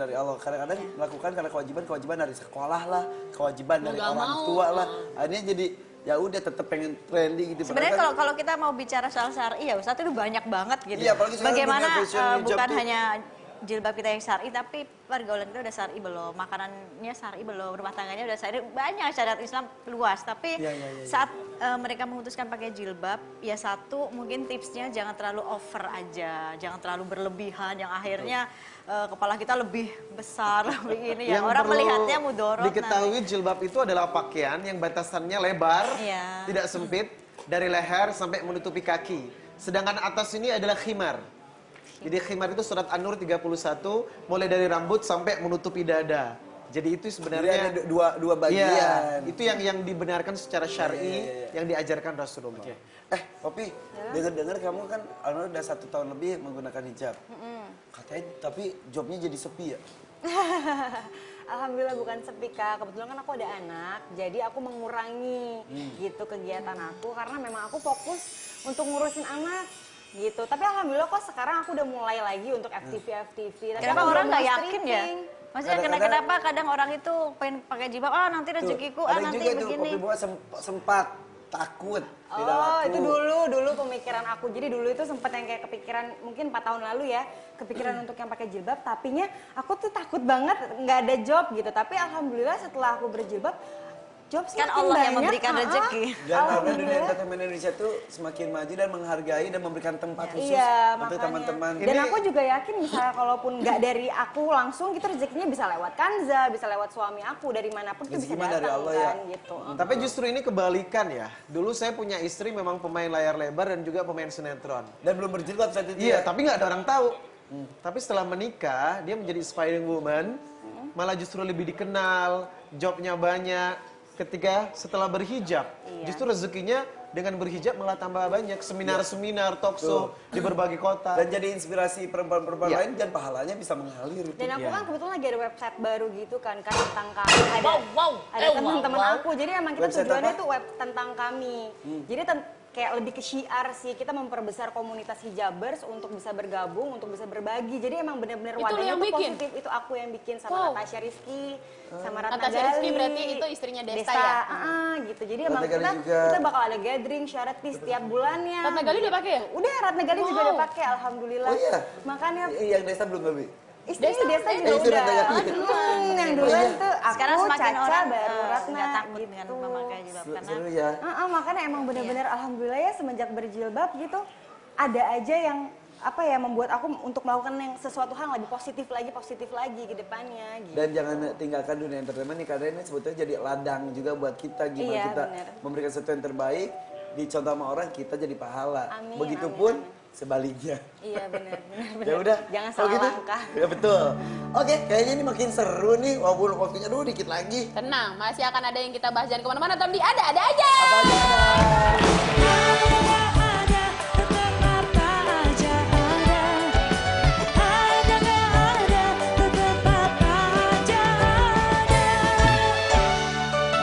dari Allah. Kadang-kadang melakukan karena kewajiban dari sekolah lah, kewajiban dari
nggak
orang
mau.
tua lah. Akhirnya jadi ya udah tetap pengen trendy gitu.
Sebenarnya
Padahal
kalau kita mau bicara soal syar'i ya Ustaz itu banyak banget gitu.
Iya, apalagi sekarang
Bagaimana
dunia fashion hijab
bukan
tuh.
hanya jilbab kita yang syar'i tapi pergaulan kita udah syar'i belum, makanannya syar'i belum, rumah tangganya udah syar'i, banyak syariat Islam luas. Tapi
Iya, iya, iya.
saat mereka memutuskan pakai jilbab, ya satu mungkin tipsnya jangan terlalu over aja, jangan terlalu berlebihan yang akhirnya kepala kita lebih besar, lebih ini ya. Orang
perlu
melihatnya mudorot.
diketahui jilbab itu adalah pakaian yang batasannya lebar,
Iya.
tidak sempit, dari leher sampai menutupi kaki. Sedangkan atas ini adalah khimar. Jadi khimar itu surat An-Nur 31, mulai dari rambut sampai menutupi dada. Jadi itu
Jadi
sebenarnya
ada dua bagian.
Iya, itu yang dibenarkan secara syar'i, yang diajarkan Rasulullah.
Popi, dengar-dengar kamu kan Alhamdulillah udah 1 tahun lebih menggunakan hijab. Katanya tapi jobnya jadi sepi ya?
Alhamdulillah bukan sepi Kak, kebetulan kan aku ada anak, jadi aku mengurangi gitu kegiatan aku karena memang aku fokus untuk ngurusin anak gitu. Tapi alhamdulillah kok sekarang aku udah mulai lagi untuk FTV. Tapi
Kenapa
aku
orang
belum
nggak
mau
yakin ya?
stripping.
Maksudnya kenapa kadang orang itu pengen pakai jilbab, nanti rezekiku,
ada
nanti
juga tuh
begini.
Popi Boa sempat takut tidak
Oh
laku.
itu dulu pemikiran aku. Jadi dulu itu sempat yang kayak kepikiran mungkin 4 tahun lalu ya, kepikiran untuk yang pakai jilbab. Tapinya aku tuh takut banget nggak ada job gitu. Tapi alhamdulillah setelah aku berjilbab, job
Kan
semakin
Allah yang
banyak,
memberikan
ha-ha.
rezeki.
Dan alhamdulillah dunia
Alhamdulillah.
entertainment Indonesia tuh semakin maju dan menghargai dan memberikan tempat khusus
Iya,
untuk
makanya.
teman-teman.
Dan aku juga yakin misalnya kalaupun nggak dari aku langsung, gitu rezekinya bisa lewat Kanza, bisa lewat suami aku, dari manapun itu bisa
Rezeki mah dari
datang
Allah
kan
ya.
gitu.
Tapi justru ini kebalikan ya. Dulu saya punya istri memang pemain layar lebar dan juga pemain sinetron.
Dan belum berjilbab saat itu
Iya,
ya?
tapi nggak ada orang tahu. Tapi setelah menikah, dia menjadi aspiring woman, malah justru lebih dikenal, jobnya banyak. Ketika setelah berhijab, justru rezekinya dengan berhijab malah tambah banyak seminar-seminar, talk show di berbagai kota.
Dan jadi inspirasi perempuan-perempuan
Iya.
lain dan pahalanya bisa mengalir itu.
Dan aku
Iya.
kan kebetulan lagi ada website baru gitu kan tentang kami. Ada ada teman-teman aku. Jadi emang kita
Website
tujuannya
apa?
tuh web tentang kami. Jadi kayak lebih ke syiar sih, kita memperbesar komunitas hijabers untuk bisa bergabung, untuk bisa berbagi. Jadi emang benar-benar
Itu lu
wadahnya
yang
tuh
bikin?
positif. Itu aku yang bikin sama
Wow.
Natasha Rizky, sama Ratna
Natasha
Gali.
Rizky berarti itu istrinya Desta ya?
Gitu. Jadi emang
Ratna Gali
kita,
juga.
kita bakal ada gathering charity setiap bulannya.
Ratna Gali udah pakai ya?
Udah, Ratna Gali juga
Wow.
udah pakai, alhamdulillah.
Oh iya?
Makanya
Yang Desa belum Babi?
istri Desa juga
itu
udah.
Ratna Gali.
Yang
Oh
duluan
iya.
tuh aku,
Sekarang semakin
Caca,
orang
baru Ratna
nggak takut
gitu.
dengan memakai jilbab karena
Seru ya.
Makanya emang bener-bener alhamdulillah ya semenjak berjilbab gitu ada aja yang apa ya membuat aku untuk melakukan yang sesuatu hal yang lebih positif lagi ke depannya gitu.
Dan jangan tinggalkan dunia entertainment nih karena ini sebetulnya jadi ladang juga buat kita gimana
Iya,
kita
bener.
memberikan sesuatu yang terbaik dicontoh sama orang kita jadi pahala.
Amin,
Begitupun
amin.
sebaliknya.
Iya benar.
Ya udah.
Jangan
kalau
salah langkah.
Ya betul. Oke, kayaknya ini makin seru nih walaupun waktunya dulu dikit lagi.
Tenang, masih akan ada yang kita bahas. Jangan kemana-mana, Tom di ada aja.
Apa aja?
Ada, tetap apa aja ada. Ada nggak ada, tetap apa aja ada. Ada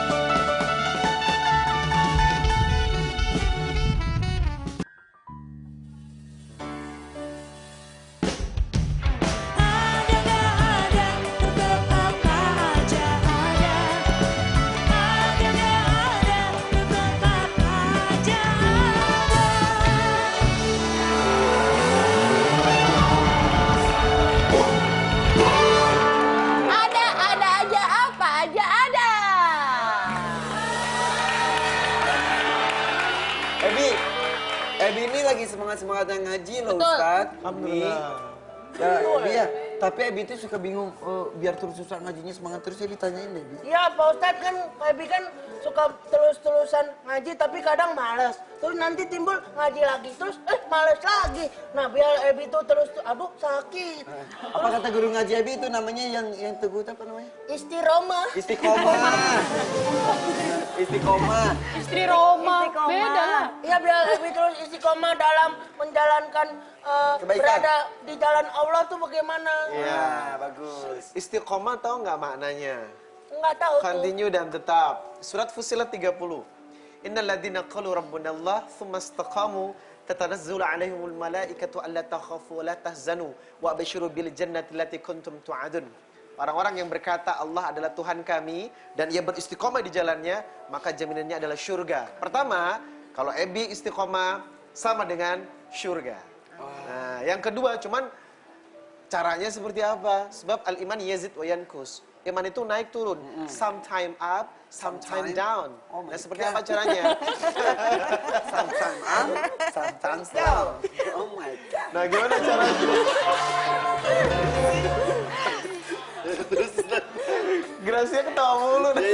nggak ada, tetap apa aja ada. Ada nggak ada, tetap apa aja
Ada aja, apa aja ada.
Ebi ini lagi semangat-semangatnya ngaji loh
Betul.
Ustaz.
Alhamdulillah.
Ya, Ebi ya. Tapi Ebi itu suka bingung biar terus Ustaz ngajinya semangat terus ya ditanyain deh. Ebi.
Ya Pak Ustadz kan Pak Ebi kan suka terus-terusan ngaji tapi kadang males. Terus nanti timbul ngaji lagi, terus males lagi. Nah biar Ebi tuh terus, aduh sakit.
Apa kata guru ngaji Ebi itu namanya yang teguh apa namanya?
Istiqomah.
Istiqomah. Istiqomah.
Istri Roma.
Istiqomah.
Beda lah.
Iya biar Ebi terus istiqomah dalam menjalankan
Kebaikan.
berada di jalan Allah tuh bagaimana?
Ya, bagus.
Istiqomah tahu nggak maknanya?
Nggak tahu tuh.
Continue dan tetap. Surat Fussilat 30. Innal ladzina qalu rabbuna Allah tsumma istaqamu tatanazzalu 'alaihimul malaikatu alla takhafu wa la tahzanu wa abshiru bil jannati allati kuntum tu'adun. Orang-orang yang berkata Allah adalah Tuhan kami dan ia beristiqomah di jalannya, maka jaminannya adalah syurga. Pertama, kalau Ebi istiqomah sama dengan syurga. Nah, yang kedua cuman caranya seperti apa? Sebab al-iman yazid wa yankus. Iman itu naik turun, sometime up, sometime down.
Oh my
Nah, seperti
God.
apa caranya?
Sometimes up, sometimes down. Oh my God.
Nah, gimana caranya? Gracia ketawa mulu deh.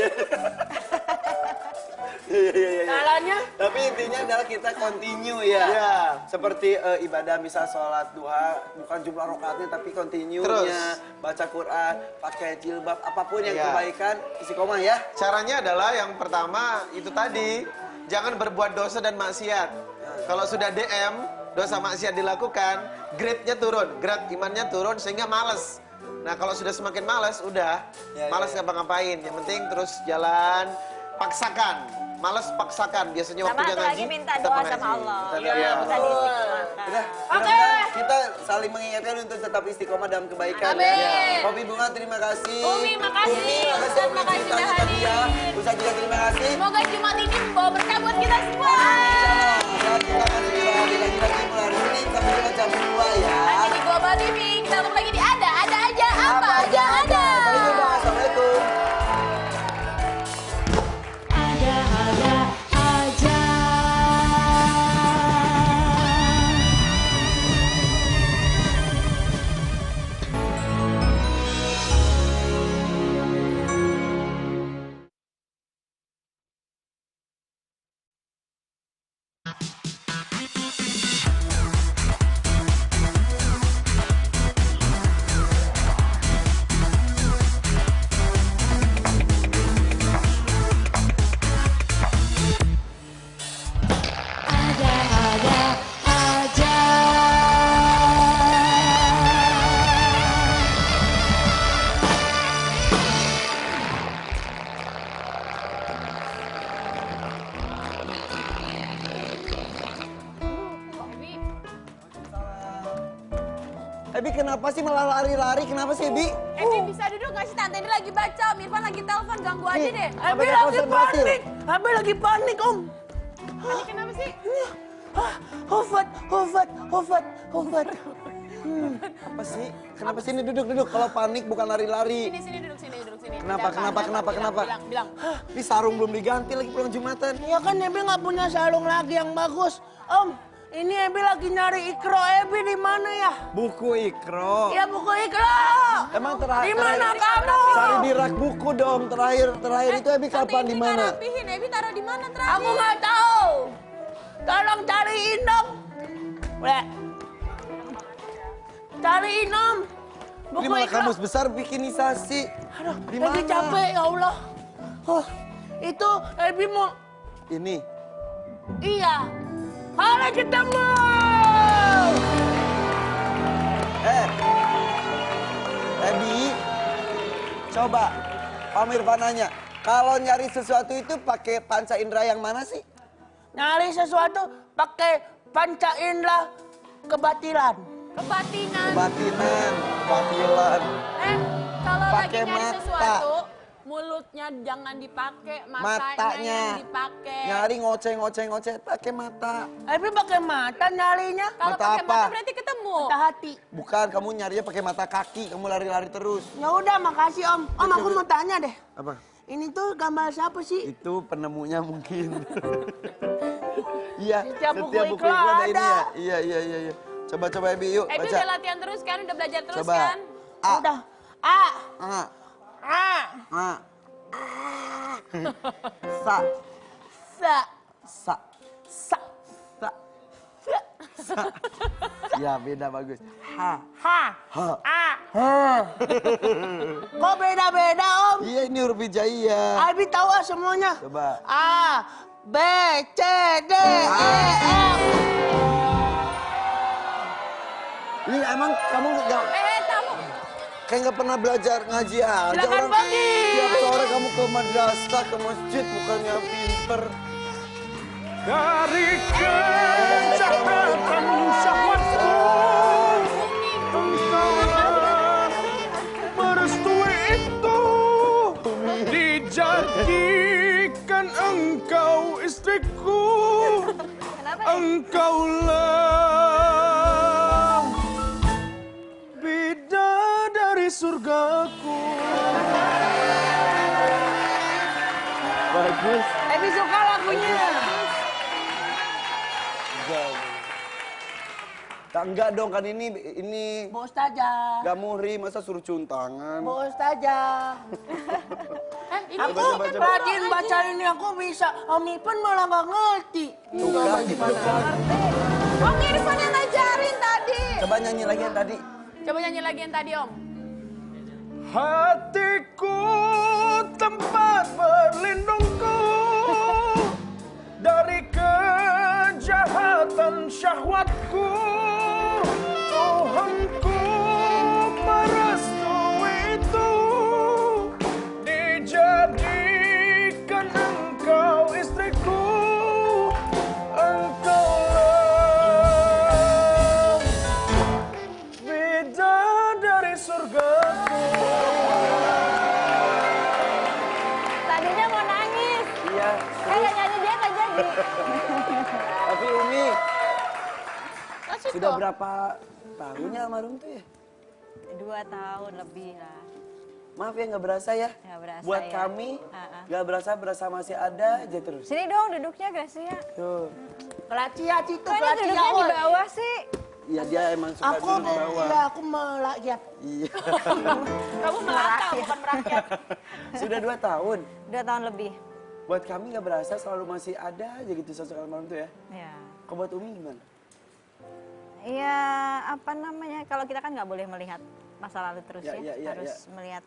Iya.
Caranya
Tapi intinya adalah kita continue ya.
Iya.
Seperti ibadah misal sholat duha, bukan jumlah rakaatnya tapi continue-nya.
Terus.
Baca Quran, pakai jilbab, apapun yang
Iya.
kebaikan, istiqomah ya.
Caranya adalah yang pertama itu tadi, jangan berbuat dosa dan maksiat. Kalau sudah DM, dosa maksiat dilakukan, grade-nya turun, grade imannya turun sehingga malas. Nah, kalau sudah semakin malas, udah
Ya,
malas ngapa-ngapain. Yang penting terus jalan, paksakan. Malas paksakan. Biasanya
Sama
waktu
satu
dia
lagi
ngaji,
minta
tetap
doa
mengaji.
sama Allah.
Iya,
Biar bisa
betul.
diistiqomahkan.
Udah, mudah-mudahan kita saling mengingatkan untuk tetap istiqomah dalam kebaikan.
Amin.
Ya. Kopi Bunga terima kasih.
Umi, makasih. Ustaz,
Umi,
makasih
ceritanya
udah
tadi ya.
hadir.
Ustaz juga terima kasih.
Semoga Jumat ini membawa berkah buat kita semua.
Dan kita akan segera hadir lagi mulai hari ini sampai dengan jam 2 ya.
Hanya di Global TV. Kita ketemu lagi di ada aja, apa aja ada.
Sampai jumpa. Assalamualaikum.
ada aja.
Ebi kenapa sih malah lari-lari? Kenapa sih Ebi?
Ebi bisa duduk nggak sih? Tante ini lagi baca, Om Irfan lagi telepon, ganggu aja deh.
Abi
Abang
lagi
konsentrasi
panik. Abi lagi panik, Om.
Panik kenapa sih?
Hufat.
Apa sih? Kenapa sih ini duduk? Kalau panik bukan lari-lari.
Sini duduk sini.
Kenapa?
Bilang.
Ini sarung belum diganti lagi pulang Jumatan.
Ya kan Ebi nggak punya sarung lagi yang bagus. Om, ini Ebi lagi nyari Ikro. Ebi di mana ya?
Buku Ikro.
Ya buku Ikro.
Emang terakhir
Di mana kamu?
cari di rak buku dong. Terakhir itu Ebi kapan di mana?
Rapihin, Ebi taruh di mana terakhir?
Aku nggak tahu. Tolong cariin dong. Boleh. Cariin Om.
Ini malah kamus besar bikinisasi.
Aduh,
Di
Ebi
mana?
capek ya Allah. Itu Ebi mau.
Ini.
Iya. Halo ketemu.
Ebi, coba Om Irfan nanya, kalau nyari sesuatu itu pakai panca indera yang mana sih?
Nyari sesuatu pakai panca indera kebatilan.
Kebatinan.
Kebatinan, kebatilan.
Kalau lagi
Pakai
nyari
mata.
sesuatu, mulutnya jangan dipakai, matanya
Matanya.
yang dipakai.
Nyari ngoceh, pakai mata.
Ebi pakai mata nyarinya.
Kalau
Mata
pakai
apa?
mata berarti ketemu.
Mata hati.
Bukan, kamu nyarinya pakai mata kaki, kamu lari-lari terus.
Ya udah, makasih Om. Om, aku mau tanya deh.
Apa?
Ini tuh gambar siapa sih?
Itu penemunya mungkin. Iya,
Setiap buku
setiap buku
Ikro
Ikro ada ini
ada.
ya. Iya. Coba Ebi yuk,
Ebi
baca.
udah latihan terus kan, udah belajar terus
Coba.
kan?
A,
Udah. A.
A,
A.
A. Sa,
Sa.
sa,
Sa.
sa, sa. Ya beda bagus. Ha,
Ha.
ha.
A.
Ha.
Kok beda-beda Om?
Iya ini huruf hijaiyah.
Abi tahu semuanya.
Coba.
A. B. C. D. E. F.
Ini emang kamu nggak
Kamu.
kayak nggak pernah belajar ngaji aja
Silakan
orang.
pergi.
Tiap sore kamu ke madrasah, ke masjid, bukannya pinter.
Dari kejahatan syahwatku, engkaulah merestui itu, dijadikan engkau istriku, engkaulah bidadari surgaku.
Bagus.
Ebi suka lagunya.
Enggak dong kan ini
Bu Ustazah.
gak muhri, masa suruh cium tangan.
Bu Ustazah.
Ini
Aku
Coba.
rajin baca ini, aku bisa. Om Irfan malah nggak ngerti.
Tuh kan gimana?
Om Irfan yang ngajarin tadi.
Coba nyanyi lagi yang tadi.
Coba nyanyi lagi yang tadi, Om.
Hatiku tempat berlindungku dari kejahatan syahwatku. Tuhanku merestui itu, dijadikan engkau istriku, engkaulah bidadari surgaku.
Tadinya mau nangis.
Iya.
Nggak nyanyi dia nggak jadi.
Tapi Umi,
Kasih
sudah
tuh.
berapa tahunnya almarhum tuh ya?
2 tahun lebih lah.
Maaf ya nggak berasa ya.
Nggak berasa
Buat
ya.
kami
Ah.
nggak berasa masih ada aja terus.
Sini dong duduknya Gracia.
Tuh.
Kelacia situ,
Kok ini
kelacia.
duduknya di
woy.
bawah sih?
Iya dia emang suka
Aku
duduk di bawah.
iya, aku merakyat.
Iya.
Kamu melata, bukan merakyat.
Sudah 2 tahun.
2 tahun lebih.
Buat kami nggak berasa selalu masih ada aja gitu sosok almarhum tuh ya.
Ya.
Kok buat Umi gimana?
Iya, apa namanya? Kalau kita kan nggak boleh melihat masa lalu terus
Ya,
ya.
ya,
Harus melihat.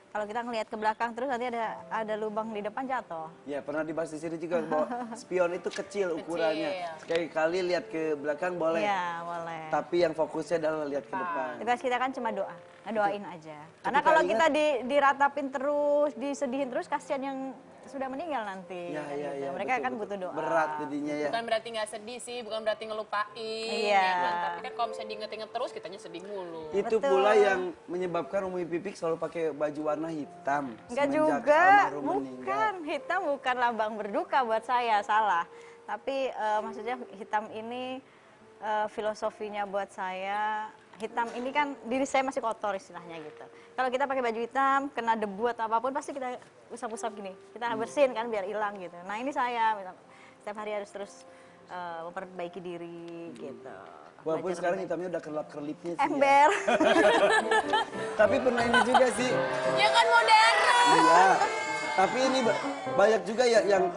Kalau kita ngelihat ke belakang terus nanti ada lubang di depan jatuh.
Ya pernah dibahas di sini juga bahwa spion itu kecil ukurannya. Sekali-kali lihat ke belakang boleh.
Iya, boleh.
Tapi yang fokusnya adalah lihat ke depan.
Tugas kita kan cuma doa, ngedoain aja. Karena
Ketika
kalau
ingat-
kita diratapin terus, disedihin terus, kasihan yang sudah meninggal nanti.
Ya,
kan
ya,
gitu.
ya,
Mereka
betul,
kan
betul.
butuh doa.
Berat jadinya ya.
Bukan berarti nggak sedih sih, bukan berarti ngelupain.
Iya.
Ya kan? Tapi kan kalau misalnya diinget-inget terus, kitanya sedih mulu.
Itu
Betul.
pula yang menyebabkan Umi Pipik selalu pakai baju warna hitam.
Enggak
semenjak
juga,
almarhum meninggal.
bukan. Hitam bukan lambang berduka buat saya, salah. Tapi maksudnya hitam ini filosofinya buat saya, hitam ini kan diri saya masih kotor istilahnya gitu. Kalau kita pakai baju hitam, kena debu atau apapun pasti kita usap-usap gini. Kita bersihin kan biar hilang gitu. Nah ini saya, setiap hari harus terus memperbaiki diri gitu.
Walaupun
Belajar
sekarang
lebih
hitamnya udah kerlap-kerlipnya
baik.
sih. Ya.
Ember.
Tapi pernah ini juga sih.
Ya kan modern.
Iya. Tapi ini banyak juga ya yang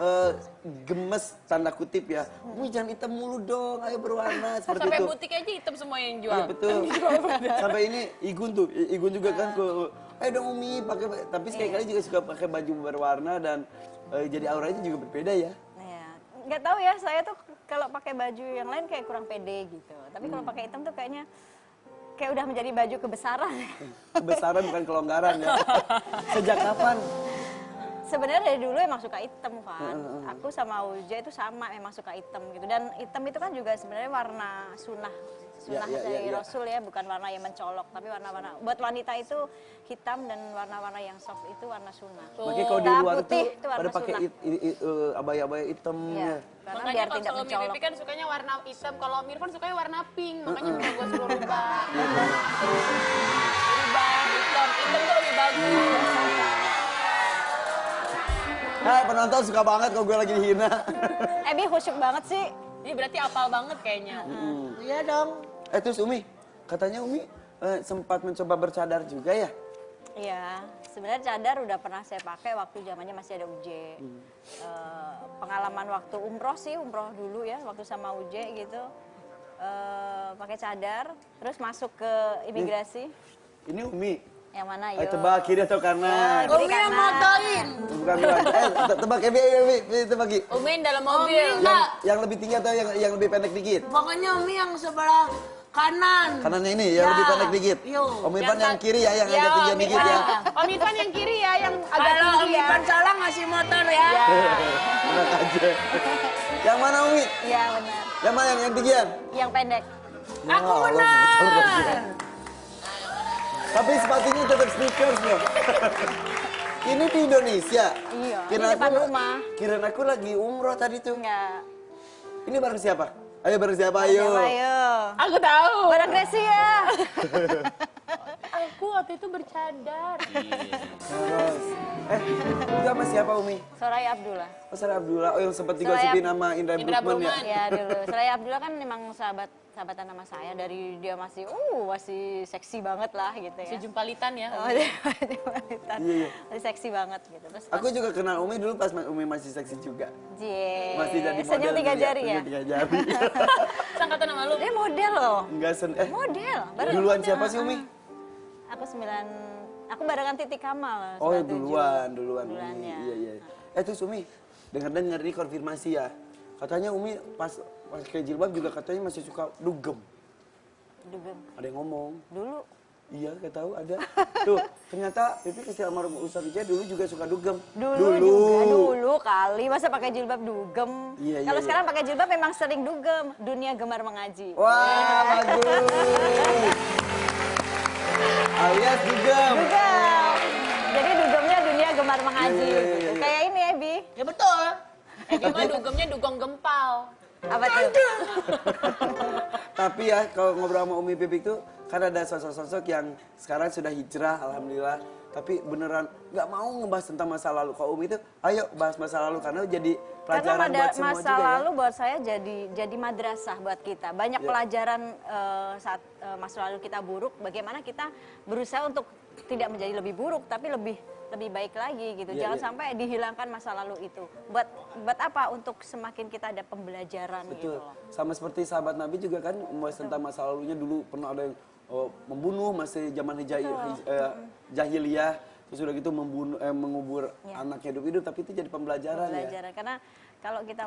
gemes tanda kutip ya. Umi jangan hitam mulu dong, ayo berwarna seperti
Sampai
itu.
butik aja hitam semua yang jual.
Iya betul. Sampai ini Igun tuh, Igun juga kan ke, ayo dong Umi pakai. Tapi sekali-kali juga suka pakai baju berwarna dan jadi auranya juga berbeda ya.
Iya. Nggak tahu ya, saya tuh kalau pakai baju yang lain kayak kurang pede gitu. Tapi kalau pakai hitam tuh kayaknya kayak udah menjadi baju kebesaran.
Kebesaran bukan kelonggaran ya. Sejak kapan?
Sebenarnya dari dulu emang suka hitam kan. Aku sama Uja itu sama emang suka hitam gitu. Dan hitam itu kan juga sebenarnya warna sunnah
Ya, ya,
dari
ya, ya.
Rasul ya, bukan warna yang mencolok, tapi warna-warna buat wanita itu hitam dan warna-warna yang soft itu warna sunnah.
Makanya kalau di
Hitam,
luar
putih,
tuh
itu warna
pada pakai
sunnah.
abaya-abaya hitam
Iya,
ya.
karena
Makanya
biar
kalau
tidak
Umi
mencolok.
Pipi kan sukanya warna hitam, kalau Om Irfan sukanya warna pink. Makanya udah gue suruh rubah. Rubah hitam, hitam tuh lebih bagus.
Hai penonton suka banget kalau gue lagi dihina.
Ebi khusyuk banget sih.
Ini berarti apal banget kayaknya.
Iya dong.
Terus Umi, katanya Umi sempat mencoba bercadar juga ya?
Iya, sebenarnya cadar udah pernah saya pakai waktu zamannya masih ada UJ. Pengalaman waktu umroh sih, umroh dulu ya, waktu sama UJ gitu. Pakai cadar, terus masuk ke imigrasi.
Ini Umi.
Yang mana
Ayo
yuk?
tebak kiri atau kanan?
Kiri
Umi yang
kanan.
motoin.
Bukan. Tebak Ebi, tebak Ki.
Umi dalam mobil.
Yang lebih tinggi atau yang lebih pendek dikit?
Pokoknya Umi yang sebelah kanan.
Kanannya ini yang
Ya.
lebih pendek dikit.
Yo.
Om Irfan yang kiri ya, yang agak tinggi
Om
dikit ya.
Irfan. Om Irfan yang kiri ya, yang agak
Kalau Om
tinggi ya.
Irfan salah ngasih motor ya.
Enak aja. Yang mana Umi?
Iya benar.
Yang mana yang tinggian?
Yang pendek.
Aku
Ya Allah,
benar.
Tapi sepatunya tetap sneakers loh. Ini di Indonesia.
Iya, di
Kirain
depan
aku-
rumah.
Kirain aku lagi umroh tadi tuh.
Enggak.
Ini bareng siapa? Ayo bareng siapa? Ayo.
Siapa, ayo.
Aku tahu.
Barang Gracia.
Aku waktu itu bercadar.
Terus. Itu sama siapa Umi?
Soraya Abdullah.
Oh, Sarah Abdullah. Oh, yang sempat
Soraya-
digosipin sama Indra
Indra
Bruggman ya?
Bruggman.
Ya dulu. Soraya Abdullah kan memang sahabatan sama saya dari dia masih seksi banget lah gitu ya.
Sejumpalitan ya.
Oh, dia wanita.
Iya, iya.
Masih seksi banget gitu. Terus
Aku juga kenal Umi dulu pas Umi masih seksi juga.
Cie.
Masih jadi model.
Senyum tiga
dulu
jari ya.
Senyum 3 jari.
Sangkatan sama lu.
Dia model loh.
Enggak
Model. Baru
duluan
model.
siapa sih Umi?
Aku barengan Titi Kamal.
Oh,
97.
duluan.
Duluannya.
Iya, iya. Terus Umi, dengar-dengar ini konfirmasi ya. Katanya Umi pas pakai jilbab juga katanya masih suka dugem.
Dugem.
Ada yang ngomong.
Dulu.
Iya, gak tahu ada. Tuh, ternyata Pipi kasih almarhum Ustaz Ija dulu juga suka dugem.
Dulu kali. Masa pakai jilbab dugem?
Iya, iya,
Kalau
iya.
sekarang pakai jilbab memang sering dugem. Dunia gemar mengaji.
Wah, bagus. Alias dugem.
Dugem. Jadi dugemnya dunia gemar mengaji.
Iya, iya, iya,
gitu.
iya.
Kayak ini Ebi.
Ya betul.
Gimana dugemnya dugong gempal.
Apa tuh?
Tapi ya kalau ngobrol sama Umi Pipik tuh kan ada sosok-sosok yang sekarang sudah hijrah, alhamdulillah. Tapi beneran nggak mau ngebahas tentang masa lalu. Kalau Umi itu, ayo bahas masa lalu karena jadi pelajaran
Karena
buat semua
masa
juga
lalu buat saya jadi madrasah buat kita. Banyak
Ya.
pelajaran saat masa lalu kita buruk. Bagaimana kita berusaha untuk tidak menjadi lebih buruk, tapi lebih baik lagi gitu.
Ya,
Jangan
ya.
sampai dihilangkan masa lalu itu. Buat apa? Untuk semakin kita ada pembelajaran
ya.
gitu
Betul.
loh.
Sama seperti sahabat Nabi juga kan membahas tentang masa lalunya dulu pernah ada yang membunuh masih zaman jahiliyah. Terus udah gitu mengubur
Ya.
anaknya hidup-hidup, tapi itu jadi pembelajaran ya.
Pembelajaran. Karena kalau kita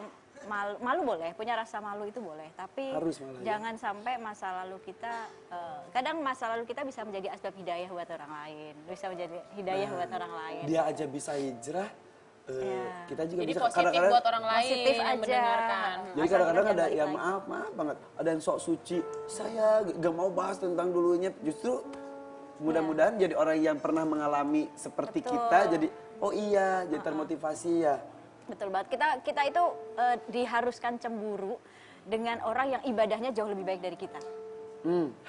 malu boleh, punya rasa malu itu boleh, tapi
Harus malah, ya.
jangan sampai masa lalu kita kadang masa lalu kita bisa menjadi asbab hidayah buat orang lain, bisa menjadi hidayah buat orang lain.
Dia aja bisa hijrah, Kita juga
Jadi
bisa
positif
kadang-kadang.
buat orang lain
Positif
yang
aja.
mendengarkan.
Jadi kadang-kadang ada yang maaf banget, ada yang sok suci. Saya gak mau bahas tentang dulunya. Justru mudah-mudahan jadi orang yang pernah mengalami seperti kita, jadi oh iya, jadi termotivasi ya.
Betul banget. Kita itu diharuskan cemburu dengan orang yang ibadahnya jauh lebih baik dari kita.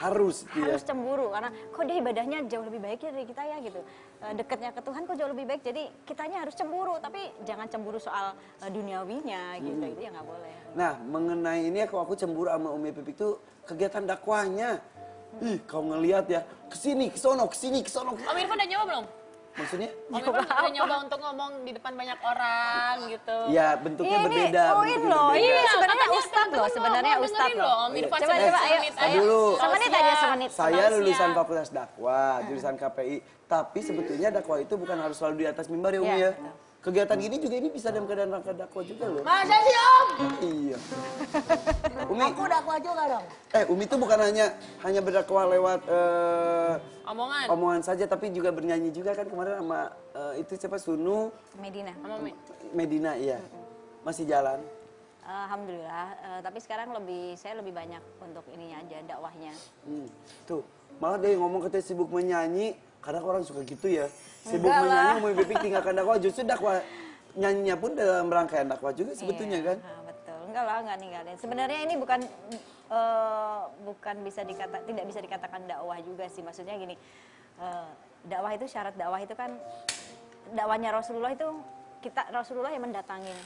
Harus gitu ya.
Harus cemburu karena kok dia ibadahnya jauh lebih baik dari kita ya gitu. Dekatnya ke Tuhan kok jauh lebih baik. Jadi kitanya harus cemburu, tapi jangan cemburu soal duniawinya gitu. Itu ya nggak boleh.
Nah, mengenai ini aku cemburu sama Umi Pipik tuh kegiatan dakwahnya. Ih, kau ngelihat ya, kesini, kesono, kesini, kesono.
Om Irfan udah nyoba belum?
Maksudnya?
Om Irfan udah nyoba untuk ngomong di depan banyak orang gitu.
Ya, bentuknya berbeda.
Poin
bentuknya
loh.
berbeda.
Ini sebenarnya
katanya
ustad
temen-temen
loh. Sebenarnya
mau
ustad
dengerin
loh.
Om Irfan
Coba
sebentar
ayo.
semenit,
Dulu.
Semenit aja semenit.
Saya lulusan
Siap.
Fakultas Dakwah, jurusan KPI. Tapi sebetulnya dakwah itu bukan harus selalu di atas mimbar ya Umi
Iya,
ya. Kegiatan gini juga ini bisa dalam keadaan rangka dakwah juga loh.
Masa sih Om?
Iya. Umi,
Aku dakwah juga dong.
Umi itu bukan hanya berdakwah lewat
Omongan.
omongan saja, tapi juga bernyanyi juga kan kemarin sama itu siapa Sunu
Medina.
Sama
Medina, iya. Masih jalan.
Alhamdulillah. Tapi sekarang saya lebih banyak untuk ininya aja dakwahnya.
Tuh, malah dia ngomong katanya sibuk menyanyi. Kadang orang suka gitu ya. Sibuk
Enggak
menyanyi,
lah.
Umi Pipik tinggalkan dakwah. Justru dakwah nyanyinya pun dalam rangkaian dakwah juga sebetulnya
Iya,
kan.
betul. Enggak lah, enggak ninggalin. Sebenarnya ini bukan tidak bisa dikatakan dakwah juga sih. Maksudnya gini, dakwah itu syarat dakwah itu kan dakwahnya Rasulullah itu Rasulullah yang mendatangin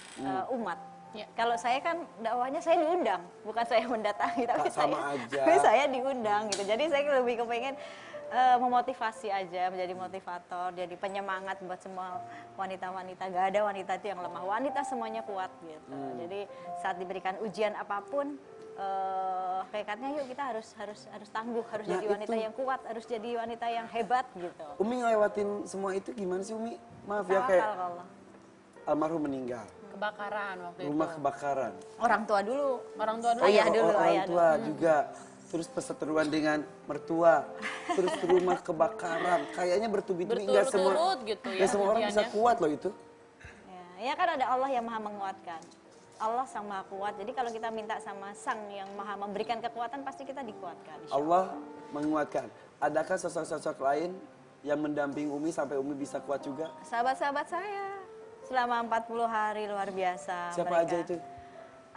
umat.
Ya.
Kalau saya kan dakwahnya saya diundang, bukan saya mendatangi, tapi
sama aja.
tapi saya diundang gitu. Jadi saya lebih kepengen memotivasi aja, menjadi motivator, jadi penyemangat buat semua wanita-wanita. Gak ada wanita itu yang lemah, wanita semuanya kuat gitu. Jadi saat diberikan ujian apapun, hakikatnya yuk kita harus tangguh, harus
Nah,
jadi wanita
itu.
yang kuat, harus jadi wanita yang hebat gitu.
Umi ngelewatin semua itu gimana sih Umi? Maaf ya
Tawakal
kayak
ke Allah.
almarhum meninggal,
Kebakaran waktu itu.
rumah kebakaran.
Orang tua dulu.
Orang tua dulu.
Ayah
Oh,
dulu,
orang
ayah
tua juga. Terus perseteruan dengan mertua, terus rumah kebakaran. Kayaknya bertubi-tubi nggak semua,
Berturut-turut gitu ya
nggak semua orang bisa
ujiannya.
kuat loh itu.
Ya kan ada Allah yang maha menguatkan. Allah sang maha kuat. Jadi kalau kita minta sama sang yang maha memberikan kekuatan, pasti kita dikuatkan. insya Allah.
Allah menguatkan. Adakah sosok-sosok lain yang mendampingi Umi sampai Umi bisa kuat juga?
Sahabat-sahabat saya selama 40 hari luar biasa.
Siapa
mereka.
aja itu?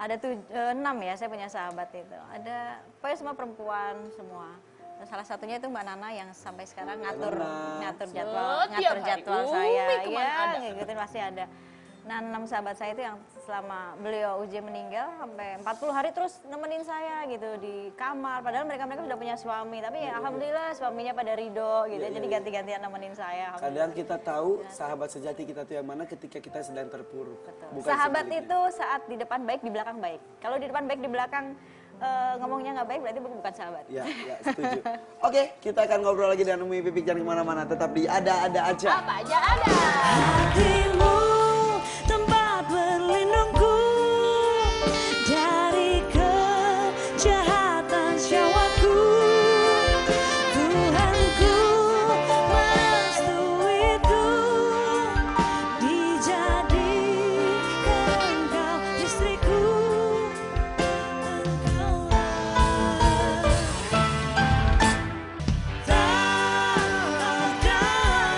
Ada 6 ya, saya punya sahabat itu. Ada pokoknya semua perempuan semua. Dan salah satunya itu Mbak Nana yang sampai sekarang ngatur
Nana.
jadwal
Setiap
jadwal
hari.
saya.
Kemana ada?
Ngikutin pasti ada. Nah, 6 sahabat saya itu yang selama beliau uji meninggal sampai 40 hari terus nemenin saya gitu di kamar. Padahal mereka sudah punya suami, tapi ya alhamdulillah suaminya pada ridho gitu. Jadi ganti-gantian nemenin saya. alhamdulillah.
Kadang kita tahu sahabat sejati kita tuh yang mana ketika kita sedang terpuruk. Bukan
Sahabat
sebaliknya.
itu saat di depan baik, di belakang baik. Kalau di depan baik, di belakang ngomongnya nggak baik, berarti bukan sahabat.
Ya, setuju. Oke, kita akan ngobrol lagi dengan Umi Pipik, jangan kemana-mana. Tetap di Ada-Ada Aja.
Apa aja ada.
Hatimu tempat berlindungku dari kejahatan syahwatku. Tuhanku merestuiku, dijadikan kau istriku. Engkaulah tak ada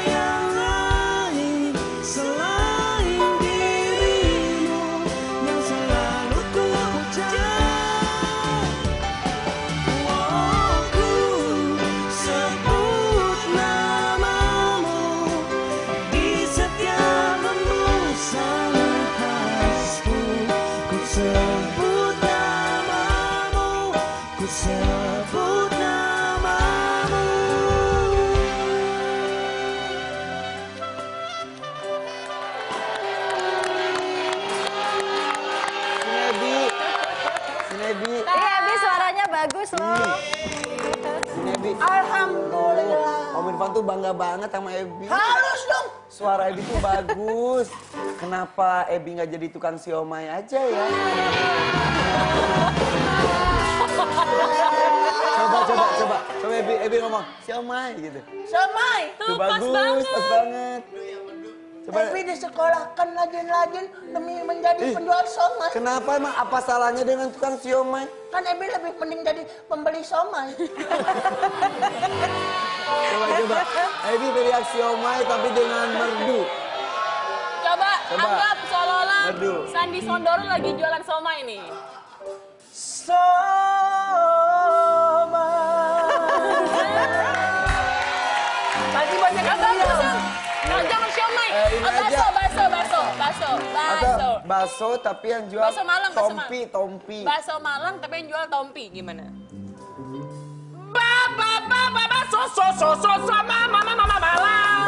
yang lain selain dirimu yang selalu ku puja. Oh, ku sebut namamu di setiap hembusan nafasku. Ku sebut namamu, ku sebut namamu.
Sinebi. Sinebi.
Iya, Abi suaranya bagus loh.
Sinebi.
Alhamdulillah.
Om Irfan tuh bangga banget sama Ebi.
Harus dong.
Suara Ebi tuh bagus. Kenapa Ebi nggak jadi tukang siomay aja ya? Coba Ebi ngomong siomay gitu.
Semai.
Tuh bagus, pas banget. Coba.
Ebi disekolahkan rajin-rajin demi menjadi penjual somai.
Kenapa emang apa salahnya dengan tukang siomay?
Kan Ebi lebih mending jadi pembeli somai.
Coba. Ebi teriak siomay tapi dengan merdu.
Coba anggap seolah-olah
Merdu.
Sandi Sondoro lagi jualan somai nih.
Pasti banyak yang bilang.
Jangan siomay.
Ini aja.
Baso.
Atau bakso tapi yang jual
Bakso Malang, bakso Malang.
tompi.
Bakso Malang tapi yang jual tompi gimana? Mama Malang.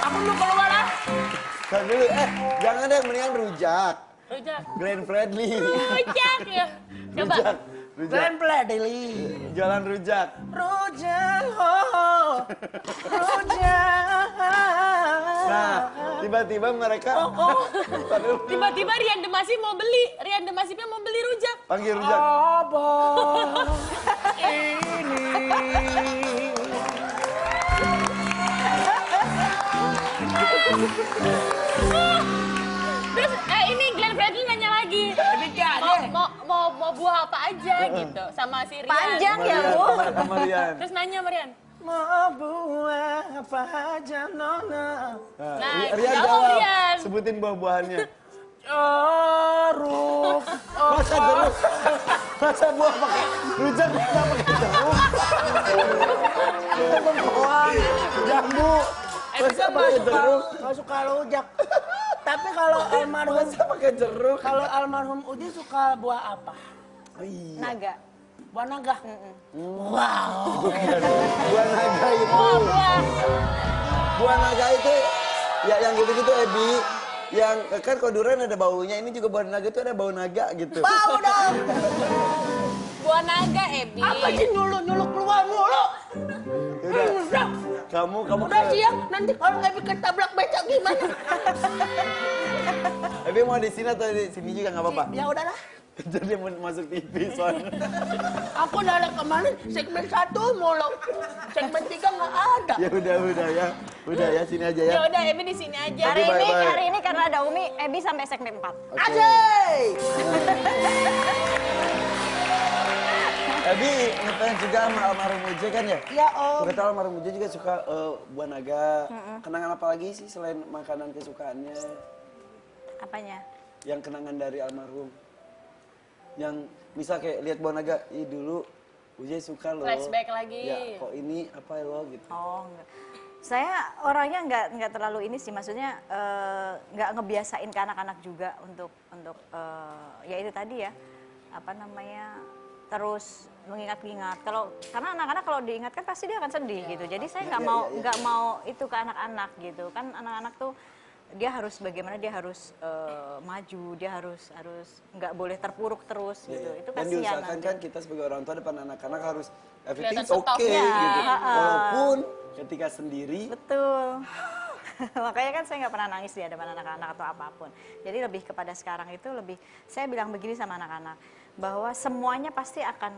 Aku mau keluar lah.
Kan dulu, jangan deh, mendingan rujak.
Rujak.
Glenn Fredly.
Rujak ya. Coba.
Rujak.
Glenn Fredly.
Jualan rujak.
Rujak, rujak.
Nah, tiba-tiba mereka
Tiba-tiba Rian Demasi mau beli. Rian Demasipnya mau beli rujak.
panggil rujak.
Abah ini.
Terus ini Glenn Fredly nanya lagi. Mau buah apa aja gitu sama si Rian.
Panjang ya, Bu.
Sama Rian.
Terus nanya sama Rian.
Mau buah apa aja nona?
Nah,
Rian
jawab
jawab.
Rian.
Sebutin buah-buahannya.
Jeruk.
Masa jeruk? Masa buah pakai rujak nggak pakai jeruk? Bengkoang, jambu. Masa pakai jeruk?
Nggak suka rujak. Tapi kalau almarhum
Masa pakai jeruk?
Udi suka buah apa?
Oh, iya.
Naga.
Buah naga.
Buah naga itu.
Buah.
Buah naga itu ya yang gitu-gitu Ebi. Yang kan kalau durian ada baunya, ini juga buah naga itu ada bau naga gitu.
Bau dong.
Buah naga, Ebi.
Apa sih nyuluk keluar mulu?
Yaudah, kamu
Udah siang, nanti kalau Ebi ketabrak becak gimana?
Ebi mau di sini atau di sini juga nggak apa-apa.
Ya udahlah.
Jadi mau masuk TV soalnya.
Aku dari kemarin segmen 1 mulu. Segmen 3 nggak ada.
Ya udah ya sini aja ya.
Ya udah, Ebi di sini aja.
Oke, bye-bye.
Hari ini karena ada Umi, Ebi sampai segmen 4.
Oke.
Asik!
Ebi ngefans juga sama almarhum Uje kan ya?
Ya Om.
Kita tahu almarhum Uje juga suka buah naga. Kenangan apa lagi sih selain makanan kesukaannya?
Apanya?
Yang kenangan dari almarhum? Yang bisa kayak lihat buah naga, ih dulu Uje suka loh.
Flashback lagi.
Ya, kok ini apa lo gitu.
Oh, enggak. Saya orangnya nggak terlalu ini sih, maksudnya nggak ngebiasain ke anak-anak juga untuk ya itu tadi ya, apa namanya, terus mengingat-ingat. Karena anak-anak kalau diingatkan pasti dia akan sedih gitu. Jadi saya nggak mau itu ke anak-anak gitu. Kan anak-anak tuh dia harus bagaimana, dia harus maju, dia harus nggak boleh terpuruk terus gitu. Itu
Dan
kasihan.
diusahakan kan kita sebagai orang tua depan anak-anak harus everything's
Kelihatan
okay
stop.
gitu.
Ya,
Walaupun ketika sendiri
Betul. Makanya kan saya nggak pernah nangis di hadapan anak-anak atau apapun. Jadi lebih kepada sekarang itu saya bilang begini sama anak-anak, bahwa semuanya pasti akan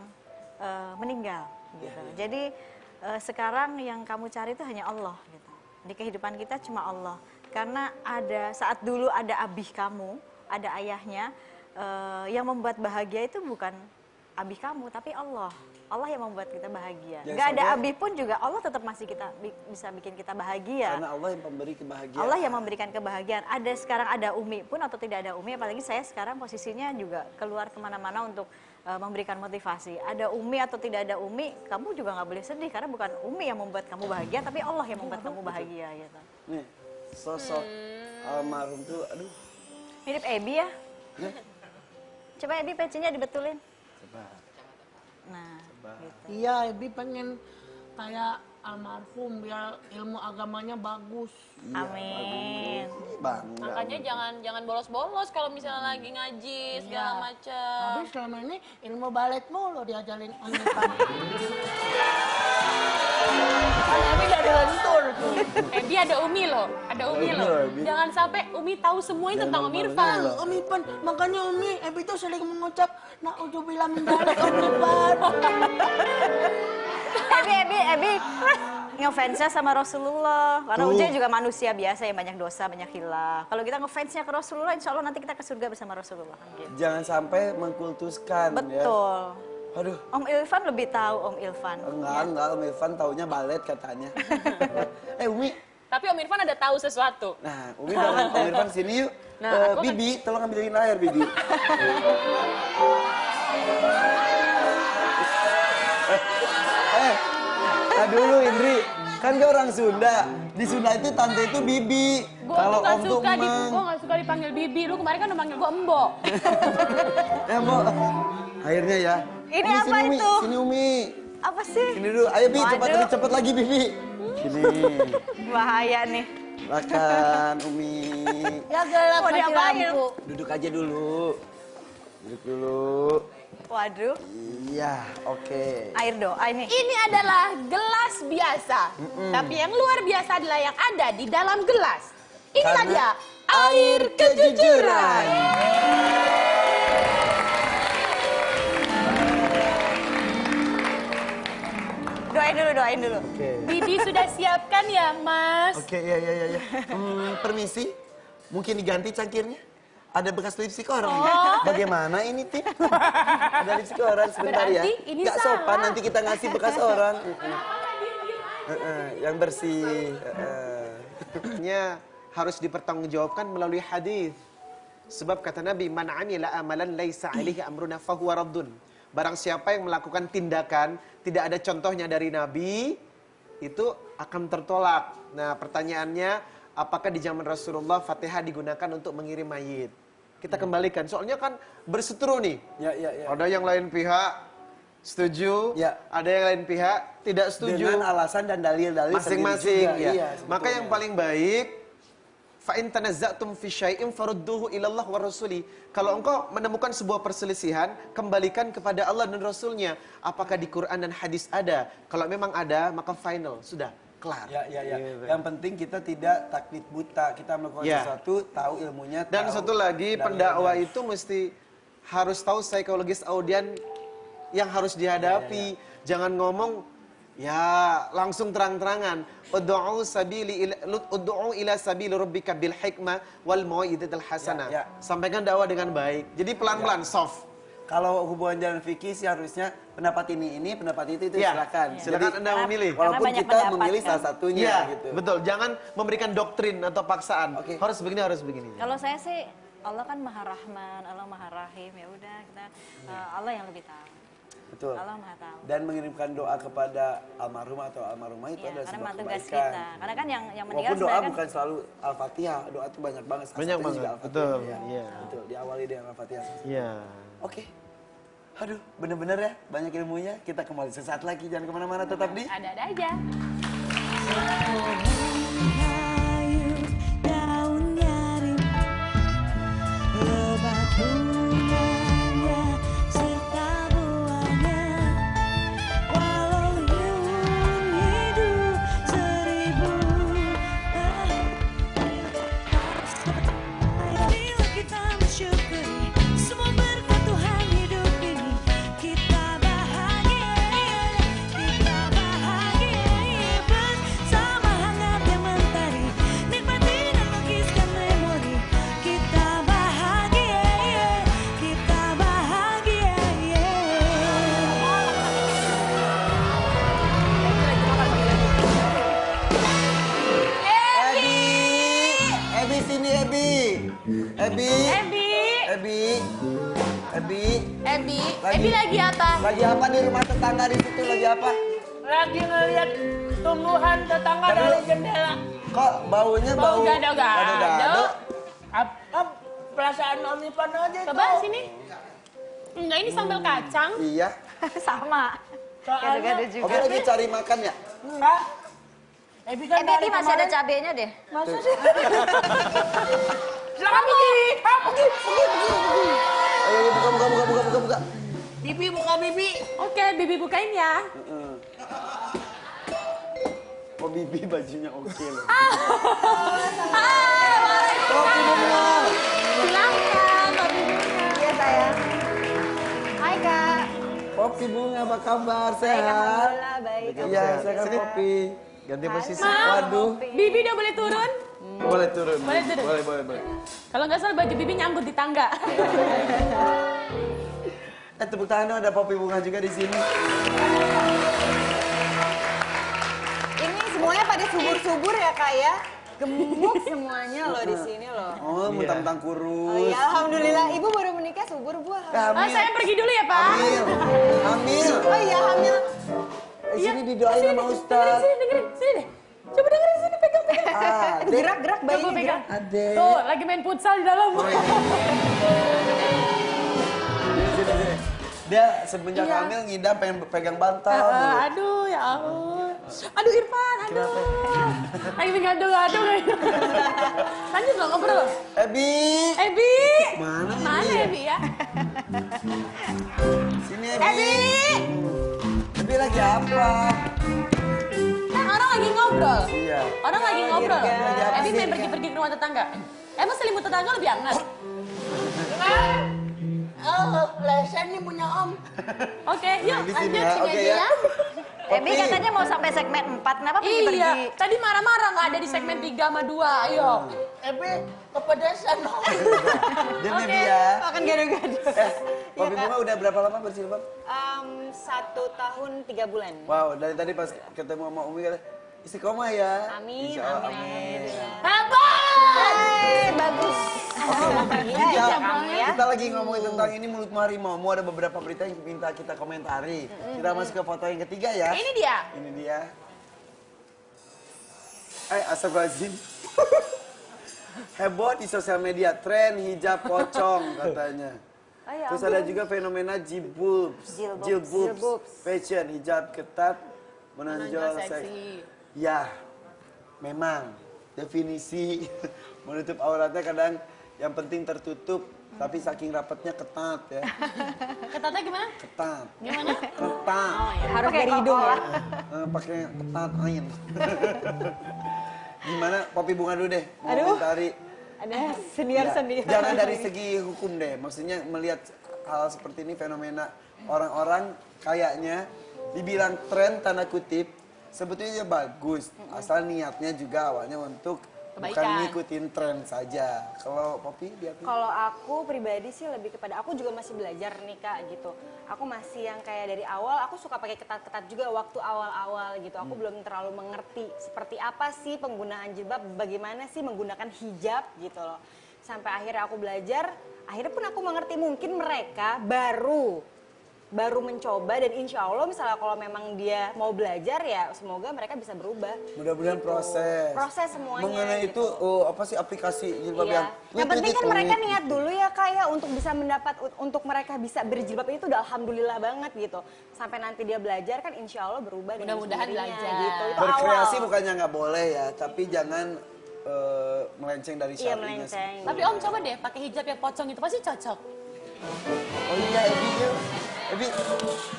meninggal gitu. Jadi sekarang yang kamu cari itu hanya Allah gitu. Di kehidupan kita cuma Allah. Karena saat dulu ada abih kamu, ada ayahnya, yang membuat bahagia itu bukan abih kamu, tapi Allah. Allah yang membuat kita bahagia.
Jangan
Gak ada
sampai-
abih pun juga Allah tetap masih bisa bikin kita bahagia.
karena Allah yang pemberi kebahagiaan.
Allah yang memberikan kebahagiaan. Sekarang ada Umi pun atau tidak ada Umi, apalagi saya sekarang posisinya juga keluar kemana-mana untuk memberikan motivasi. Ada Umi atau tidak ada Umi, kamu juga nggak boleh sedih karena bukan Umi yang membuat kamu bahagia, tapi Allah yang membuat kamu bahagia gitu.
Nih, sosok almarhum tuh, aduh.
Mirip Ebi ya. Coba Ebi pecinya dibetulin.
Coba.
Nah, gitu.
Iya, Ebi pengen kayak almarhum biar ilmu agamanya bagus.
Amin.
Bangga.
Makanya jangan bolos-bolos kalau misalnya lagi ngaji segala macam.
Tapi selama ini ilmu balet mulu diajarin Om Irfan. Kan Ebi dari lentur tuh.
Ebi ada Umi loh, ada Umi
Ada
loh.
Umi.
Jangan sampai Umi tahu semuanya tentang Om Irfan.
Om Irfan, makanya Ebi tuh sering mengucap na'udzubillah min dzalik Om Irfan.
Ebi, ngefansnya sama Rasulullah. Karena
Tuh.
Ujang juga manusia biasa yang banyak dosa, banyak hilaf. Kalau kita ngefansnya ke Rasulullah, insya Allah nanti kita ke surga bersama Rasulullah. Gitu.
Jangan sampai mengkultuskan ya.
Betul.
Aduh.
Om Ilfan lebih tahu Om Ilfan.
Enggak, Om Irfan taunya balet katanya. Umi.
Tapi Om Irfan ada tahu sesuatu.
Nah, Umi dan Om Irfan sini yuk.
Nah, aku
Bibi, tolong ambilin air, Bibi. Nah dulu Indri, kan dia orang Sunda. Di Sunda itu tante itu Bibi.
Gua
Kalau
tuh gak
Om tuh
suka
Emang.
gua gak suka dipanggil Bibi. Lu kemarin kan udah manggil gua Embok.
Mbok. Akhirnya ya.
Ini
Umi,
apa
sini, Umi.
itu?
Sini Umi.
Apa sih?
Sini dulu. Ayo Bi, cepat
Waduh.
lagi, cepat lagi Bibi. Sini.
Bahaya nih.
Makan Umi.
Ya gelap
Mau
mati
diapain?
lampu.
Duduk aja dulu. Duduk dulu.
Waduh,
Iya, oke.
air doa ini.
Ini adalah gelas biasa. Tapi yang luar biasa adalah yang ada di dalam gelas. Inilah
Karena
dia, air kejujuran.
Doain dulu.
Oke.
Bibi sudah siapkan ya, Mas?
Oke, iya. Permisi, mungkin diganti cangkirnya? Ada bekas lipstik orang. Bagaimana ini, Tip? Ada lipstik orang sebentar ya.
Berarti ini
Nggak sopan
salah.
nanti kita ngasih bekas orang. Yang bersih.
Nya harus dipertanggungjawabkan melalui hadis. Sebab kata Nabi, "Man 'amila amalan laisa 'alaihi amruna fahuwa raddun." Barang siapa yang melakukan tindakan tidak ada contohnya dari Nabi, itu akan tertolak. Nah, pertanyaannya, apakah di zaman Rasulullah Fatihah digunakan untuk mengirim mayit? Kita kembalikan. Soalnya kan berseteru nih.
Ya.
Ada yang lain pihak setuju,
Ya.
ada yang lain pihak tidak setuju.
Dengan alasan dan dalil-dalil
Masing-masing
sendiri
ya.
juga. Iya,
Maka
sebetulnya.
yang paling baik, fa in tanazza'tum fi syai'in farudduhu ila Allah wa rasuli. Kalau engkau menemukan sebuah perselisihan, kembalikan kepada Allah dan Rasulnya. Apakah di Quran dan hadis ada? Kalau memang ada, maka final, sudah kelar.
Ya. Yang penting kita tidak taklid buta. Kita melakukan
Ya.
sesuatu, tahu ilmunya.
Dan
tahu
satu lagi,
dalilnya.
pendakwah itu mesti harus tahu psikologis audien yang harus dihadapi. Jangan ngomong ya langsung terang-terangan. Ud'u ila sabili rabbika bil hikmah wal mau'izatil hasanah.
Ya.
Sampaikan dakwah dengan baik. Jadi pelan-pelan, soft.
Kalau hubungan jalan fikih sih harusnya pendapat ini, pendapat itu
Ya.
silakan.
Silakan Anda memilih.
Walaupun
Karena banyak
kita
pendapat,
memilih
kan?
salah satunya
Iya,
gitu.
betul. Jangan memberikan doktrin atau paksaan.
Oke.
Harus begini, harus begini.
Kalau saya sih, Allah kan Maha Rahman, Allah Maha Rahim. Ya udah, kita Allah yang lebih tahu.
Betul.
Allah Maha tahu.
Dan mengirimkan doa kepada almarhum atau almarhumah itu
Iya,
adalah
karena
sebuah
memang tugas
kebaikan.
kita. Karena kan yang meninggal
Walaupun doa
sebenarnya
bukan selalu Al-Fatihah, doa itu banyak banget. Salah
Banyak
satunya
banget,
juga Al-Fatihah.
betul,
Iya.
iya.
Betul, diawali dengan Al-Fatihah.
Iya.
Oke. Aduh, bener-bener ya, banyak ilmunya. Kita kembali sesaat lagi, jangan kemana-mana, tetap di...
Ada aja.
Kayu daunnya rimbun, lebat bunganya serta buahnya. Walau hidup seribu, bila kita mensyukuri semua berkat Tuhan hidup ini, kita bahagia bersama hangatnya mentari, nikmati dan lukiskan memori. Kita bahagia.
Ebi sini, Ebi. Ebi.
Ebi lagi apa?
Lagi apa di rumah tetangga di situ? Lagi apa?
Lagi ngeliat tumbuhan tetangga
Aduh.
dari jendela.
Kok baunya
Bau
bau
gado-gado.
Perasaan Om Ipan aja
Coba
tuh.
sini. Enggak, ini sambal kacang.
Iya.
sama.
Soalnya
Gado-gado juga.
Oke, lagi cari makan ya?
enggak. Ebi kan
Tapi
dari
masih ada
kemarin-
cabenya deh.
Masa sih?
Silakan pergi.
Ayo, buka.
Bibi buka Bibi.
Oke, Bibi bukain ya.
Oh, Bibi bajunya oke loh.
Hai,
Kopi bunga.
silakan. Kopi bunga.
Iya sayang. Hai kak.
Kopi bunga, apa kabar?
Baik,
Sehat?
alhamdulillah baik.
Iya, saya kan
Sini.
kopi.
Ganti posisi.
Waduh.
Bibi udah boleh turun?
Boleh turun.
Boleh turun.
Boleh.
Kalau nggak salah baju Bibi nyangkut di tangga.
Tepuk tangan dong, ada Poppy Bunga juga di sini.
Ini semuanya pada subur-subur ya Kak ya. Gemuk semuanya loh di sini loh.
Oh, mentang-mentang
Oh
kurus.
ya, alhamdulillah. Ibu baru menikah subur Bu.
Ah, saya pergi dulu ya, Pak.
Hamil.
Oh iya hamil.
Sini didoain sama Ustaz.
Sini, dengerin. Sini deh. Coba dengerin sini, pegang.
Gerak-gerak
Coba
bayinya
pegang.
gerak.
Adek.
Tuh, lagi main futsal di dalam.
Sini. Dia semenjak hamil ngidam pengen pegang bantal dulu.
Aduh, ya ampun. Aduh, Irfan, aduh. Lagi ngadu-ngadu. Lanjut loh, ngobrol.
Ebi.
Ebi.
Mana
Mana
Ebi?
Ebi ya?
Sini Ebi. Ebi lagi apa?
Kan orang lagi ngobrol.
Iya.
Orang lagi ngobrol.
Lagi apa
Ebi
sih?
main pergi-pergi ke rumah tetangga. Emang selimut tetangga lebih hangat?
Oh, lesen nih punya Om.
Oke, yuk
Di sini
lanjut
ya,
sini
oke
aja
ya.
ya.
Ebi katanya mau sampai segmen 4, kenapa pergi-pergi?
Iya, tadi marah-marah nggak ada di segmen 3 sama 2. Ayo.
Ebi kepedesan Om.
Dia
Oke.
Ebi ya.
Akan gado-gado.
Poppy Bunga udah berapa lama berjilbab?
1 tahun 3 bulan.
Wow, dari tadi pas ketemu sama Umi kata, istiqomah ya.
Amin,
Insya Allah,
amin.
Hebat!
Bagus.
Kita,
kamu ya.
kita lagi ngomongin tentang ini mulut harimau. Mau ada beberapa berita yang minta kita komentari. Kita masuk ke foto yang ketiga ya.
Ini dia.
Ini dia. Astagfirullahaladzim. Heboh di sosial media, tren hijab pocong katanya. Terus ada juga fenomena jilbabs, fashion, hijab ketat, menonjol seksi. Ya, memang definisi menutup auratnya kadang yang penting tertutup, tapi saking rapatnya ketat ya.
Ketatnya gimana?
Ketat.
Gimana?
Ketat.
Harus dari hidung ya.
Pakai ketat air. Gimana? Poppy Bunga dulu deh. Komentari.
Ada senior-senior.
Jangan dari segi hukum deh. Maksudnya melihat hal seperti ini fenomena orang-orang kayaknya dibilang tren tanda kutip sebetulnya bagus. Asal niatnya juga awalnya untuk bukan ngikutin tren saja. Kalau Poppy dia
Kalau aku pribadi sih lebih kepada aku juga masih belajar nih Kak gitu. Aku masih yang kayak dari awal aku suka pakai ketat-ketat juga waktu awal-awal gitu. Aku belum terlalu mengerti seperti apa sih penggunaan jilbab, bagaimana sih menggunakan hijab gitu loh. Sampai akhirnya aku belajar, akhirnya pun aku mengerti mungkin mereka baru mencoba dan insya Allah misalnya kalau memang dia mau belajar ya semoga mereka bisa berubah.
mudah-mudahan
gitu.
proses
Semuanya.
mengenai
gitu.
itu apa sih aplikasi jilbab
Iya.
yang
Yang penting kan mereka niat dulu ya Kak ya untuk bisa mendapat untuk mereka bisa berjilbab itu udah alhamdulillah banget gitu. Sampai nanti dia belajar kan insya Allah berubah dengan
Mudah-mudahan
sendirinya,
belajar.
gitu. Itu
berkreasi
awal.
bukannya nggak boleh ya, tapi jangan melenceng dari
Iya
syar'inya.
melenceng.
Tapi Om coba deh pakai hijab yang pocong itu pasti cocok.
Oh iya, Ebi,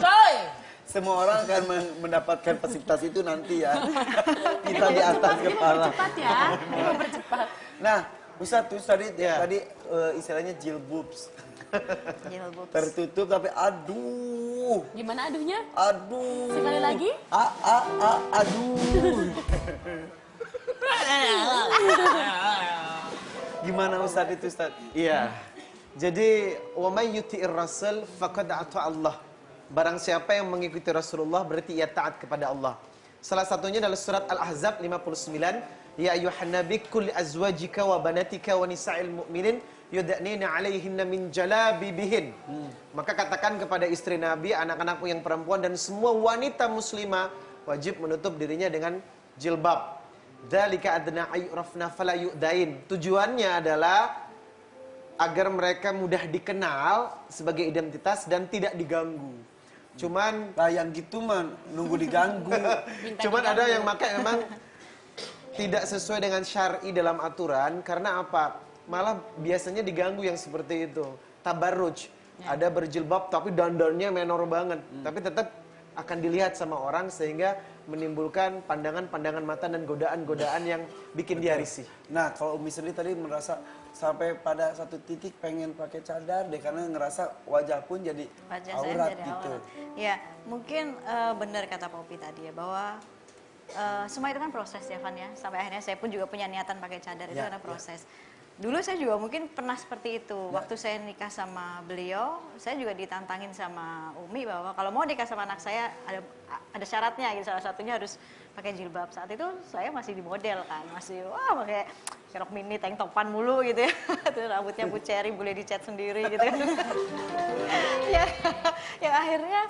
Coy.
semua orang akan mendapatkan fasilitas itu nanti ya. Kita di atas kepala.
Cepat ya. Ini mempercepat.
Nah, Ustadz tadi istilahnya jilbabs. Tertutup tapi aduh.
Gimana aduhnya?
Aduh.
Sekali lagi?
Aduh. Gimana Ustadz itu Ustadz?
Iya. Jadi wa may yuti'ir rasul faqad ata Allah. Barang siapa yang mengikuti Rasulullah berarti ia taat kepada Allah. Salah satunya dalam surat Al-Ahzab 59, ya ayyuhan nabi qul li azwajika wa banatika wa nisa'il mu'minin yudnina 'alaihinna min jalabibihin. Maka katakan kepada istri Nabi, anak-anakmu yang perempuan dan semua wanita muslimah wajib menutup dirinya dengan jilbab. Dzalika adna ayyurafna fala yu'dain. Tujuannya adalah agar mereka mudah dikenal sebagai identitas dan tidak diganggu. Cuman
Yang gitu mah nunggu diganggu.
cuman ada yang pakai memang tidak sesuai dengan syar'i dalam aturan karena apa? Malah biasanya diganggu yang seperti itu. Tabarruj. Ada berjilbab tapi dandannya menor banget. Tapi tetap akan dilihat sama orang sehingga menimbulkan pandangan-pandangan mata dan godaan-godaan yang bikin dia risih.
Nah, kalau Umi sendiri tadi merasa sampai pada satu titik pengen pakai cadar deh karena ngerasa wajah pun jadi
Wajah
aurat
saya jadi
gitu.
aurat. Ya, mungkin benar kata Poppy tadi ya bahwa semua itu kan proses ya Van ya. Sampai akhirnya saya pun juga punya niatan pakai cadar itu
Ya,
karena proses. Dulu saya juga mungkin pernah seperti itu. Waktu saya nikah sama beliau, saya juga ditantangin sama Umi bahwa kalau mau nikah sama anak saya ada syaratnya gitu. Salah satunya harus pakai jilbab. Saat itu saya masih di model kan, masih pakai rok mini, tank topan mulu gitu ya. Terus rambutnya puceri, boleh dicat sendiri gitu kan. Ya, yang akhirnya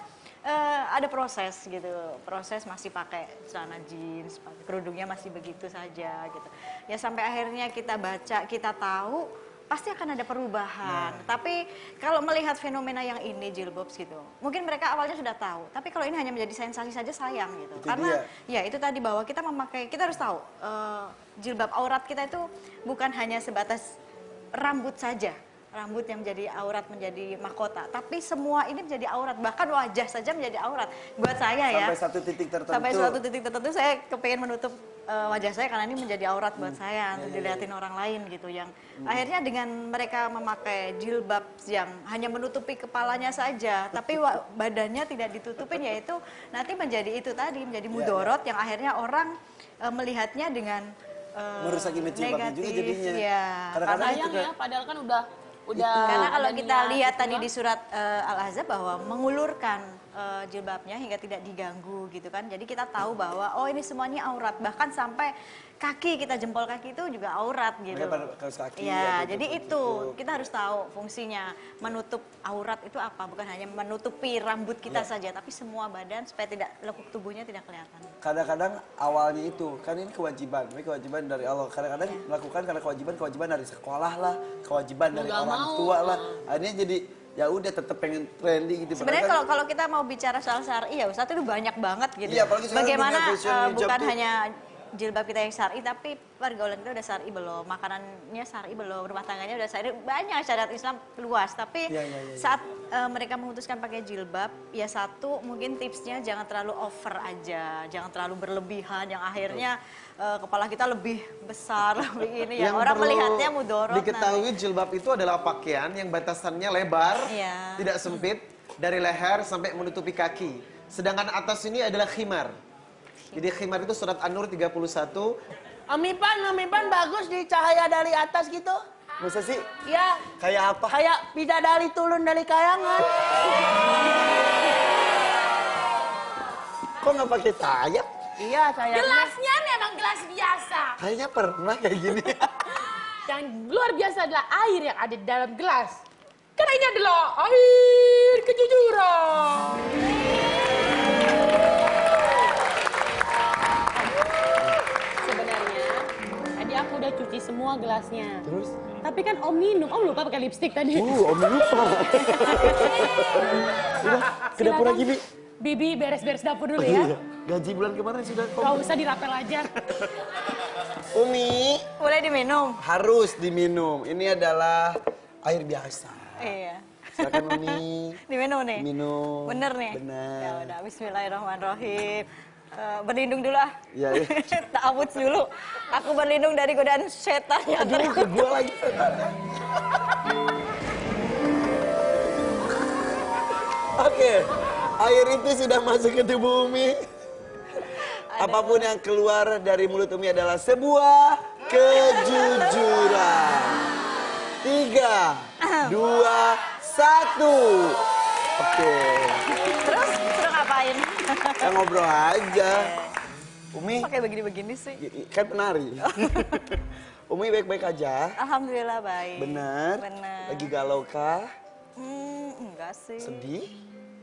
ada proses gitu, proses masih pakai celana jeans, kerudungnya masih begitu saja gitu. Ya sampai akhirnya kita baca, kita tahu pasti akan ada perubahan. Tapi kalau melihat fenomena yang ini jilbabs gitu, mungkin mereka awalnya sudah tahu. Tapi kalau ini hanya menjadi sensasi saja sayang gitu.
Itu
Karena
dia.
ya itu tadi bahwa kita memakai, kita harus tahu jilbab aurat kita itu bukan hanya sebatas rambut saja. Rambut yang menjadi aurat, menjadi mahkota. Tapi semua ini menjadi aurat, bahkan wajah saja menjadi aurat. Buat saya ya.
Sampai satu titik tertentu.
Sampai suatu titik tertentu saya kepengen menutup wajah saya karena ini menjadi aurat buat saya untuk dilihatin orang lain gitu. Yang akhirnya dengan mereka memakai jilbab yang hanya menutupi kepalanya saja, tapi badannya tidak ditutupin, yaitu nanti menjadi itu tadi, menjadi mudorot yang akhirnya orang melihatnya dengan
Merusak image jilbabnya juga
negatif,
jadinya.
ya.
Kadang-kadang
Sayang
juga
ya, padahal kan udah
Karena kalau
ada
kita
niat
lihat
gitu
tadi
kan.
di surat Al-Ahzab bahwa mengulurkan jilbabnya hingga tidak diganggu gitu kan. Jadi kita tahu bahwa oh ini semuanya aurat, bahkan sampai kaki kita, jempol kaki itu juga aurat gitu.
Mereka pada kaos kaki,
Ya,
ya,
jadi
tutup.
itu kita harus tahu fungsinya. Menutup aurat itu apa? Bukan hanya menutupi rambut kita saja, tapi semua badan supaya tidak lekuk tubuhnya tidak kelihatan.
kadang-kadang awalnya itu kan ini kewajiban dari Allah. Kadang-kadang melakukan karena kewajiban dari sekolah lah, kewajiban dari
Nggak
orang
mau.
tua lah. Akhirnya jadi ya udah tetap pengen trending gitu.
Sebenarnya
Padahal kan
kalau kita mau bicara soal syar'i ya Ustaz itu banyak banget gitu.
Iya, apalagi sekarang
Bagaimana
dunia fashion, hijab
bukan
tuh.
hanya jilbab kita yang syar'i tapi pergaulan kita udah syar'i belum, makanannya syar'i belum, rumah tangganya udah syar'i, banyak syariat Islam luas. Tapi
Iya, iya, iya.
saat mereka memutuskan pakai jilbab, ya satu mungkin tipsnya jangan terlalu over aja, jangan terlalu berlebihan yang akhirnya kepala kita lebih besar, lebih ini ya. Orang
perlu
melihatnya mudorot.
diketahui jilbab itu adalah pakaian yang batasannya lebar,
Iya.
tidak sempit, dari leher sampai menutupi kaki. Sedangkan atas ini adalah khimar. Jadi khimar itu surat An-Nur 31.
Umi Pan bagus di cahaya dari atas gitu.
masa sih
Ya,
kayak apa?
kayak bidadari turun dari kayangan.
Kok nggak pakai sayap?
Iya, sayangnya.
Gelasnya memang gelas biasa.
Kayaknya pernah kayak gini.
Yang luar biasa adalah air yang ada di dalam gelas. Karena ini adalah air kejujuran. Sebenarnya tadi aku udah cuci semua gelasnya.
Terus?
Tapi kan Om minum, Om lupa pakai lipstik tadi.
Om lupa. Udah, ke dapur lagi, Bi.
Bibi beres-beres dapur dulu
Iya.
ya.
Gaji bulan kemarin sudah
Gak usah dirapel aja.
Umi,
Boleh diminum?
harus diminum. Ini adalah air biasa.
Iya.
Silakan Umi.
Diminum nih?
Minum.
Bener nih?
Bener.
Ya udah, bismillahirrahmanirrahim. Berlindung dulu ah.
Iya, iya.
Ta'awudz dulu. Aku berlindung dari godaan setan yang
Aduh, ke gua lagi. Oke, air itu sudah masuk ke tubuh Umi. Apapun yang keluar dari mulut Umi adalah sebuah kejujuran. 3, 2, 1. Oke,
Terus ngapain?
kita ngobrol aja. Umi,
Pakai begini-begini sih.
kan penari. Umi baik-baik aja.
Alhamdulillah baik.
Benar?
Benar.
Lagi galau kah?
Enggak sih.
Sedih?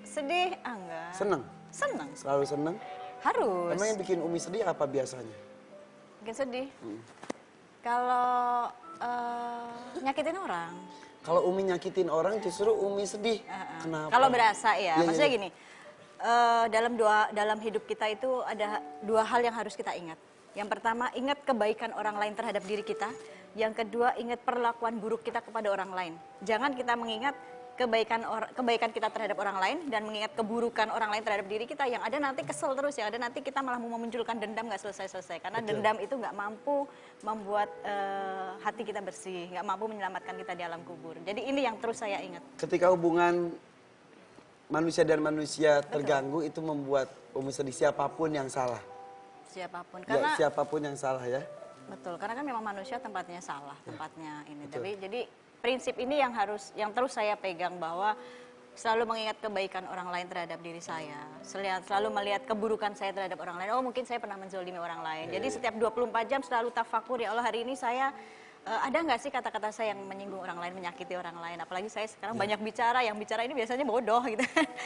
Sedih? Enggak.
Seneng?
Senang.
Selalu seneng?
Harus.
Emang yang bikin Umi sedih apa biasanya?
Bikin sedih. Kalau nyakitin orang.
Kalau Umi nyakitin orang justru Umi sedih. Kenapa?
Kalau berasa ya,
Iya,
maksudnya
iya.
gini, dalam hidup kita itu ada dua hal yang harus kita ingat. Yang pertama, ingat kebaikan orang lain terhadap diri kita. Yang kedua, ingat perlakuan buruk kita kepada orang lain. Jangan kita mengingat kebaikan kita terhadap orang lain dan mengingat keburukan orang lain terhadap diri kita. Yang ada nanti kesel terus, yang ada nanti kita malah mau memunculkan dendam nggak selesai-selesai. Karena dendam itu nggak mampu membuat hati kita bersih, nggak mampu menyelamatkan kita di alam kubur. Jadi ini yang terus saya ingat.
Ketika hubungan manusia dan manusia terganggu itu membuat Umi sedih siapapun yang salah.
siapapun.
Ya,
Karena
siapapun yang salah ya.
betul, karena kan memang manusia tempatnya salah, tempatnya ini. Tapi jadi prinsip ini yang terus saya pegang bahwa selalu mengingat kebaikan orang lain terhadap diri saya. Selalu melihat keburukan saya terhadap orang lain. Oh, mungkin saya pernah menzolimi orang lain. Jadi setiap 24 jam selalu tafakur, ya Allah, hari ini saya ada nggak sih kata-kata saya yang menyinggung orang lain, menyakiti orang lain. Apalagi saya sekarang banyak bicara, yang bicara ini biasanya bodoh gitu.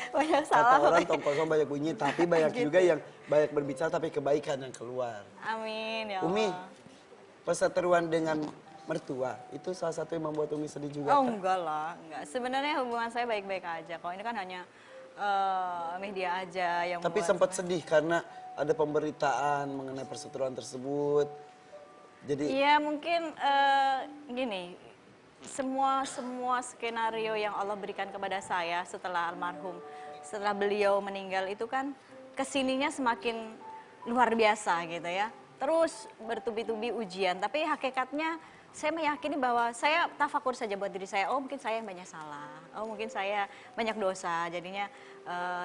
Banyak salah.
Kata orang tong kosong banyak bunyi, tapi banyak juga yang banyak berbicara tapi kebaikan yang keluar.
Amin ya Allah.
Umi, perseteruan dengan mertua itu salah satu yang membuat Umi sedih juga.
Oh
kan?
enggak lah, enggak. Sebenarnya hubungan saya baik-baik aja. Kalau ini kan hanya media aja yang
Tapi
membuat
sempat
saya-
sedih karena ada pemberitaan mengenai perseteruan tersebut. Jadi
Iya mungkin gini, semua skenario yang Allah berikan kepada saya setelah almarhum, setelah beliau meninggal itu kan kesininya semakin luar biasa gitu ya. Terus bertubi-tubi ujian, tapi hakikatnya saya meyakini bahwa saya tafakur saja buat diri saya. Oh mungkin saya yang banyak salah, oh mungkin saya banyak dosa. Jadinya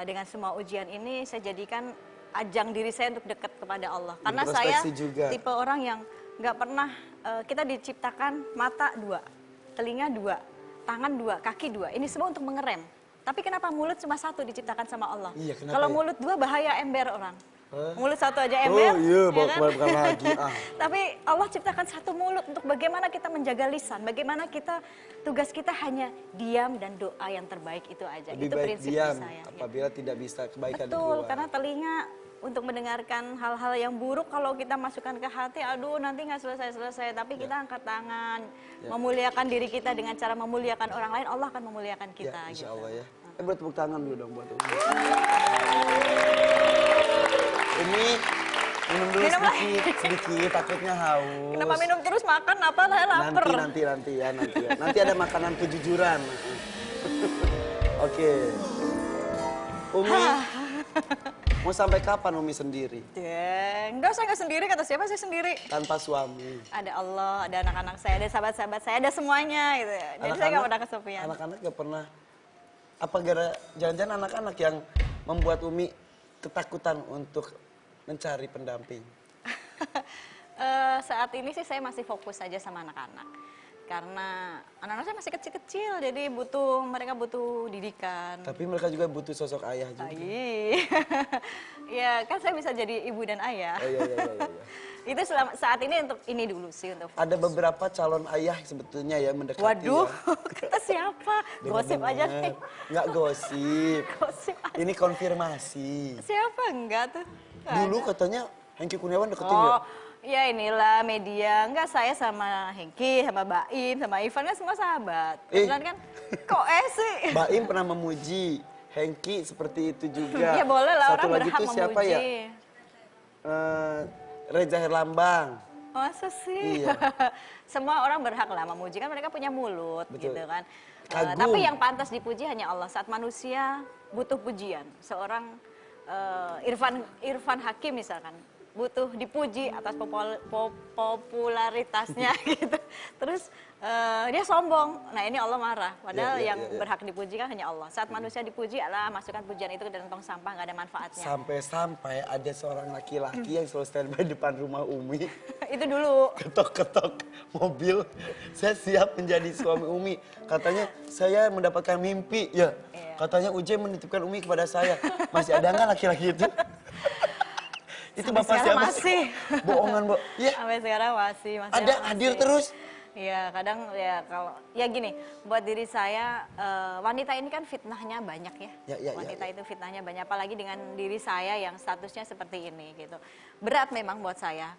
dengan semua ujian ini saya jadikan ajang diri saya untuk dekat kepada Allah. Karena saya
Introspeksi juga.
tipe orang yang nggak pernah, kita diciptakan mata 2, telinga 2, tangan 2, kaki 2. Ini semua untuk mengerem. Tapi kenapa mulut cuma 1 diciptakan sama Allah?
Iya, kenapa
Kalau
ya?
mulut 2 bahaya ember orang.
Hah?
Mulut 1 aja
oh
ember.
iya,
ya kan?
bukan lagi.
Tapi Allah ciptakan 1 mulut untuk bagaimana kita menjaga lisan, bagaimana kita, tugas kita hanya diam dan doa yang terbaik itu aja.
Lebih
Itu
baik
prinsip
diam
saya.
apabila tidak bisa kebaikan
Betul,
keluar.
karena telinga untuk mendengarkan hal-hal yang buruk, kalau kita masukkan ke hati, aduh nanti nggak selesai-selesai. Tapi kita angkat tangan, memuliakan diri kita dengan cara memuliakan orang lain, Allah akan memuliakan kita.
Ya, insya
gitu.
Allah ya. Bertepuk tangan dulu dong buat Umi. Umi, minum dulu
Minum lagi.
sedikit, takutnya haus.
Kenapa minum terus, makan apa, saya lapar.
Nanti ya. Nanti ada makanan kejujuran. Oke. Umi, mau sampai kapan Umi sendiri?
Enggak, saya nggak sendiri, kata siapa saya sendiri.
Tanpa suami.
Ada Allah, ada anak-anak saya, ada sahabat-sahabat saya, ada semuanya gitu. Jadi saya nggak pernah kesepian.
Anak-anak gak pernah. Apa jangan-jangan anak-anak yang membuat Umi ketakutan untuk mencari pendamping?
Saat ini sih saya masih fokus saja sama anak-anak. Karena anak-anak saya masih kecil-kecil, jadi mereka butuh didikan.
Tapi mereka juga butuh sosok ayah juga.
Ya kan saya bisa jadi ibu dan ayah.
Oh iya.
Itu saat ini untuk ini dulu sih, untuk fokus.
Ada beberapa calon ayah sebetulnya ya mendekati.
Waduh,
ya.
kata siapa? Gosip aja nih.
Nggak gosip.
Gosip aja.
Ini konfirmasi.
Siapa enggak tuh? Nggak
Dulu
ada.
katanya Hengki Kurniawan deketin ya?
Oh, ya inilah media. Enggak, saya sama Hengki, sama Baim, sama Ivan kan semua sahabat. Kebetulan kan, kok sih?
Baim pernah memuji Hengki seperti itu juga.
Ya boleh lah,
Satu
orang
lagi
berhak
tuh
memuji.
siapa ya? Reza Herlambang.
Masa sih?
Iya.
Semua orang berhak lah memuji, kan mereka punya mulut.
Betul.
Gitu kan.
Kagum.
Tapi yang pantas dipuji hanya Allah. Saat manusia butuh pujian. Seorang Irfan Hakim misalkan, butuh dipuji atas popularitasnya gitu. Terus dia sombong. Nah ini Allah marah. Padahal
Ya.
yang berhak dipuji kan hanya Allah. Saat manusia dipuji adalah masukkan pujian itu ke dalam tong sampah, nggak ada manfaatnya.
Sampai-sampai ada seorang laki-laki yang selalu standby depan rumah Umi.
Itu dulu.
Ketok-ketok mobil, saya siap menjadi suami Umi. Katanya, saya mendapatkan mimpi. Ya,
Iya.
katanya Uje menitipkan Umi kepada saya. Masih ada nggak laki-laki itu? Itu
Sampai
Bapak
sekarang
siapa
masih.
sih? Bohongan, Bu. Ya,
Sampai sekarang masih
ada hadir terus.
Iya, kadang ya kalau ya gini, buat diri saya wanita ini kan fitnahnya banyak ya.
Ya.
Wanita itu fitnahnya banyak, apalagi dengan diri saya yang statusnya seperti ini gitu. Berat memang buat saya.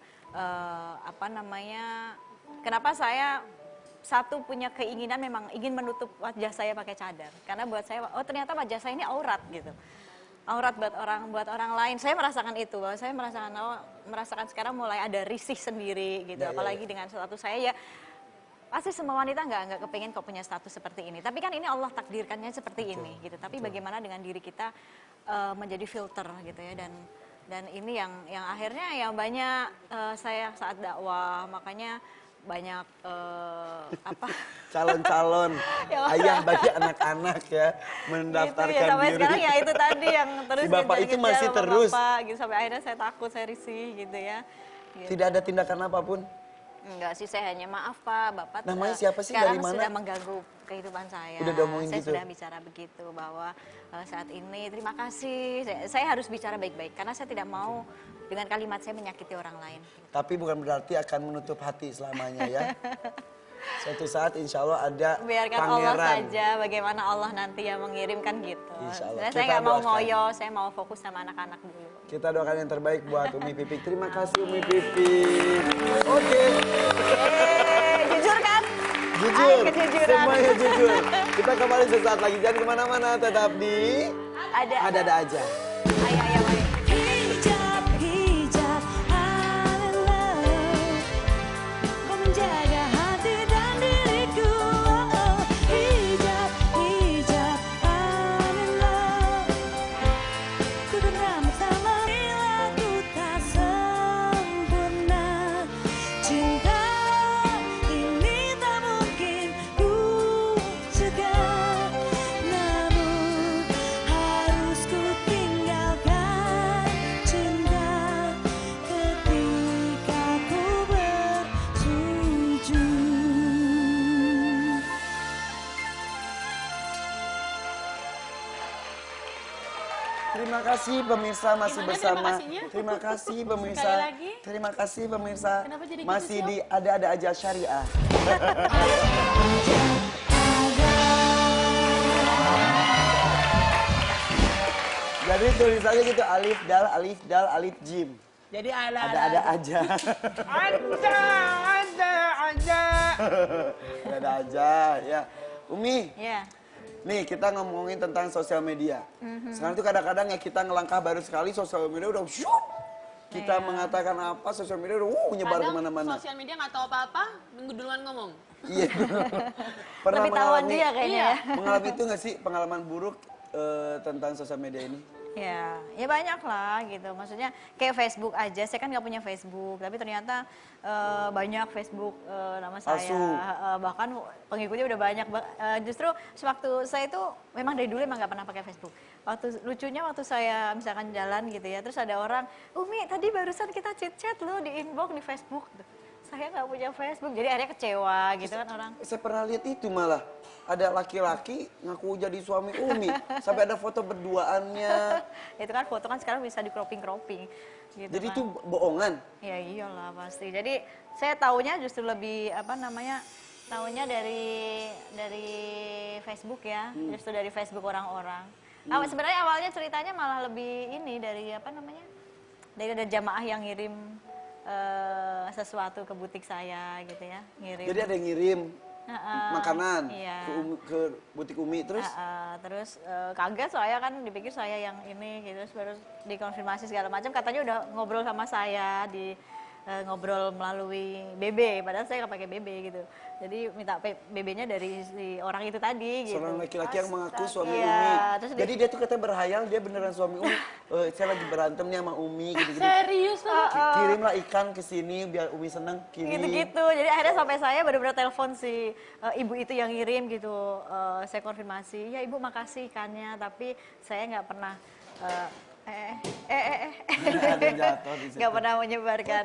Kenapa saya satu punya keinginan memang ingin menutup wajah saya pakai cadar. Karena buat saya, oh ternyata wajah saya ini aurat gitu. Aurat buat orang lain. Saya merasakan itu, bahwa saya merasakan sekarang mulai ada risih sendiri gitu. Apalagi dengan status saya ya. Pasti semua wanita nggak kepengen kok punya status seperti ini. Tapi kan ini Allah takdirkannya seperti ini gitu. Tapi bagaimana dengan diri kita menjadi filter gitu ya, dan ini yang akhirnya yang banyak saya saat dakwah, makanya banyak apa
Calon-calon
Ya,
ayah bagi anak-anak ya mendaftarkan
gitu ya, sampai
diri.
sekarang ya itu tadi yang terus
Si bapak itu
ngejar-ngejar
masih
sama
terus.
bapak, gitu sampai akhirnya saya takut, saya risih gitu ya. Gitu.
Tidak ada tindakan apapun.
Enggak sih, saya hanya maaf Pak, Bapak
Namanya siapa sih,
sekarang
dari mana?
sudah mengganggu kehidupan saya.
Udah diomongin
Saya
gitu?
sudah bicara begitu bahwa saat ini terima kasih. Saya harus bicara baik-baik karena saya tidak mau dengan kalimat saya menyakiti orang lain.
Tapi bukan berarti akan menutup hati selamanya ya. Suatu saat insya Allah ada
Biarkan
pangeran.
Allah saja bagaimana Allah nanti yang mengirimkan gitu.
Insya Allah.
Sebenarnya saya
Kita
nggak mau
doakan.
ngoyo, saya mau fokus sama anak-anak dulu.
Kita doakan yang terbaik buat Umi Pipik. Terima kasih Umi Pipik. Oke.
Jujur kan?
Jujur.
Ayo kejujuran.
Semuanya jujur. Kita kembali sesaat lagi. Jangan kemana-mana. Tetap di Ada-ada aja.
Ayo, ayo, ayo.
Hijab, hijab, I love. Kau menjaga hati dan diriku. Oh, hijab, hijab, I love. Ku dengar bersama bila ku tak sempurna. Cinta ini tak mungkin ku cegah. Namun harus ku tinggalkan cinta ketika ku bersujud.
Terima kasih pemirsa masih
Gimana
bersama.
terima kasihnya?
Terima kasih pemirsa.
Sekali lagi.
Terima kasih pemirsa.
Kenapa jadi gitu
masih
sih, Om?
di Ada-ada aja Syariah. Jadi tulisannya gitu alif dal alif jim.
Jadi ala-ala.
Ada-ada aja.
Ada.
Ada aja ya. Umi,
Ya.
nih kita ngomongin tentang sosial media. Sekarang tuh kadang-kadang ya kita ngelangkah baru sekali sosial media udah syup. Kita mengatakan apa sosial media udah nyebar
Kadang
kemana-mana.
sosial media nggak tahu apa-apa, minggu duluan ngomong.
Iya. Pernah
Lebih tahuan dia kayaknya ya.
mengalami itu nggak sih pengalaman buruk tentang sosial media ini?
Ya banyak lah gitu. Maksudnya kayak Facebook aja, saya kan nggak punya Facebook, tapi ternyata banyak Facebook nama saya.
Palsu.
Bahkan pengikutnya udah banyak. Justru sewaktu saya itu memang dari dulu emang nggak pernah pakai Facebook. Lucunya waktu saya misalkan jalan gitu ya, terus ada orang, Umi tadi barusan kita chit-chat loh di inbox di Facebook. Saya nggak punya Facebook, jadi akhirnya kecewa gitu kan orang.
Saya pernah lihat itu malah. Ada laki-laki ngaku jadi suami Umi. Sampai ada foto berduaannya.
Itu kan foto kan sekarang bisa di cropping gitu.
Jadi
kan.
itu bohongan.
Ya iyalah pasti. Jadi saya taunya justru lebih taunya dari Facebook ya, justru dari Facebook orang-orang. Sebenarnya awalnya ceritanya malah lebih ini dari dari ada jamaah yang ngirim sesuatu ke butik saya gitu ya, ngirim.
Jadi ada yang ngirim makanan
iya.
ke butik Umi terus.
Terus kaget saya kan dipikir saya yang ini gitu, terus baru dikonfirmasi segala macam, katanya udah ngobrol sama saya ngobrol melalui BB, padahal saya nggak pakai BB gitu. Jadi minta BB-nya dari si orang itu tadi gitu.
Seorang laki-laki yang mengaku suami
Iya,
Umi.
terus
Jadi dia tuh katanya berhayal dia beneran suami Umi. Saya lagi berantem nih sama Umi gitu-gitu.
Serius loh.
Kirimlah ikan ke sini biar Umi seneng. Kirim.
Gitu-gitu. Jadi akhirnya sampai saya benar-benar telepon si ibu itu yang ngirim gitu. Saya konfirmasi, ya ibu makasih ikannya, tapi saya nggak pernah
Ada yang jatuh di situ.
nggak pernah menyebarkan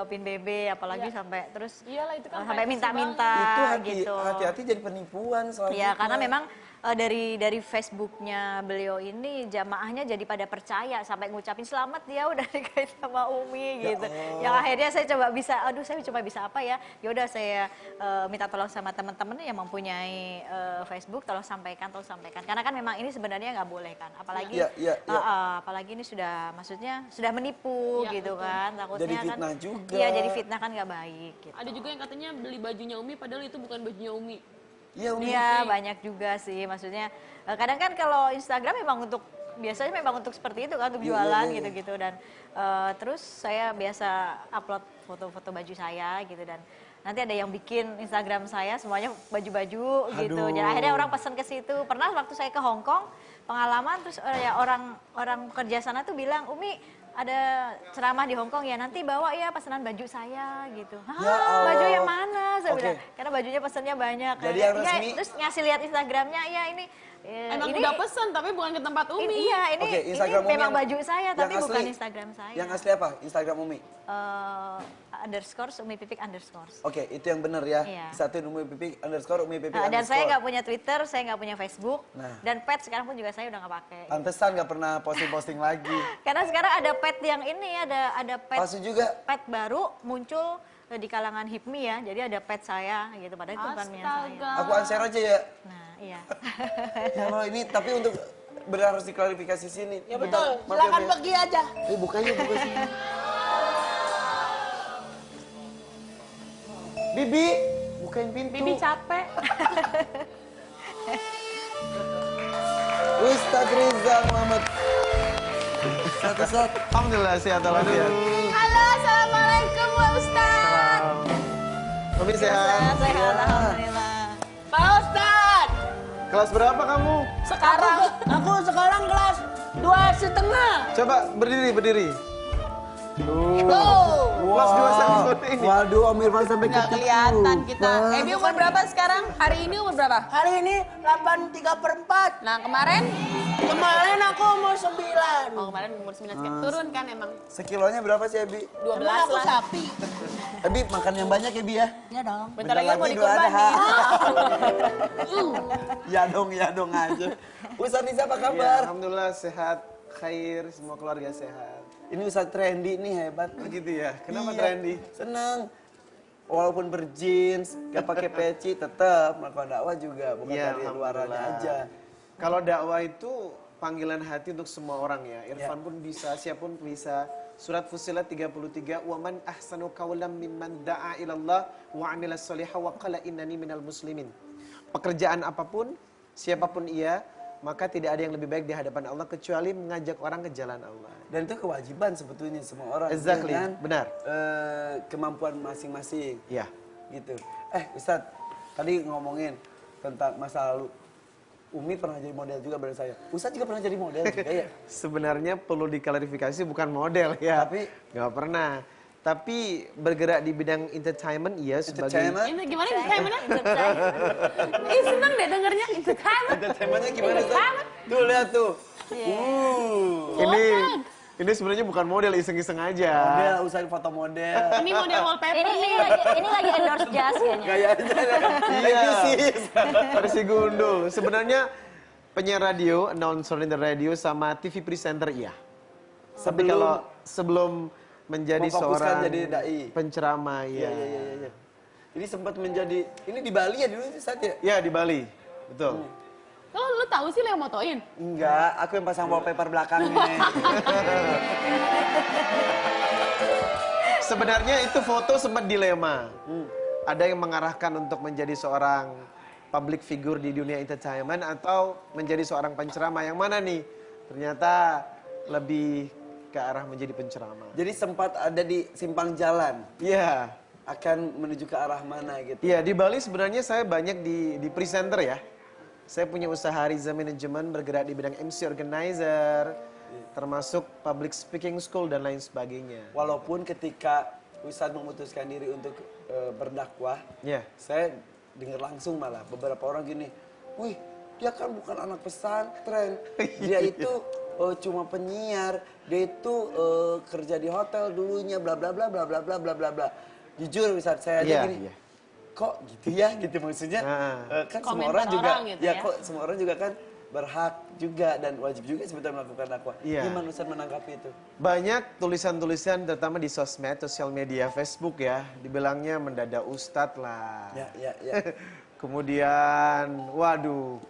pin BB, apalagi sampai terus
Iyalah, itu kan
sampai
privacy
minta-minta
Itu
gitu.
hati-hati jadi penipuan selanjutnya.
Ya karena memang dari Facebooknya beliau ini jamaahnya jadi pada percaya sampai ngucapin selamat dia udah nikah sama Umi gitu. Yang akhirnya saya coba saya coba bisa apa ya? Ya udah saya minta tolong sama teman-teman yang mempunyai Facebook, tolong sampaikan. Karena kan memang ini sebenarnya nggak boleh kan. Apalagi apalagi ini maksudnya sudah menipu
Ya,
gitu
betul.
kan. Takutnya
Jadi
kan
fitnah juga.
Iya, jadi fitnah kan nggak baik gitu.
Ada juga yang katanya beli bajunya Umi padahal itu bukan bajunya Umi.
Iya Umi.
Iya banyak juga sih, maksudnya kadang kan kalau Instagram biasanya memang untuk seperti itu kan, untuk jualan gitu-gitu, dan terus saya biasa upload foto-foto baju saya gitu, dan nanti ada yang bikin Instagram saya semuanya baju-baju gitu, dan akhirnya orang pesan ke situ. Pernah waktu saya ke Hong Kong pengalaman terus ya orang kerja sana tuh bilang, Umi ada ceramah di Hong Kong ya, nanti bawa ya pesanan baju saya gitu. Hah,
Ya Allah.
baju yang mana? Saya
Oke.
bilang, karena bajunya pesannya banyak.
Jadi
Kayak,
yang
"Iya,"
resmi-
terus ngasih lihat Instagramnya, ya ini.
Emang
ini,
udah pesen tapi bukan ke tempat Umi.
Iya, ini,
Oke, Instagram Umi
memang
yang-
baju saya,
yang
tapi bukan
asli-
Instagram saya.
Yang asli apa? Instagram Umi?
Underscore Umi Pipik underscore.
Oke, itu yang benar ya.
Iya.
Disatuin Umi Pipik underscore Umi Pipik
Dan saya
underscore.
nggak punya Twitter, saya nggak punya Facebook,
Nah.
dan pet sekarang pun juga saya udah nggak pakai.
Pantesan nggak pernah posting-posting lagi.
Karena sekarang ada pet yang ini, ada pet
Palsu juga.
pet baru muncul di kalangan HIPMI ya, jadi ada pet saya gitu, padahal itu bukan punya saya.
Astaga.
Aku unshare aja ya.
Nah, iya.
Ya Allah ini tapi untuk benar harus diklarifikasi sini.
Ya betul,
Maaf,
silakan
ya.
pergi aja.
Bukanya buka sini. Bibi, bukain pintu.
Bibi capek.
Ustadz Riza Muhammad. Satu saat.
Alhamdulillah sehat walafiat.
Halo, assalamualaikum Pak Ustaz.
Umi sehat.
Sehat, alhamdulillah.
Pak Ustadz,
Kelas berapa kamu?
aku sekarang kelas 2,5.
Coba berdiri.
Tuh.
Kelas 2 sama ini.
Waduh, Om Irfan sampai
Nggak
ketipu.
kelihatan kita.
Wah.
Ebi umur berapa sekarang? Hari ini umur berapa?
Hari ini 8,3/4.
Nah, kemarin?
Kemarin aku umur 9.
Oh, kemarin umur 9 sekian. Turun kan emang?
Sekilonya berapa sih, Ebi?
12
Emang aku
lah.
sapi.
Ebi makan yang banyak, Ebi ya?
Ya dong.
Bentar lagi mau
Idul Adha.
dikorbanin.
Ya dong aja. Ustadz Riza apa
Ya,
kabar?
alhamdulillah sehat, khair, semua keluarga sehat.
Ini Ustadz Trendy nih hebat.
Begitu ya. Kenapa
Iya,
trendy?
Seneng. Walaupun berjeans, gak pakai peci, tetap melakukan dakwah juga, bukan
Iya,
dari luarannya
alhamdulillah.
aja.
Kalau dakwah itu panggilan hati untuk semua orang ya. Irfan pun bisa, siapapun bisa. Surat Fussilat 33, "Wa man ahsanu qawlan mimman da'a ilallah wa 'amila shalihan wa qala innani minal muslimin." Pekerjaan apapun, siapapun ia, maka tidak ada yang lebih baik di hadapan Allah kecuali mengajak orang ke jalan Allah.
Dan itu kewajiban sebetulnya semua orang.
Exactly,
dengan,
benar.
kemampuan masing-masing.
Ya.
Gitu. Ustadz, tadi ngomongin tentang masa lalu. Umi pernah jadi model juga pada saya. Ustadz juga pernah jadi model juga ya?
Sebenarnya perlu diklarifikasi bukan model ya.
Tapi-
nggak pernah. Tapi bergerak di bidang entertainment iya sebagai
Entertainment?
Ini gimana entertainmentnya? Ih, seneng deh dengernya entertainment.
Entertainmentnya gimana Ustadz? Tuh, lihat tuh.
ini sebenarnya bukan model iseng-iseng aja.
Model, usahain foto model.
Ini model wallpaper
Ini
nih.
lagi endorse jazz kayaknya.
Gayanya.
Iya. Versi gundul. Sebenarnya penyiar radio, announcer in the radio sama TV presenter iya. Tapi kalau sebelum menjadi
Memfokuskan
seorang
jadi dai.
penceramah
Iya,
ya.
iya. Ini sempat menjadi, ini di Bali ya dulu Ustadz ya?
Ya di Bali. Betul.
Kalau lu tahu sih Leo motoin.
Enggak, aku yang pasang wallpaper belakangnya.
Sebenarnya itu foto sempat dilema. Ada yang mengarahkan untuk menjadi seorang public figure di dunia entertainment atau menjadi seorang penceramah. Yang mana nih? Ternyata lebih ke arah menjadi penceramah.
Jadi sempat ada di simpang jalan,
Iya.
akan menuju ke arah mana gitu.
Iya, di Bali sebenarnya saya banyak di presenter ya. Saya punya usaha Riza Management, bergerak di bidang MC organizer, termasuk public speaking school dan lain sebagainya.
Walaupun ketika Ustadz memutuskan diri untuk berdakwah,
Iya.
saya dengar langsung malah beberapa orang gini, wih dia kan bukan anak pesantren, dia itu cuma penyiar, dia itu kerja di hotel dulunya, bla bla bla bla bla bla bla bla bla. Jujur Ustadz saya aja
Iya,
gini,
iya.
kok gitu ya gitu maksudnya, kan semua
Komentar
orang juga,
orang gitu
ya
ya.
kok semua orang juga kan berhak juga dan wajib juga sebetulnya melakukan dakwah.
Iya.
Gimana Ustadz menanggapi itu?
Banyak tulisan-tulisan terutama di sosmed, sosial media, Facebook ya, dibilangnya mendadak ustadz lah.
Ya.
Kemudian, waduh,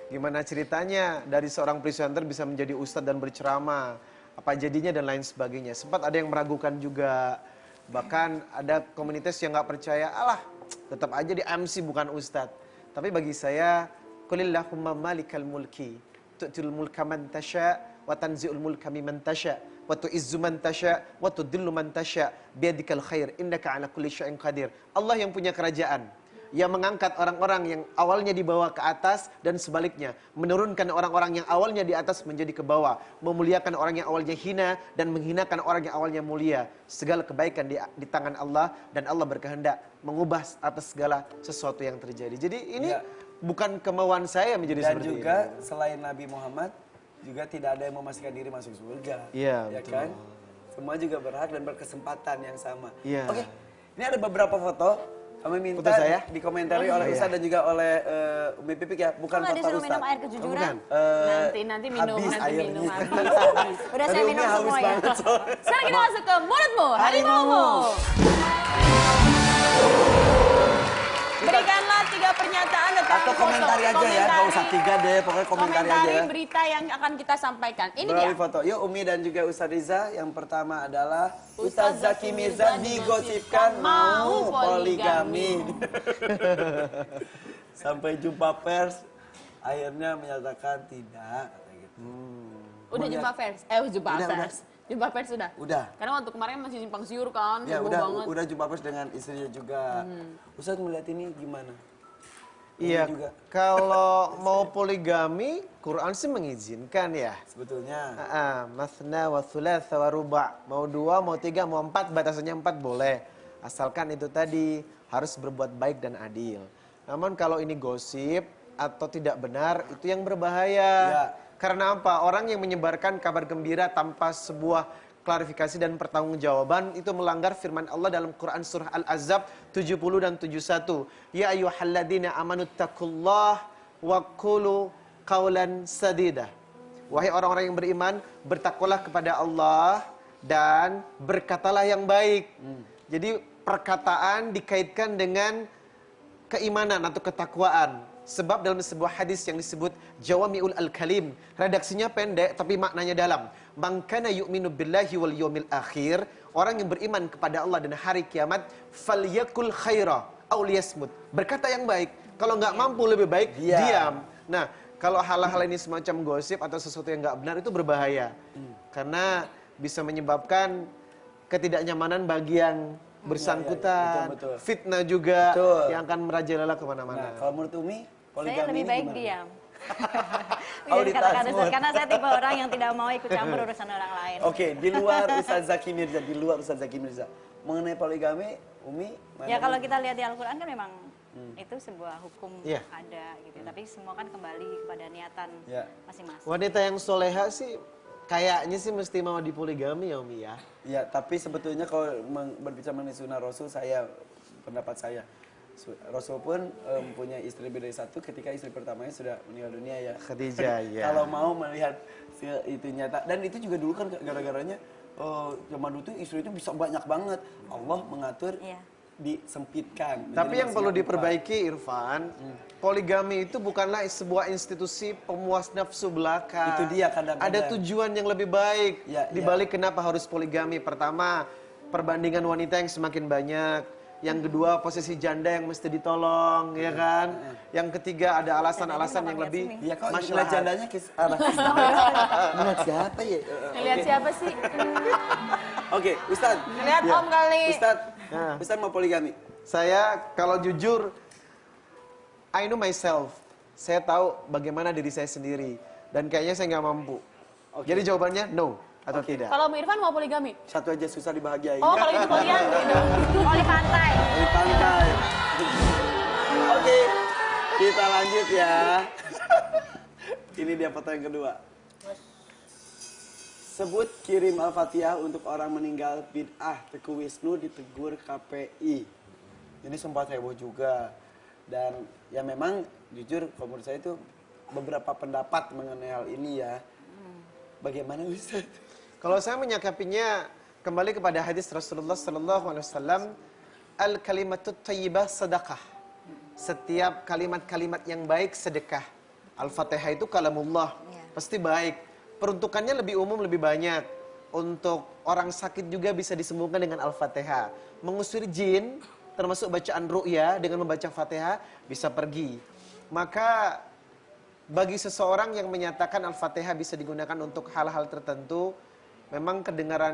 gimana ceritanya dari seorang presenter bisa menjadi ustadz dan berceramah, apa jadinya dan lain sebagainya. Sempat ada yang meragukan juga, bahkan ada komunitas yang nggak percaya, alah tetap aja di MC bukan ustadz. Tapi bagi saya, Qulillahumma malikal mulki, tu'til mulka man tasha, wa tanzi'ul mulka mimman tasha, wa tu'izzu man tasha, wa tudillu man tasha, biyadikal khair, innaka ala kulli syai'in qadir. Allah yang punya kerajaan. yang mengangkat orang-orang yang awalnya di bawah ke atas dan sebaliknya, menurunkan orang-orang yang awalnya di atas menjadi ke bawah, memuliakan orang yang awalnya hina dan menghinakan orang yang awalnya mulia. Segala kebaikan di tangan Allah dan Allah berkehendak mengubah atas segala sesuatu yang terjadi. Jadi ini bukan kemauan saya menjadi
Dan
seperti
juga
ini.
selain Nabi Muhammad juga tidak ada yang memastikan diri masuk surga.
Iya,
ya
betul.
kan? Semua juga berhak dan berkesempatan yang sama.
Iya.
Oke, ini ada beberapa foto. Kami minta
Foto saya?
dikomentari oleh Ustadz dan juga oleh Umi Pipik ya, bukan
Kok nggak
foto
disuruh minum
Ustadz.
air kejujuran?
Nanti minum,
habis
nanti
airnya.
minum habis.
Udah
Tadi
saya
Umi
minum
haus
semua ya.
banget soalnya.
Sekarang kita masuk ke mulutmu, harimaumu. Berikanlah 3 pernyataan tentang
Atau
foto.
komentari aja ya, nggak usah 3 deh, pokoknya komentari aja ya.
berita yang akan kita sampaikan. Ini dia.
Melalui foto. Yuk Umi dan juga Ustadz Riza. Yang pertama adalah Ustadz Zaki Mirza digosipkan mau poligami. Sampai jumpa pers, akhirnya menyatakan tidak. Kata gitu.
Udah jumpa pers. Jumpa
Udah,
pers. Jumpa pers sudah?
Udah.
Karena waktu kemarin masih simpang siur kan,
Ya
heboh banget.
udah jumpa pers dengan istrinya juga. Ustadz melihat ini gimana?
Iya,
juga.
kalau mau poligami, Quran sih mengizinkan ya.
Sebetulnya.
Masna wa thulatha wa ruba'. Mau 2, mau 3, mau 4, batasannya 4 boleh. Asalkan itu tadi harus berbuat baik dan adil. Namun kalau ini gosip atau tidak benar, itu yang berbahaya.
Ya.
Karena apa? Orang yang menyebarkan kabar gembira tanpa sebuah klarifikasi dan pertanggungjawaban itu melanggar firman Allah dalam Quran surah Al-Ahzab 70 dan 71. Ya ayyuhalladzina amanu taqullah wa qulu qawlan sadida. Wahai orang-orang yang beriman, bertakwalah kepada Allah dan berkatalah yang baik. Jadi perkataan dikaitkan dengan keimanan atau ketakwaan. Sebab dalam sebuah hadis yang disebut Jawami'ul Al-Kalim, redaksinya pendek tapi maknanya dalam. Man kana yu'minu billahi wal yawmil akhir, orang yang beriman kepada Allah dan hari kiamat, falyakul khaira aw liyasmut. Berkata yang baik. Kalau nggak mampu lebih baik diam. Nah, kalau hal-hal ini semacam gosip atau sesuatu yang nggak benar itu berbahaya. Karena bisa menyebabkan ketidaknyamanan bagi yang bersangkutan,
betul.
fitnah juga
Betul.
yang akan merajalela
Nah,
kemana-mana.
kalau menurut Umi, poligami
Saya lebih
ini
baik
gimana?
diam.
Oh,
Jadi kata-kata
ditasmut.
karena saya tipe orang yang tidak mau ikut campur urusan orang lain.
Oke, di luar Ustadz Zaki Mirza, mengenai poligami, Umi, mana
Ya kalau
Umi?
kita lihat di Al-Quran kan memang itu sebuah hukum
Iya.
ada gitu. Tapi semua kan kembali kepada niatan
Ya.
masing-masing.
Wanita yang soleha sih kayaknya sih mesti mau dipoligami ya Umi ya.
Ya, tapi sebetulnya kalau berbicara mengenai sunnah Rasul, pendapat saya, Rasul pun mempunyai istri lebih dari satu ketika istri pertamanya sudah meninggal dunia ya.
Khadijah ya.
Kalau mau melihat itu nyata, dan itu juga dulu kan gara-garanya zaman dulu tuh istri itu bisa banyak banget. Allah mengatur
Iya.
disempitkan.
Tapi
menjadi
yang perlu
maksimal 4.
diperbaiki Irfan, poligami itu bukanlah sebuah institusi pemuas nafsu belaka.
Itu dia kadang-kadang.
Ada tujuan yang lebih baik.
Ya,
Di balik kenapa harus poligami. Pertama, perbandingan wanita yang semakin banyak. Yang kedua, posisi janda yang mesti ditolong, ya kan? Yang ketiga, ada alasan-alasan yang lebih
Iya, kok
maslahat.
ngeliat jandanya ke arah ngeliat siapa ya?
Ngeliat siapa sih?
Oke, Ustadz.
Ngeliat Om kali.
Ustadz mau poligami.
Saya kalau jujur, I know myself. Saya tahu bagaimana diri saya sendiri. Dan kayaknya saya nggak mampu. Jadi jawabannya no atau tidak.
Kalau Om Irfan mau poligami?
Satu aja susah dibahagiain.
Oh, kalau itu poligami.
Poli pantai.
Di pantai. Oke, kita lanjut ya. Ini dia foto yang kedua. Sebut kirim Al-Fatihah untuk orang meninggal bid'ah. Teguh Wisnu ditegur KPI. Ini sempat heboh juga. Dan ya memang jujur kalau menurut saya itu beberapa pendapat mengenai hal ini ya. Bagaimana Ustaz?
Kalau saya menyikapinya kembali kepada hadis Rasulullah SAW, al-kalimatut thayyibah sedekah. Setiap kalimat-kalimat yang baik sedekah. Al-Fatihah itu kalamullah, pasti baik. Peruntukannya lebih umum, lebih banyak. Untuk orang sakit juga bisa disembuhkan dengan Al-Fatihah. Mengusir jin, termasuk bacaan ru'ya dengan membaca Fatihah, bisa pergi. Maka bagi seseorang yang menyatakan Al-Fatihah bisa digunakan untuk hal-hal tertentu, memang kedengaran